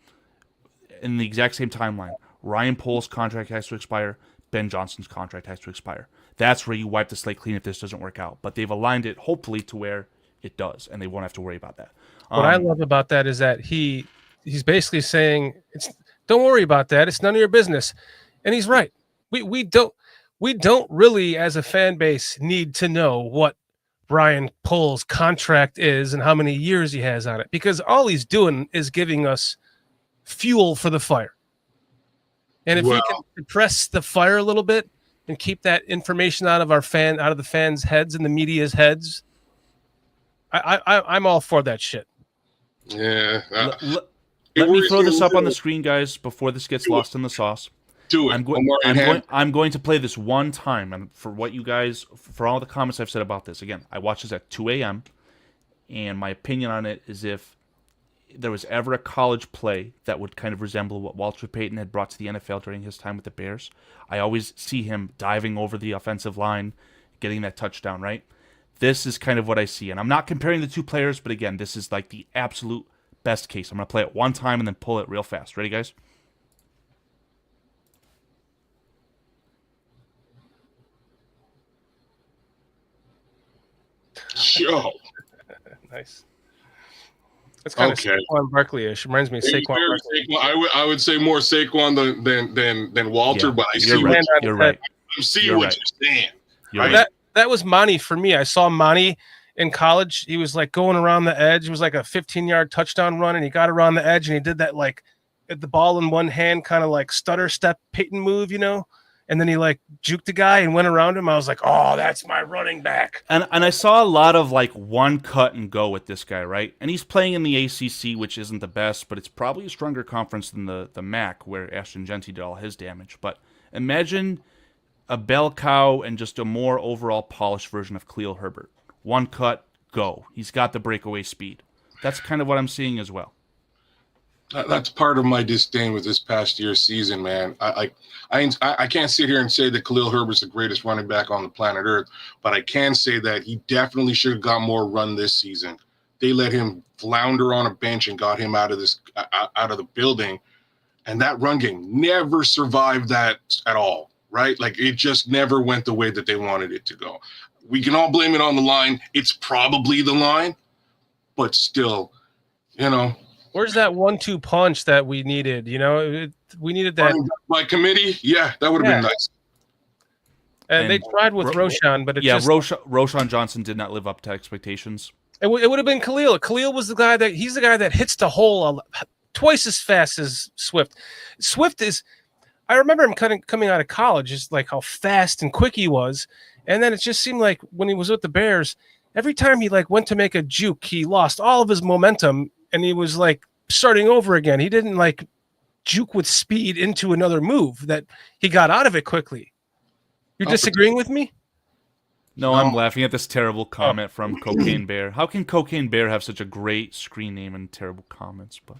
in the exact same timeline. Ryan Poles' contract has to expire. Ben Johnson's contract has to expire. That's where you wipe the slate clean if this doesn't work out. But they've aligned it, hopefully, to where it does, and they won't have to worry about that. What I love about that is that he's basically saying, don't worry about that. It's none of your business. And he's right. We don't really, as a fan base, need to know what Ryan Poles' contract is and how many years he has on it, because all he's doing is giving us fuel for the fire. And if we can suppress the fire a little bit and keep that information out of the fans' heads and the media's heads, I'm all for that shit. Yeah. Let me throw this up on the screen, guys, before this gets lost in the sauce. Do it. I'm going to play this one time, and for what you guys, for all the comments I've said about this, again, I watched this at 2 a.m., and my opinion on it is if there was ever a college play that would kind of resemble what Walter Payton had brought to the NFL during his time with the Bears, I always see him diving over the offensive line, getting that touchdown, right? This is kind of what I see. And I'm not comparing the two players, but again, this is like the absolute best case. I'm going to play it one time and then pull it real fast. Ready, guys? Sure. Nice. It's kind of Saquon Barkley-ish. Reminds me of Saquon Barkley. I would say more Saquon than Walter, Yeah, but I see you're right. You're right. I'm seeing what you're saying. You're right. That was Monty for me. I saw Monty in college. He was like going around the edge. It was like a 15-yard touchdown run, and he got around the edge, and he did that like at the ball in one hand, kind of like stutter step Peyton move, and then he like juked the guy and went around him. I was like, oh, that's my running back. And I saw a lot of like one cut and go with this guy, right? And he's playing in the ACC, which isn't the best, but it's probably a stronger conference than the MAC, where Ashton Genty did all his damage. But imagine a bell cow and just a more overall polished version of Khalil Herbert. One cut, go. He's got the breakaway speed. That's kind of what I'm seeing as well. That's part of my disdain with this past year's season, man. I can't sit here and say that Khalil Herbert's the greatest running back on the planet Earth, but I can say that he definitely should have got more run this season. They let him flounder on a bench and got him out of the building, and that run game never survived that at all, right? Like it just never went the way that they wanted it to go. We can all blame it on the line. It's probably the line, but still, Where's that 1-2 punch that we needed? We needed that by committee. Yeah, that would have been nice. And they tried with Roschon, but Roschon Johnson did not live up to expectations. It would have been Khalil. Khalil was he's the guy that hits the hole twice as fast as Swift. Swift is, I remember him coming out of college, just like how fast and quick he was. And then it just seemed like when he was with the Bears, every time he like went to make a juke, he lost all of his momentum and he was like starting over again. He didn't like juke with speed into another move, that he got out of it quickly. You're disagreeing with me? No, I'm laughing at this terrible comment from Cocaine Bear. How can Cocaine Bear have such a great screen name and terrible comments? But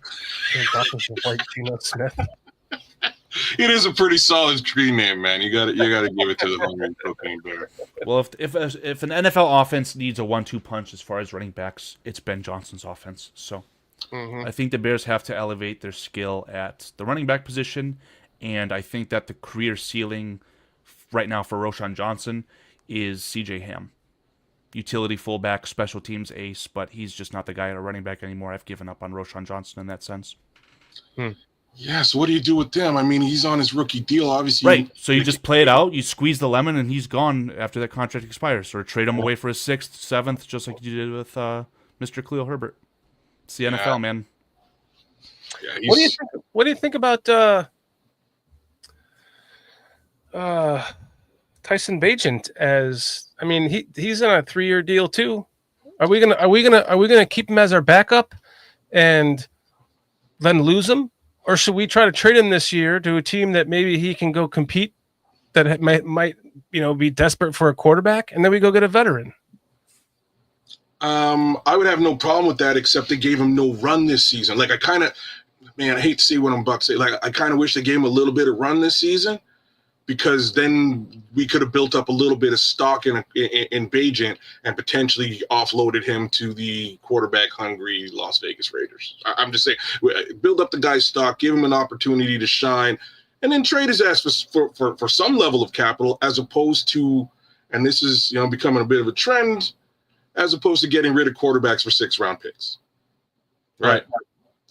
It is a pretty solid screen name, man. You got to give it to the Hungry Cocaine Bear. Well, if an NFL offense needs a 1-2 punch as far as running backs, it's Ben Johnson's offense. So I think the Bears have to elevate their skill at the running back position, and I think that the career ceiling right now for Roschon Johnson is C.J. Ham. Utility fullback, special teams ace, but he's just not the guy at a running back anymore. I've given up on Roschon Johnson in that sense. Yeah, so what do you do with them? I mean, he's on his rookie deal, obviously. Right, so you just play it out, you squeeze the lemon, and he's gone after that contract expires. Or trade him away for his 6th, 7th, just like you did with Mr. Khalil Herbert. It's the NFL, man. Yeah, what do you think about Tyson Bagent? As I mean, he's on a 3-year deal too. Are we gonna keep him as our backup and then lose him, or should we try to trade him this year to a team that maybe he can go compete, that might be desperate for a quarterback, and then we go get a veteran? I would have no problem with that, except they gave him no run this season. Like, I hate to say what I'm about to say. Like, I kind of wish they gave him a little bit of run this season, because then we could have built up a little bit of stock in Bagent and potentially offloaded him to the quarterback-hungry Las Vegas Raiders. I'm just saying, build up the guy's stock, give him an opportunity to shine, and then trade his ass for some level of capital, as opposed to, and this is becoming a bit of a trend, as opposed to getting rid of quarterbacks for 6th-round picks. Right.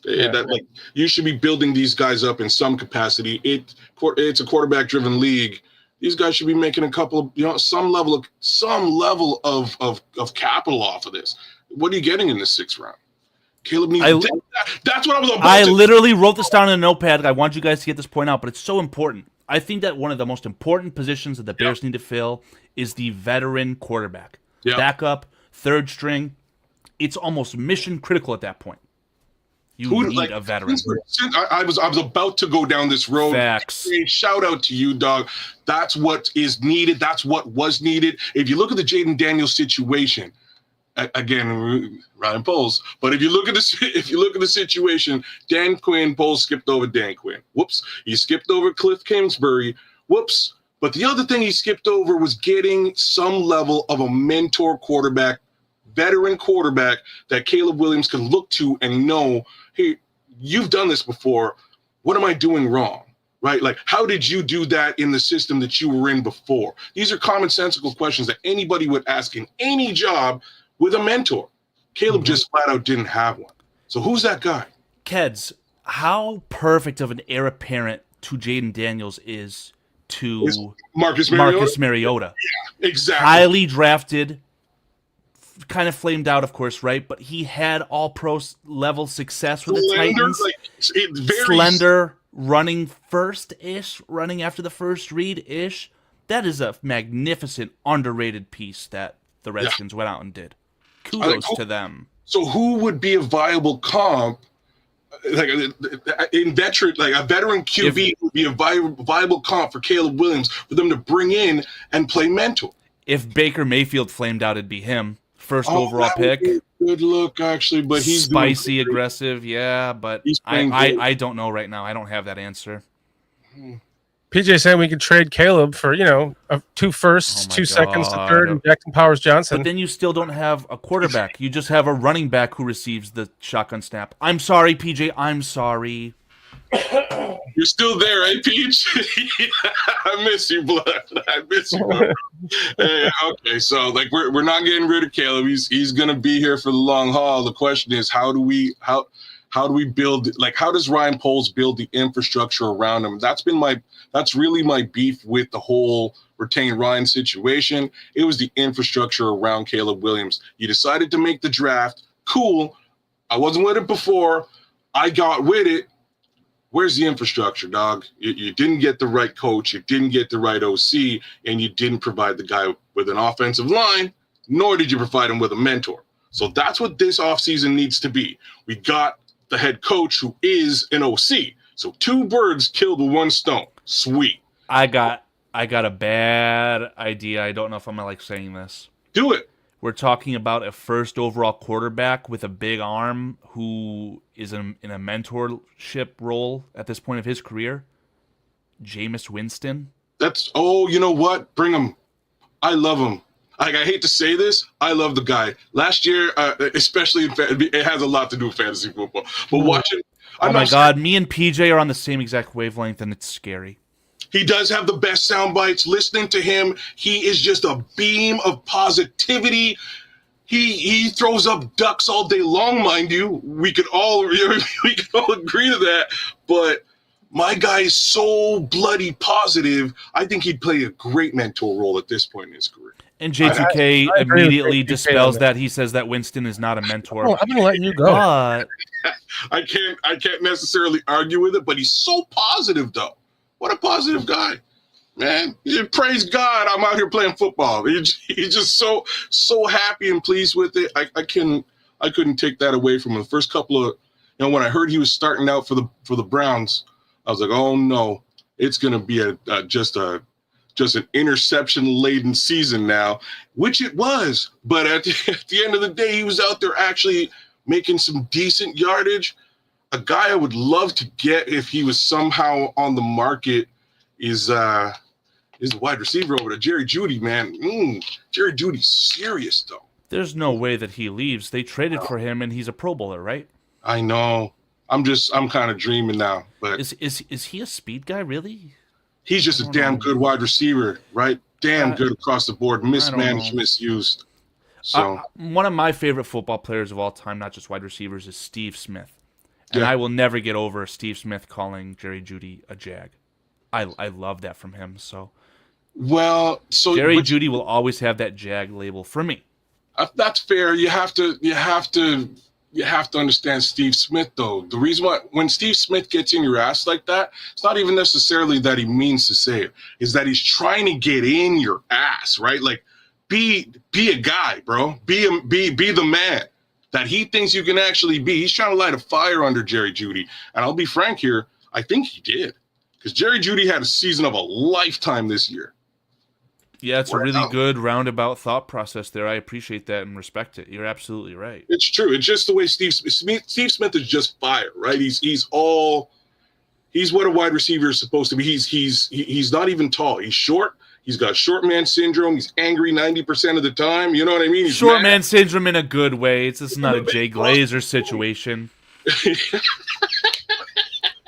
Like, you should be building these guys up in some capacity. It's a quarterback-driven league. These guys should be making a couple of, some level of capital off of this. What are you getting in the 6th round? Caleb needs. That's what I was about. I literally wrote this down in a notepad. I want you guys to get this point out, but it's so important. I think that one of the most important positions that the Bears need to fill is the veteran quarterback, backup, 3rd string. It's almost mission critical at that point. You need a veteran. I was about to go down this road. Facts. Hey, shout out to you, dog. That's what is needed. That's what was needed. If you look at the Jaden Daniels situation, again, Ryan Poles. But if you look at the situation, Dan Quinn, Poles skipped over Dan Quinn. Whoops. He skipped over Cliff Kingsbury. Whoops. But the other thing he skipped over was getting some level of a mentor quarterback, veteran quarterback that Caleb Williams can look to and know, hey, you've done this before. What am I doing wrong? Right? Like, how did you do that in the system that you were in before? These are commonsensical questions that anybody would ask in any job with a mentor. Caleb just flat out didn't have one. So who's that guy? Keds, how perfect of an heir apparent to Jaden Daniels is to Marcus Mariota. Yeah, exactly. Highly drafted, kind of flamed out, of course, right? But he had all-pro level success with the Titans. Slender, running first-ish, running after the first read-ish. That is a magnificent, underrated piece that the Redskins went out and did. Kudos to them. So who would be a viable comp? Like a veteran QB would be a viable comp for Caleb Williams for them to bring in and play mentor. If Baker Mayfield flamed out, it'd be him. First overall pick. Good look, actually, but he's spicy, aggressive, but I don't know right now. I don't have that answer. PJ saying we could trade Caleb for 2 firsts, 2 seconds to 3rd, and Jackson Powers Johnson. But then you still don't have a quarterback. You just have a running back who receives the shotgun snap. I'm sorry, PJ. I'm sorry. You're still there, eh, Peach? I miss you, blood. I miss you. Okay, so we're not getting rid of Caleb. He's gonna be here for the long haul. The question is, how do we build? How does Ryan Poles build the infrastructure around him? That's really my beef with the whole retain Ryan situation. It was the infrastructure around Caleb Williams. You decided to make the draft. Cool. I wasn't with it before. I got with it. Where's the infrastructure, dog? You didn't get the right coach, you didn't get the right OC, and you didn't provide the guy with an offensive line, nor did you provide him with a mentor. So that's what this offseason needs to be. We got the head coach who is an OC. So 2 birds killed with 1 stone. Sweet. I got a bad idea. I don't know if I'm gonna like saying this. Do it. We're talking about a first overall quarterback with a big arm who is in a mentorship role at this point of his career. Jameis Winston. You know what? Bring him. I love him. I hate to say this. I love the guy. Last year, especially, it has a lot to do with fantasy football. But watching. Oh my God, me and PJ are on the same exact wavelength, and it's scary. He does have the best sound bites. Listening to him, he is just a beam of positivity. He throws up ducks all day long, mind you. We could all agree to that. But my guy is so bloody positive. I think he'd play a great mentor role at this point in his career. And J2K immediately dispels that. He says that Winston is not a mentor. I'm going to let you go. But I can't necessarily argue with it, but he's so positive, though. What a positive guy, man. Praise God, I'm out here playing football. He's just so happy and pleased with it. I couldn't take that away from him. The first couple of, when I heard he was starting out for the Browns, I was like, oh no, it's gonna be just an interception-laden season now, which it was. But at the end of the day, he was out there actually making some decent yardage. A guy I would love to get if he was somehow on the market is the wide receiver over to Jerry Jeudy, man. Jerry Judy's serious, though. There's no way that he leaves. They traded for him, and he's a Pro Bowler, right? I know. I'm kind of dreaming now. But is he a speed guy, really? He's just a damn good wide receiver, right? Damn good across the board. Mismanaged, misused. So one of my favorite football players of all time, not just wide receivers, is Steve Smith. And I will never get over Steve Smith calling Jerry Jeudy a jag. I love that from him. So Jerry Jeudy will always have that jag label for me. That's fair. You have to understand Steve Smith, though. The reason why when Steve Smith gets in your ass like that, it's not even necessarily that he means to say it. Is that he's trying to get in your ass, right? Like, be a guy, bro. Be the man that he thinks you can actually be. He's trying to light a fire under Jerry Jeudy. And I'll be frank here, I think he did. Because Jerry Jeudy had a season of a lifetime this year. Yeah, it's a really good roundabout thought process there. I appreciate that and respect it. You're absolutely right. It's true. It's just the way Steve Smith is just fire, right? He's what a wide receiver is supposed to be. He's not even tall. He's short. He's got short man syndrome. He's angry 90% of the time. You know what I mean? He's short man syndrome in a good way. It's just not a Jay Glazer situation.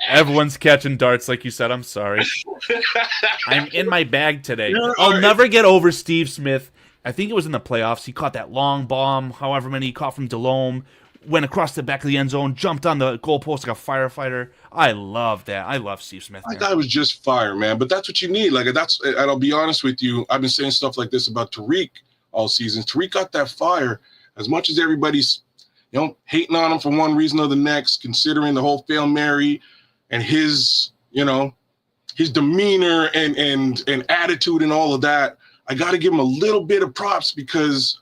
Everyone's catching darts, like you said. I'm sorry. I'm in my bag today. I'll never get over Steve Smith. I think it was in the playoffs. He caught that long bomb, however many he caught from Delhomme, went across the back of the end zone, jumped on the goalpost like a firefighter. I love that. I love Steve Smith. That guy was just fire, man. But that's what you need. And I'll be honest with you. I've been saying stuff like this about Tyrique all season. Tyrique got that fire. As much as everybody's, hating on him for one reason or the next, considering the whole Hail Mary and his demeanor and attitude and all of that, I got to give him a little bit of props because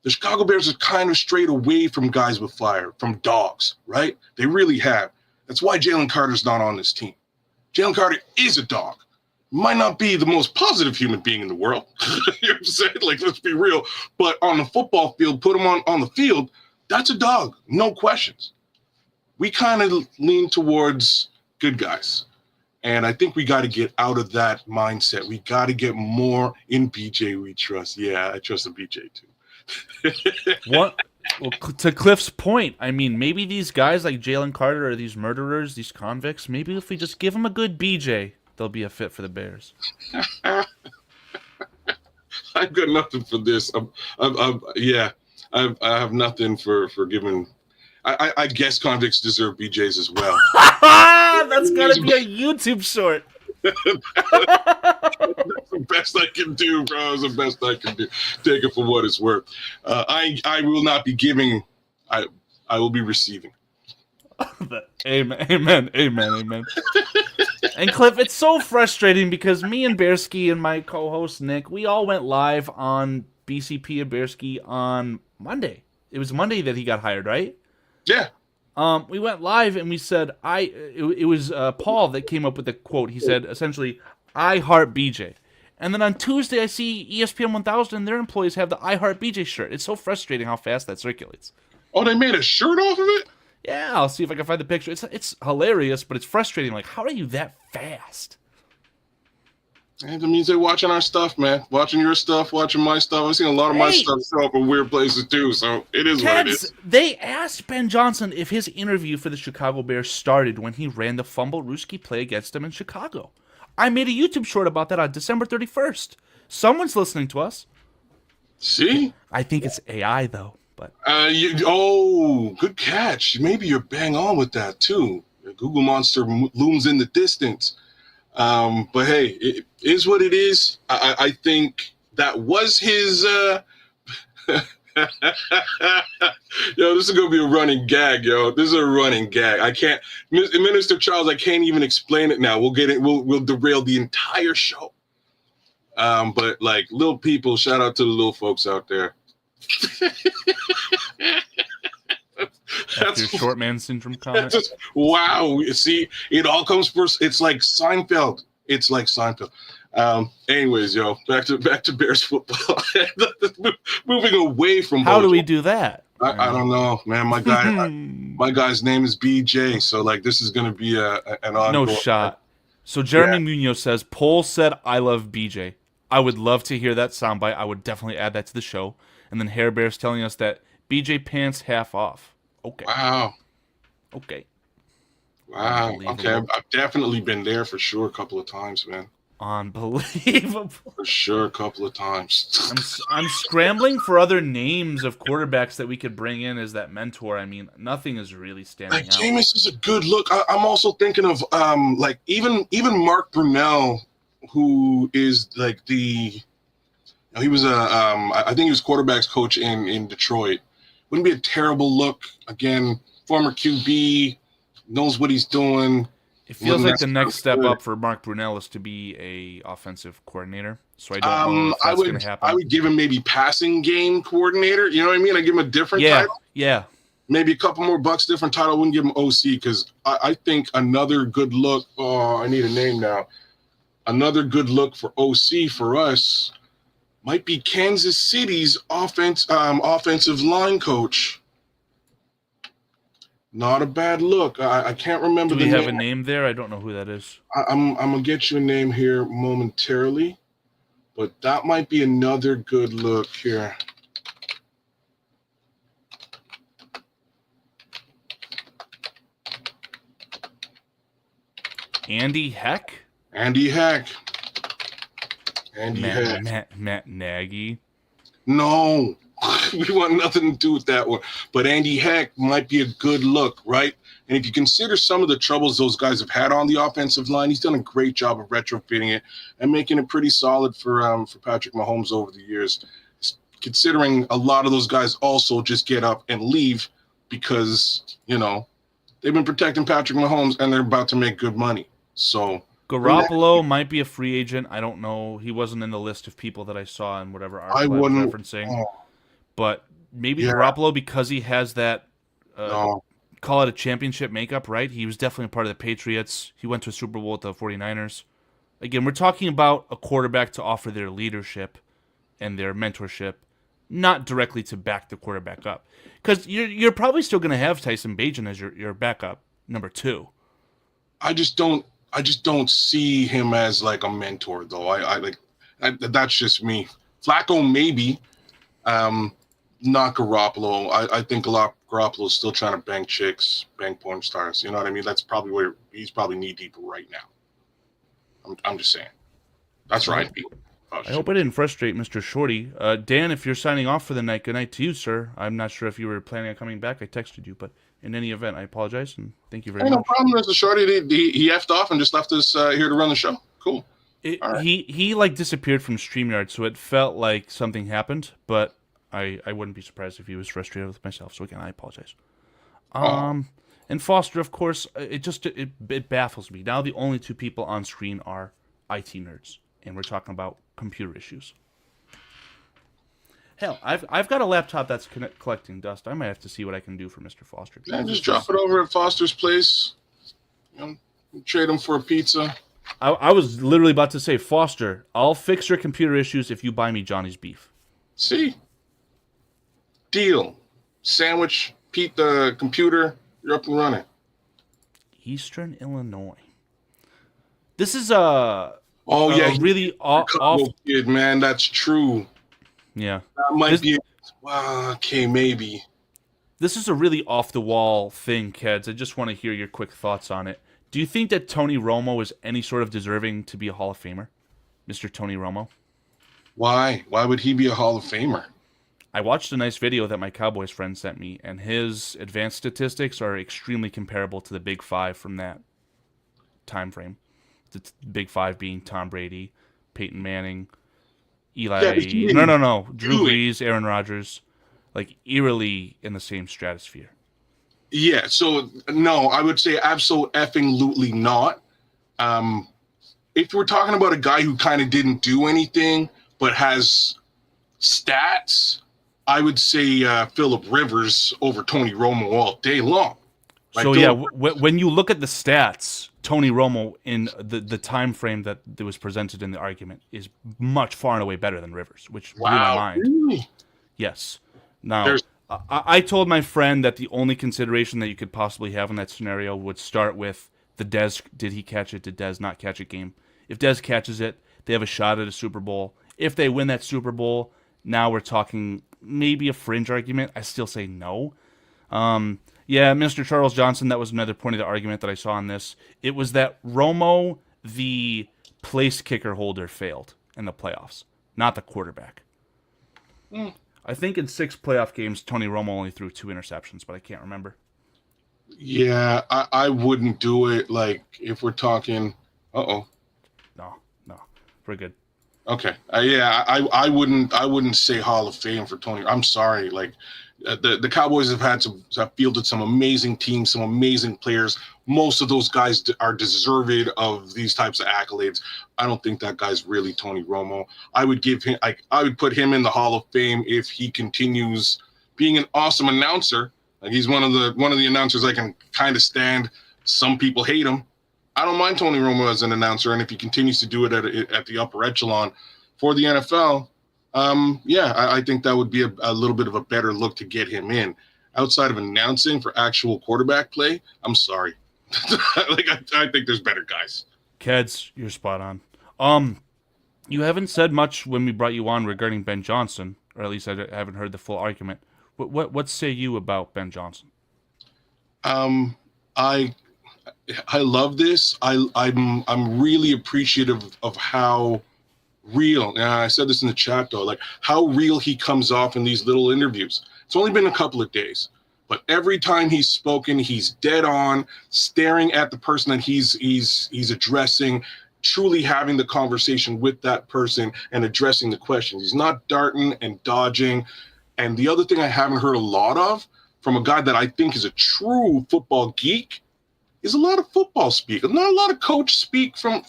the Chicago Bears have kind of strayed away from guys with fire, from dogs, right? They really have. That's why Jalen Carter's not on this team. Jalen Carter is a dog. Might not be the most positive human being in the world. You know what I'm saying? Like, let's be real. But on the football field, put him on the field, that's a dog. No questions. We kind of lean towards good guys. And I think we got to get out of that mindset. We got to get more in BJ we trust. Yeah, I trust in BJ too. What? Well, to Cliff's point, I mean, maybe these guys like Jalen Carter or these murderers, these convicts, maybe if we just give them a good BJ, they'll be a fit for the Bears. I've got nothing for this. I have nothing for giving. I guess convicts deserve BJs as well. That's gotta be a YouTube short. That's the best I can do, bro. It's the best I can do. Take it for what it's worth. I will not be giving. I will be receiving. Amen. And Cliff, it's so frustrating because me and Bearski and my co-host Nick, we all went live on BCP and Bearski on Monday. It was Monday that he got hired, right? Yeah. We went live and we said it was Paul that came up with the quote. He said essentially, "I heart BJ." And then on Tuesday, I see ESPN 1000 and their employees have the I heart BJ shirt. It's so frustrating how fast that circulates. Oh, they made a shirt off of it? Yeah, I'll see if I can find the picture. It's hilarious, but it's frustrating. Like, how are you that fast? And that means they're watching our stuff, man. Watching your stuff, watching my stuff. I've seen a lot of my stuff show up in weird places too, so it is what it is. They asked Ben Johnson if his interview for the Chicago Bears started when he ran the fumble Ruski play against them in Chicago. I made a YouTube short about that on December 31st. Someone's listening to us. See? I think it's AI, though. But good catch. Maybe you're bang on with that, too. The Google Monster looms in the distance. But hey, it is what it is. I think that was his. Yo, this is gonna be a running gag, yo. This is a running gag. I can't, Minister Charles. I can't even explain it now. We'll get it. We'll derail the entire show. But like little people, shout out to the little folks out there. That's your short man syndrome comment. Wow. See, it all comes first. It's like Seinfeld. Anyways, yo, back to Bears football. Moving away from how do we do that? I don't know, man. My guy's name is BJ, so like this is gonna be an ongoing. No shot. So Jeremy Munoz says, Pohl said, "I love BJ." I would love to hear that soundbite. I would definitely add that to the show. And then Hair Bear's telling us that BJ pants half off. Okay. Wow. Okay. Wow. Okay. I've definitely been there for sure a couple of times, man. Unbelievable. For sure a couple of times. I'm scrambling for other names of quarterbacks that we could bring in as that mentor. I mean, nothing is really standing out. Jameis is a good look. I'm also thinking of like even Mark Brunell, who is like he was I think he was quarterback's coach in Detroit. Wouldn't be a terrible look. Again, former QB, knows what he's doing. It feels like the next step up for Mark Brunell is to be a offensive coordinator. So I don't know if that's going to happen. I would give him maybe passing game coordinator. You know what I mean? I give him a different title. Yeah. Maybe a couple more bucks, different title. I wouldn't give him OC because I think another good look. Oh, I need a name now. Another good look for OC for us might be Kansas City's offensive line coach. Not a bad look. I can't remember the name. Do we have a name there? I don't know who that is. I'm going to get you a name here momentarily, but that might be another good look here. Andy Heck? Andy Heck. Matt Nagy. No, we want nothing to do with that one. But Andy Heck might be a good look, right? And if you consider some of the troubles those guys have had on the offensive line, he's done a great job of retrofitting it and making it pretty solid for Patrick Mahomes over the years. Considering a lot of those guys also just get up and leave because, they've been protecting Patrick Mahomes and they're about to make good money. So Garoppolo might be a free agent. I don't know. He wasn't in the list of people that I saw in whatever article I was referencing. But maybe Garoppolo, because he has that, call it a championship makeup, right? He was definitely a part of the Patriots. He went to a Super Bowl with the 49ers. Again, we're talking about a quarterback to offer their leadership and their mentorship, not directly to back the quarterback up. Because you're probably still going to have Tyson Bagent as your backup, number 2. I just don't see him as like a mentor, though. That's just me. Flacco, maybe, not Garoppolo. I think Garoppolo's still trying to bang chicks, bang porn stars. You know what I mean? That's probably where he's probably knee deep right now. I'm just saying. That's right. I hope I didn't frustrate Mr. Shorty. Dan, if you're signing off for the night, good night to you, sir. I'm not sure if you were planning on coming back. I texted you, but in any event, I apologize and thank you very much. No problem, Mr. Shorty. He effed off and just left us here to run the show. Cool. Right. He like disappeared from StreamYard, so it felt like something happened, but I wouldn't be surprised if he was frustrated with myself. So again, I apologize. And Foster, of course, it baffles me. Now the only two people on screen are IT nerds, and we're talking about computer issues. Hell, I've got a laptop that's collecting dust. I might have to see what I can do for Mr. Foster. Yeah, just drop it over at Foster's place. Trade him for a pizza. I was literally about to say, Foster, I'll fix your computer issues if you buy me Johnny's beef. See? Deal. Sandwich, Pete the computer, you're up and running. Eastern Illinois. This is really off. Kid, man, that's true. Yeah. That might be. Well, okay, maybe. This is a really off-the-wall thing, kids. I just want to hear your quick thoughts on it. Do you think that Tony Romo is any sort of deserving to be a Hall of Famer? Mr. Tony Romo? Why? Why would he be a Hall of Famer? I watched a nice video that my Cowboys friend sent me, and his advanced statistics are extremely comparable to the Big Five from that time frame. The Big Five being Tom Brady, Peyton Manning, Eli. No. Drew Brees, Aaron Rodgers. Like, eerily in the same stratosphere. Yeah, so no, I would say absolutely not. If we're talking about a guy who kind of didn't do anything but has stats, I would say Phillip Rivers over Tony Romo all day long. Like, so yeah, when you look at the stats, Tony Romo in the time frame that was presented in the argument is much far and away better than Rivers, which blew my mind. Really? Yes. Now, I told my friend that the only consideration that you could possibly have in that scenario would start with the Dez, did he catch it, did Dez not catch it game. If Dez catches it, they have a shot at a Super Bowl. If they win that Super Bowl, now we're talking maybe a fringe argument. I still say no. Yeah, Mr. Charles Johnson, that was another point of the argument that I saw on this. It was that Romo, the place kicker holder, failed in the playoffs, not the quarterback. I think in 6 playoff games, Tony Romo only threw 2 interceptions, but I can't remember. Yeah, I wouldn't do it. Like, if we're talking, No, we're good. Okay, I wouldn't say Hall of Fame for Tony. I'm sorry, like the Cowboys have fielded some amazing teams, some amazing players. Most of those guys are deserving of these types of accolades. I don't think that guy's really Tony Romo. I would put him in the Hall of Fame if he continues being an awesome announcer. Like, he's one of the announcers I can kind of stand. Some people hate him. I don't mind Tony Romo as an announcer, and if he continues to do it at the upper echelon for the NFL, I think that would be a little bit of a better look to get him in. Outside of announcing for actual quarterback play, I'm sorry. I think there's better guys. Keds, you're spot on. You haven't said much when we brought you on regarding Ben Johnson, or at least I haven't heard the full argument. What say you about Ben Johnson? I love this. I'm really appreciative of how real. I said this in the chat though, like how real he comes off in these little interviews. It's only been a couple of days, but every time he's spoken, he's dead on, staring at the person that he's addressing, truly having the conversation with that person and addressing the questions. He's not darting and dodging. And the other thing I haven't heard a lot of from a guy that I think is a true football geek is a lot of football speak. Not a lot of coach speak from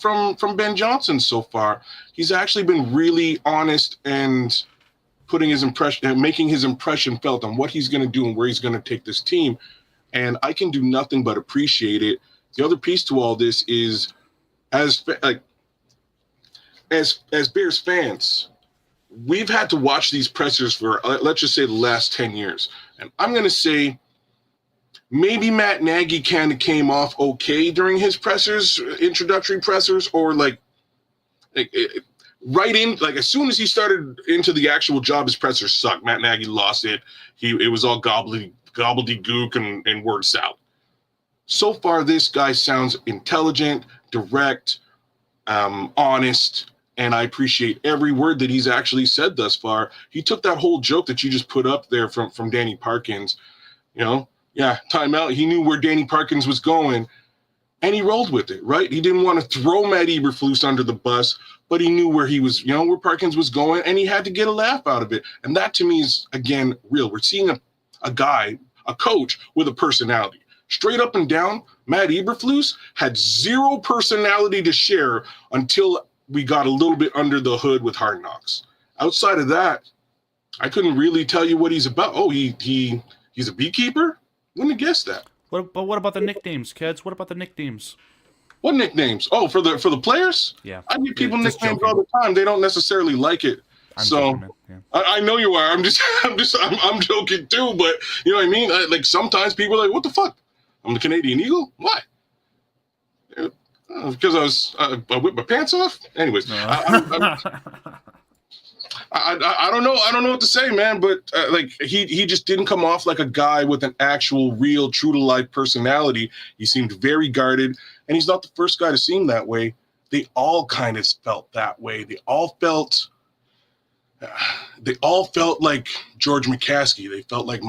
Ben Johnson so far. He's actually been really honest and putting his impression and making his impression felt on what he's going to do and where he's going to take this team. And I can do nothing but appreciate it. The other piece to all this is as Bears fans, we've had to watch these pressers for, let's just say, the last 10 years. And I'm going to say maybe Matt Nagy kind of came off okay during his introductory pressers, or like right in, like as soon as he started into the actual job, his pressers sucked. Matt Nagy lost it. It was all gobbledygook and word salad. So far, this guy sounds intelligent, direct, honest, and I appreciate every word that he's actually said thus far. He took that whole joke that you just put up there from Danny Parkins, timeout. He knew where Danny Parkins was going, and he rolled with it, right? He didn't want to throw Matt Eberflus under the bus, but he knew where he was, where Parkins was going, and he had to get a laugh out of it. And that, to me, is, again, real. We're seeing a guy, a coach with a personality. straight up and down, Matt Eberflus had zero personality to share until we got a little bit under the hood with Hard Knocks. Outside of that, I couldn't really tell you what he's about. Oh, he's a beekeeper? Wouldn't have guessed that. What about the nicknames, kids? What about the nicknames? What nicknames? Oh, for the players? Yeah. I give people Just nicknames joking. all the time. They don't necessarily like it. I'm So joking, man. Yeah. I know you are. I'm joking too. But you know what I mean? Like sometimes people are like, "What the fuck? I'm the Canadian Eagle? Why?" Because I whipped my pants off. Anyways, I don't know. I don't know what to say, man. But like he just didn't come off like a guy with an actual, real, true to life personality. He seemed very guarded, and he's not the first guy to seem that way. They all kind of felt that way. They all felt like George McCaskey. They felt like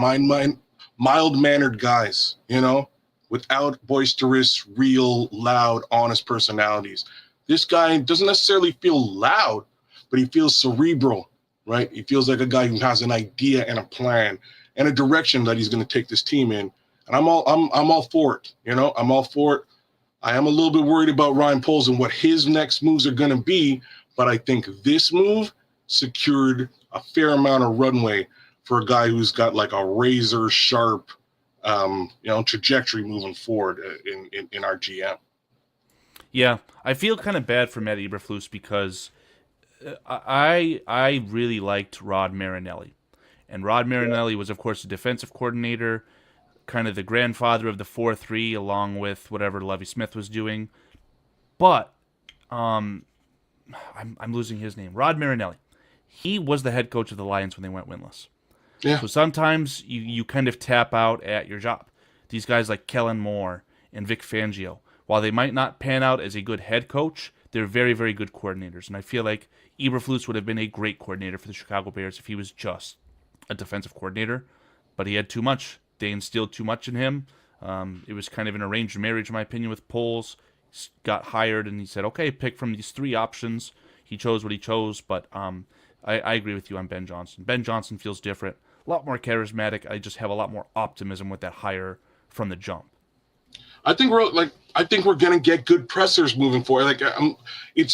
mild-mannered guys, you know, without boisterous, real, loud, honest personalities. This guy doesn't necessarily feel loud, but he feels cerebral, right? He feels like a guy who has an idea and a plan and a direction that he's going to take this team in. And I'm all for it, you know. I'm all for it. I am a little bit worried about Ryan Poles and what his next moves are going to be, but I think this move secured a fair amount of runway for a guy who's got like a razor sharp, trajectory moving forward in our GM. Yeah, I feel kind of bad for Matt Eberflus because I really liked Rod Marinelli. And Rod Marinelli was, of course, the defensive coordinator, kind of the grandfather of the 4-3, along with whatever Lovie Smith was doing. But I'm losing his name. Rod Marinelli. He was the head coach of the Lions when they went winless. Yeah. So sometimes you kind of tap out at your job. These guys like Kellen Moore and Vic Fangio, while they might not pan out as a good head coach, they're very, very good coordinators. And I feel like Eberflus would have been a great coordinator for the Chicago Bears if he was just a defensive coordinator. But he had too much. They instilled too much in him. It was kind of an arranged marriage, in my opinion, with Poles. He got hired, and he said, okay, pick from these three options. He chose what he chose, but I agree with you on Ben Johnson. Ben Johnson feels different, a lot more charismatic. I just have a lot more optimism with that hire from the jump. I think we're gonna get good pressers moving forward.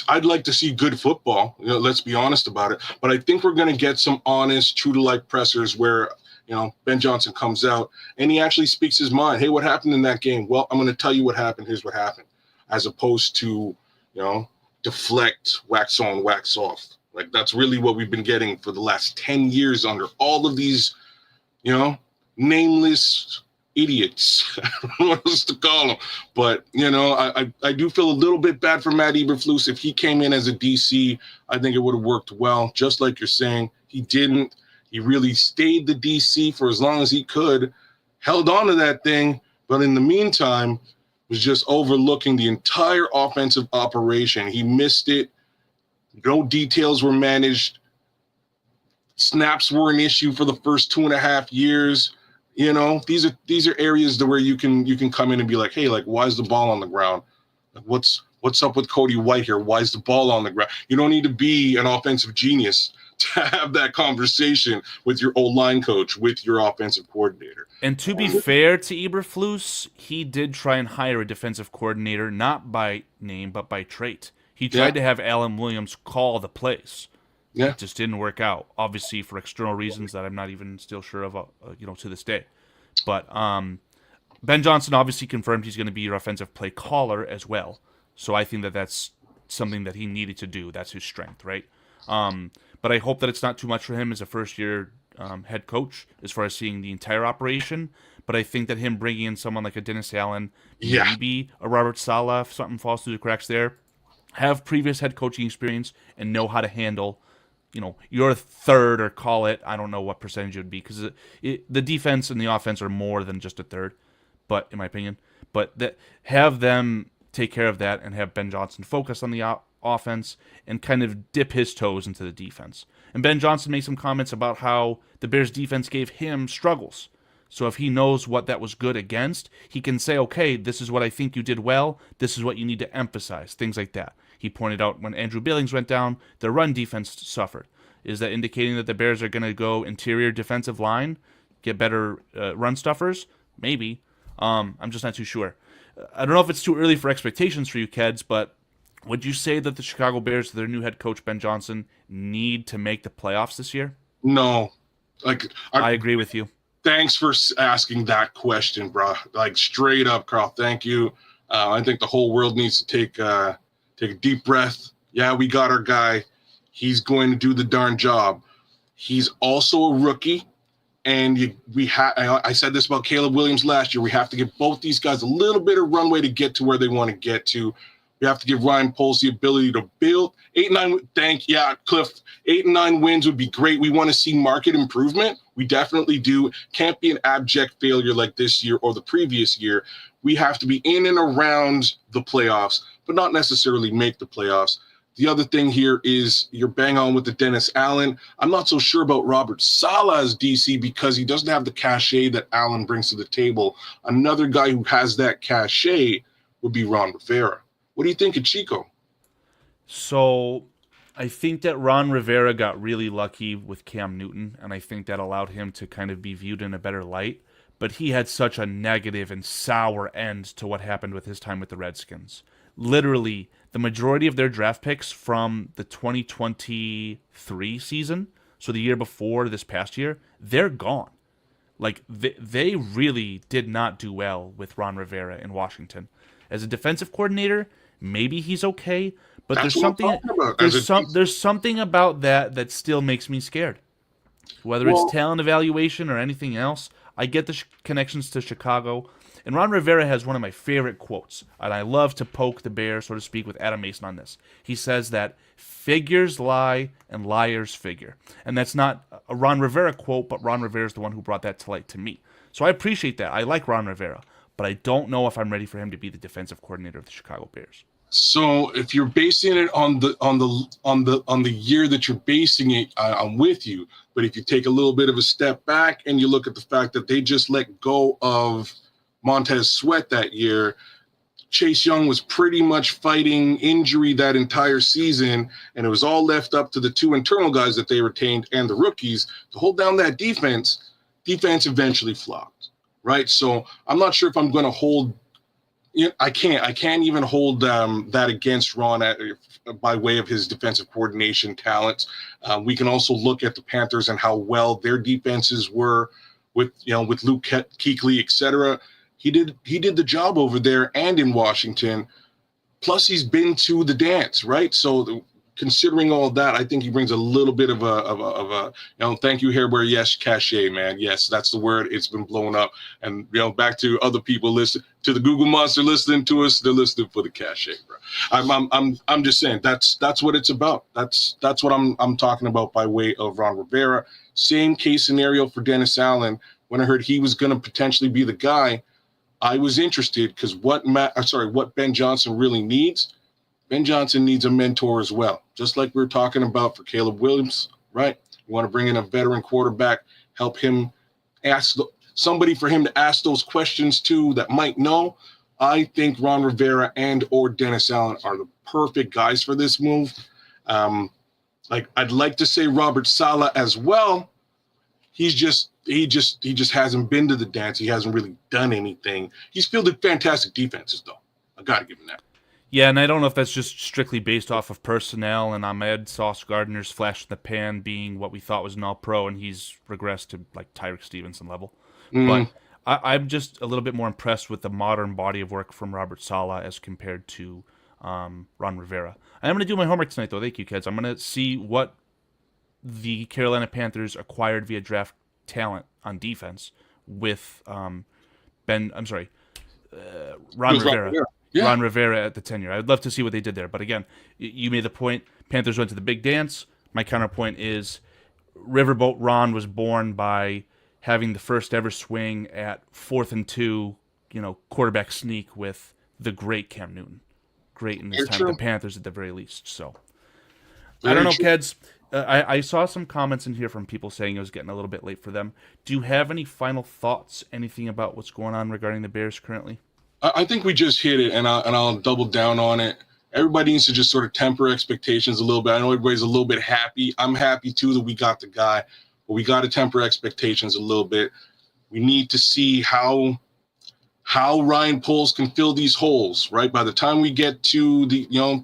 I'd like to see good football. You know, let's be honest about it. But I think we're gonna get some honest, true to life pressers where, you know, Ben Johnson comes out and he actually speaks his mind. Hey, what happened in that game? Well, I'm gonna tell you what happened. Here's what happened, as opposed to, you know, deflect, wax on, wax off. Like that's really what we've been getting for the last 10 years under all of these, you know, nameless idiots. I don't know what else to call them. But, you know, I do feel a little bit bad for Matt Eberflus. If he came in as a DC, I think it would have worked well. Just like you're saying, he didn't. He really stayed the DC for as long as he could, held on to that thing, but in the meantime was just overlooking the entire offensive operation. He missed it. No details were managed. Snaps were an issue for the first 2.5 years. You know, these are areas where you can come in and be like, hey, like, why is the ball on the ground? Like, what's up with Cody White here? Why is the ball on the ground? You don't need to be an offensive genius to have that conversation with your O-line coach, with your offensive coordinator. And to be fair to Eberflus, he did try and hire a defensive coordinator, not by name, but by trait. He tried to have Alan Williams call the plays. Yeah. It just didn't work out, obviously for external reasons that I'm not even still sure of, to this day. But Ben Johnson obviously confirmed he's going to be your offensive play caller as well. So I think that that's something that he needed to do. That's his strength, right? But I hope that it's not too much for him as a first-year head coach as far as seeing the entire operation. But I think that him bringing in someone like a Dennis Allen, maybe a Robert Saleh, if something falls through the cracks there, have previous head coaching experience and know how to handle, you know, your third, or call it, I don't know what percentage it would be, because the defense and the offense are more than just a third, but in my opinion, but that have them take care of that and have Ben Johnson focus on the offense and kind of dip his toes into the defense. And Ben Johnson made some comments about how the Bears defense gave him struggles. So if he knows what that was good against, he can say, okay, this is what I think you did well. This is what you need to emphasize, things like that. He pointed out when Andrew Billings went down, the run defense suffered. Is that indicating that the Bears are going to go interior defensive line, get better run stuffers? Maybe. I'm just not too sure. I don't know if it's too early for expectations for you, Keds, but would you say that the Chicago Bears, their new head coach, Ben Johnson, need to make the playoffs this year? No. I agree with you. Thanks for asking that question, bro. Like, straight up, Carl. Thank you. I think the whole world needs to take a deep breath. Yeah, we got our guy. He's going to do the darn job. He's also a rookie. And I said this about Caleb Williams last year. We have to give both these guys a little bit of runway to get to where they want to get to. We have to give Ryan Poles the ability to build 8-9. Cliff, 8 and 9 wins would be great. We want to see market improvement. We definitely do. Can't be an abject failure like this year or the previous year. We have to be in and around the playoffs, but not necessarily make the playoffs. The other thing here is you're bang on with the Dennis Allen. I'm not so sure about Robert Saleh as DC because he doesn't have the cachet that Allen brings to the table. Another guy who has that cachet would be Ron Rivera. What do you think of Chico? So I think that Ron Rivera got really lucky with Cam Newton, and I think that allowed him to kind of be viewed in a better light. But he had such a negative and sour end to what happened with his time with the Redskins. Literally, the majority of their draft picks from the 2023 season, so the year before this past year, they're gone. Like, they really did not do well with Ron Rivera in Washington. As a defensive coordinator, maybe he's okay, but there's something about that still makes me scared. Whether it's talent evaluation or anything else, I get the connections to Chicago. And Ron Rivera has one of my favorite quotes, and I love to poke the bear, so to speak, with Adam Mason on this. He says that figures lie and liars figure. And that's not a Ron Rivera quote, but Ron Rivera is the one who brought that to light to me. So I appreciate that. I like Ron Rivera, but I don't know if I'm ready for him to be the defensive coordinator of the Chicago Bears. So if you're basing it on the year that you're basing it, I'm with you. But if you take a little bit of a step back and you look at the fact that they just let go of Montez Sweat that year, Chase Young was pretty much fighting injury that entire season, and it was all left up to the two internal guys that they retained and the rookies to hold down that defense. Defense eventually flopped, right? So I'm not sure if I'm going to hold. I can't even hold that against Ron by way of his defensive coordination talents. We can also look at the Panthers and how well their defenses were with Luke Kuechly, etc. He did the job over there and in Washington. Plus, he's been to the dance, right? So, considering all that, I think he brings a little bit of a thank you, Hair Bear. Yes, cachet, man. Yes, that's the word. It's been blown up. And back to other people listen to the Google monster listening to us. They're listening for the cachet, bro. I'm just saying that's what it's about. That's what I'm talking about by way of Ron Rivera. Same case scenario for Dennis Allen. When I heard he was going to potentially be the guy, I was interested because what Ben Johnson really needs. Ben Johnson needs a mentor as well, just like we were talking about for Caleb Williams, right? You want to bring in a veteran quarterback, help him ask somebody for him to ask those questions to that might know. I think Ron Rivera and or Dennis Allen are the perfect guys for this move. I'd like to say Robert Saleh as well. He just hasn't been to the dance. He hasn't really done anything. He's fielded fantastic defenses, though. I got to give him that. Yeah, and I don't know if that's just strictly based off of personnel and Ahmed Sauce Gardner's flash in the pan being what we thought was an all-pro, and he's regressed to like Tyrique Stevenson level. But I'm just a little bit more impressed with the modern body of work from Robert Saleh as compared to Ron Rivera. I'm going to do my homework tonight, though. Thank you, kids. I'm going to see what the Carolina Panthers acquired via draft talent on defense with Ron Rivera. Yeah. Ron Rivera at the tenure. I'd love to see what they did there. But again, you made the point. Panthers went to the big dance. My counterpoint is Riverboat Ron was born by having the first ever swing at 4th and 2, quarterback sneak with the great Cam Newton. Great in his time with the Panthers at the very least. So I don't know, kids. I saw some comments in here from people saying it was getting a little bit late for them. Do you have any final thoughts, anything about what's going on regarding the Bears currently? I think we just hit it, and I'll double down on it. Everybody needs to just sort of temper expectations a little bit. I know everybody's a little bit happy. I'm happy, too, that we got the guy, but we got to temper expectations a little bit. We need to see how how Ryan Poles can fill these holes, right? By the time we get to the,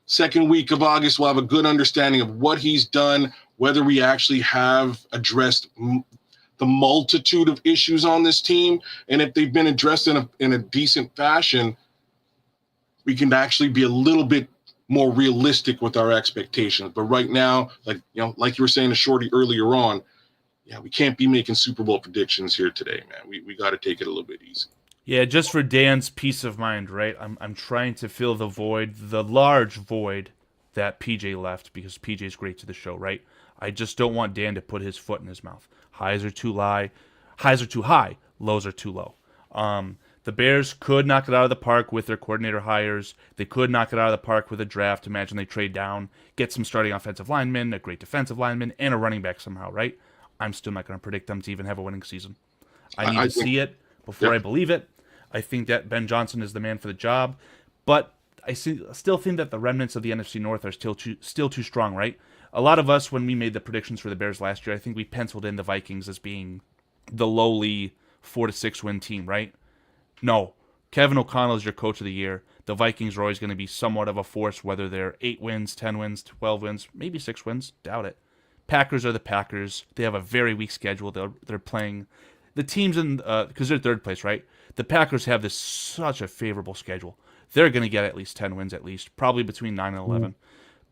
second week of August, we'll have a good understanding of what he's done, whether we actually have addressed the multitude of issues on this team. And if they've been addressed in a decent fashion, we can actually be a little bit more realistic with our expectations. But right now, like you were saying to Shorty earlier on, we can't be making Super Bowl predictions here today, man. We got to take it a little bit easy. Yeah, just for Dan's peace of mind, right? I'm trying to fill the void, the large void that PJ left, because PJ's great to the show, right? I just don't want Dan to put his foot in his mouth. Highs are too high, lows are too low. The Bears could knock it out of the park with their coordinator hires. They could knock it out of the park with a draft. Imagine they trade down, get some starting offensive linemen, a great defensive lineman, and a running back somehow, right? I'm still not going to predict them to even have a winning season. I need to see it before I believe it. I think that Ben Johnson is the man for the job, but I still think that the remnants of the NFC North are still too strong, right? A lot of us, when we made the predictions for the Bears last year, I think we penciled in the Vikings as being the lowly 4-6 win team, right? No. Kevin O'Connell is your coach of the year. The Vikings are always going to be somewhat of a force, whether they're 8 wins, 10 wins, 12 wins, maybe 6 wins. Doubt it. Packers are the Packers. They have a very weak schedule. They're playing the teams in because they're third place, right? The Packers have such a favorable schedule. They're going to get at least 10 wins, at least probably between 9 and 11.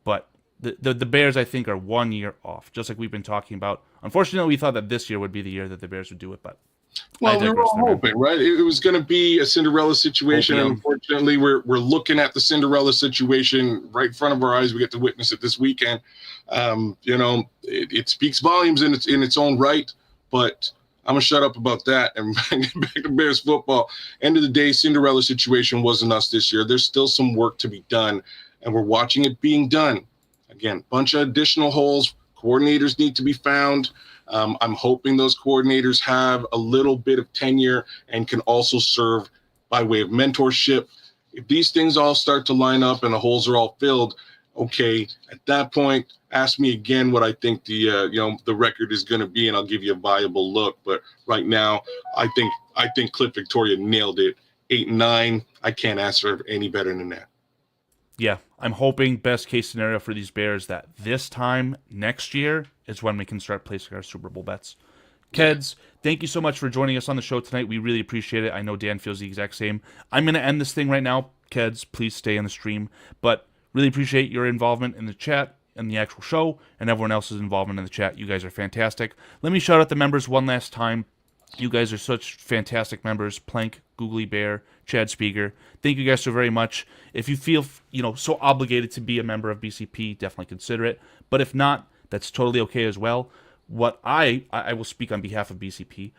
But the Bears, I think, are 1 year off, just like we've been talking about. Unfortunately, we thought that this year would be the year that the Bears would do it, but well, we were all hoping, right? It was going to be a Cinderella situation, and unfortunately, we're looking at the Cinderella situation right in front of our eyes. We get to witness it this weekend. It speaks volumes in its own right, but I'm gonna shut up about that and get back to Bears football. End of the day, Cinderella situation wasn't us this year. There's still some work to be done, and we're watching it being done. Again, bunch of additional holes. Coordinators need to be found. I'm hoping those coordinators have a little bit of tenure and can also serve by way of mentorship. If these things all start to line up and the holes are all filled, okay, at that point, ask me again what I think the record is going to be, and I'll give you a viable look. But right now, I think Cliff Victoria nailed it. 8-9. I can't ask for any better than that. Yeah, I'm hoping best case scenario for these Bears that this time next year is when we can start placing our Super Bowl bets. Keds, thank you so much for joining us on the show tonight. We really appreciate it. I know Dan feels the exact same. I'm going to end this thing right now. Keds, please stay in the stream. But really appreciate your involvement in the chat and the actual show and everyone else's involvement in the chat. You guys are fantastic. Let me shout out the members one last time. You guys are such fantastic members. Plank, Googly Bear, Chad Speaker. Thank you guys so very much. If you feel, so obligated to be a member of BCP, definitely consider it. But if not, that's totally okay as well. What I will speak on behalf of BCP.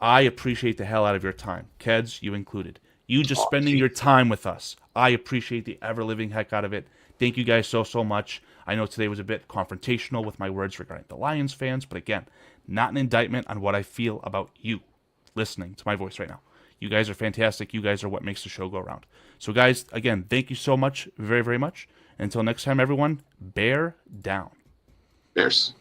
I appreciate the hell out of your time. Keds, you included. You just spending your time with us. I appreciate the ever-living heck out of it. Thank you guys so much. I know today was a bit confrontational with my words regarding the Lions fans, but again, not an indictment on what I feel about you listening to my voice right now. You guys are fantastic. You guys are what makes the show go around. So guys, again, thank you so much, very, very much. Until next time, everyone, bear down. Bears.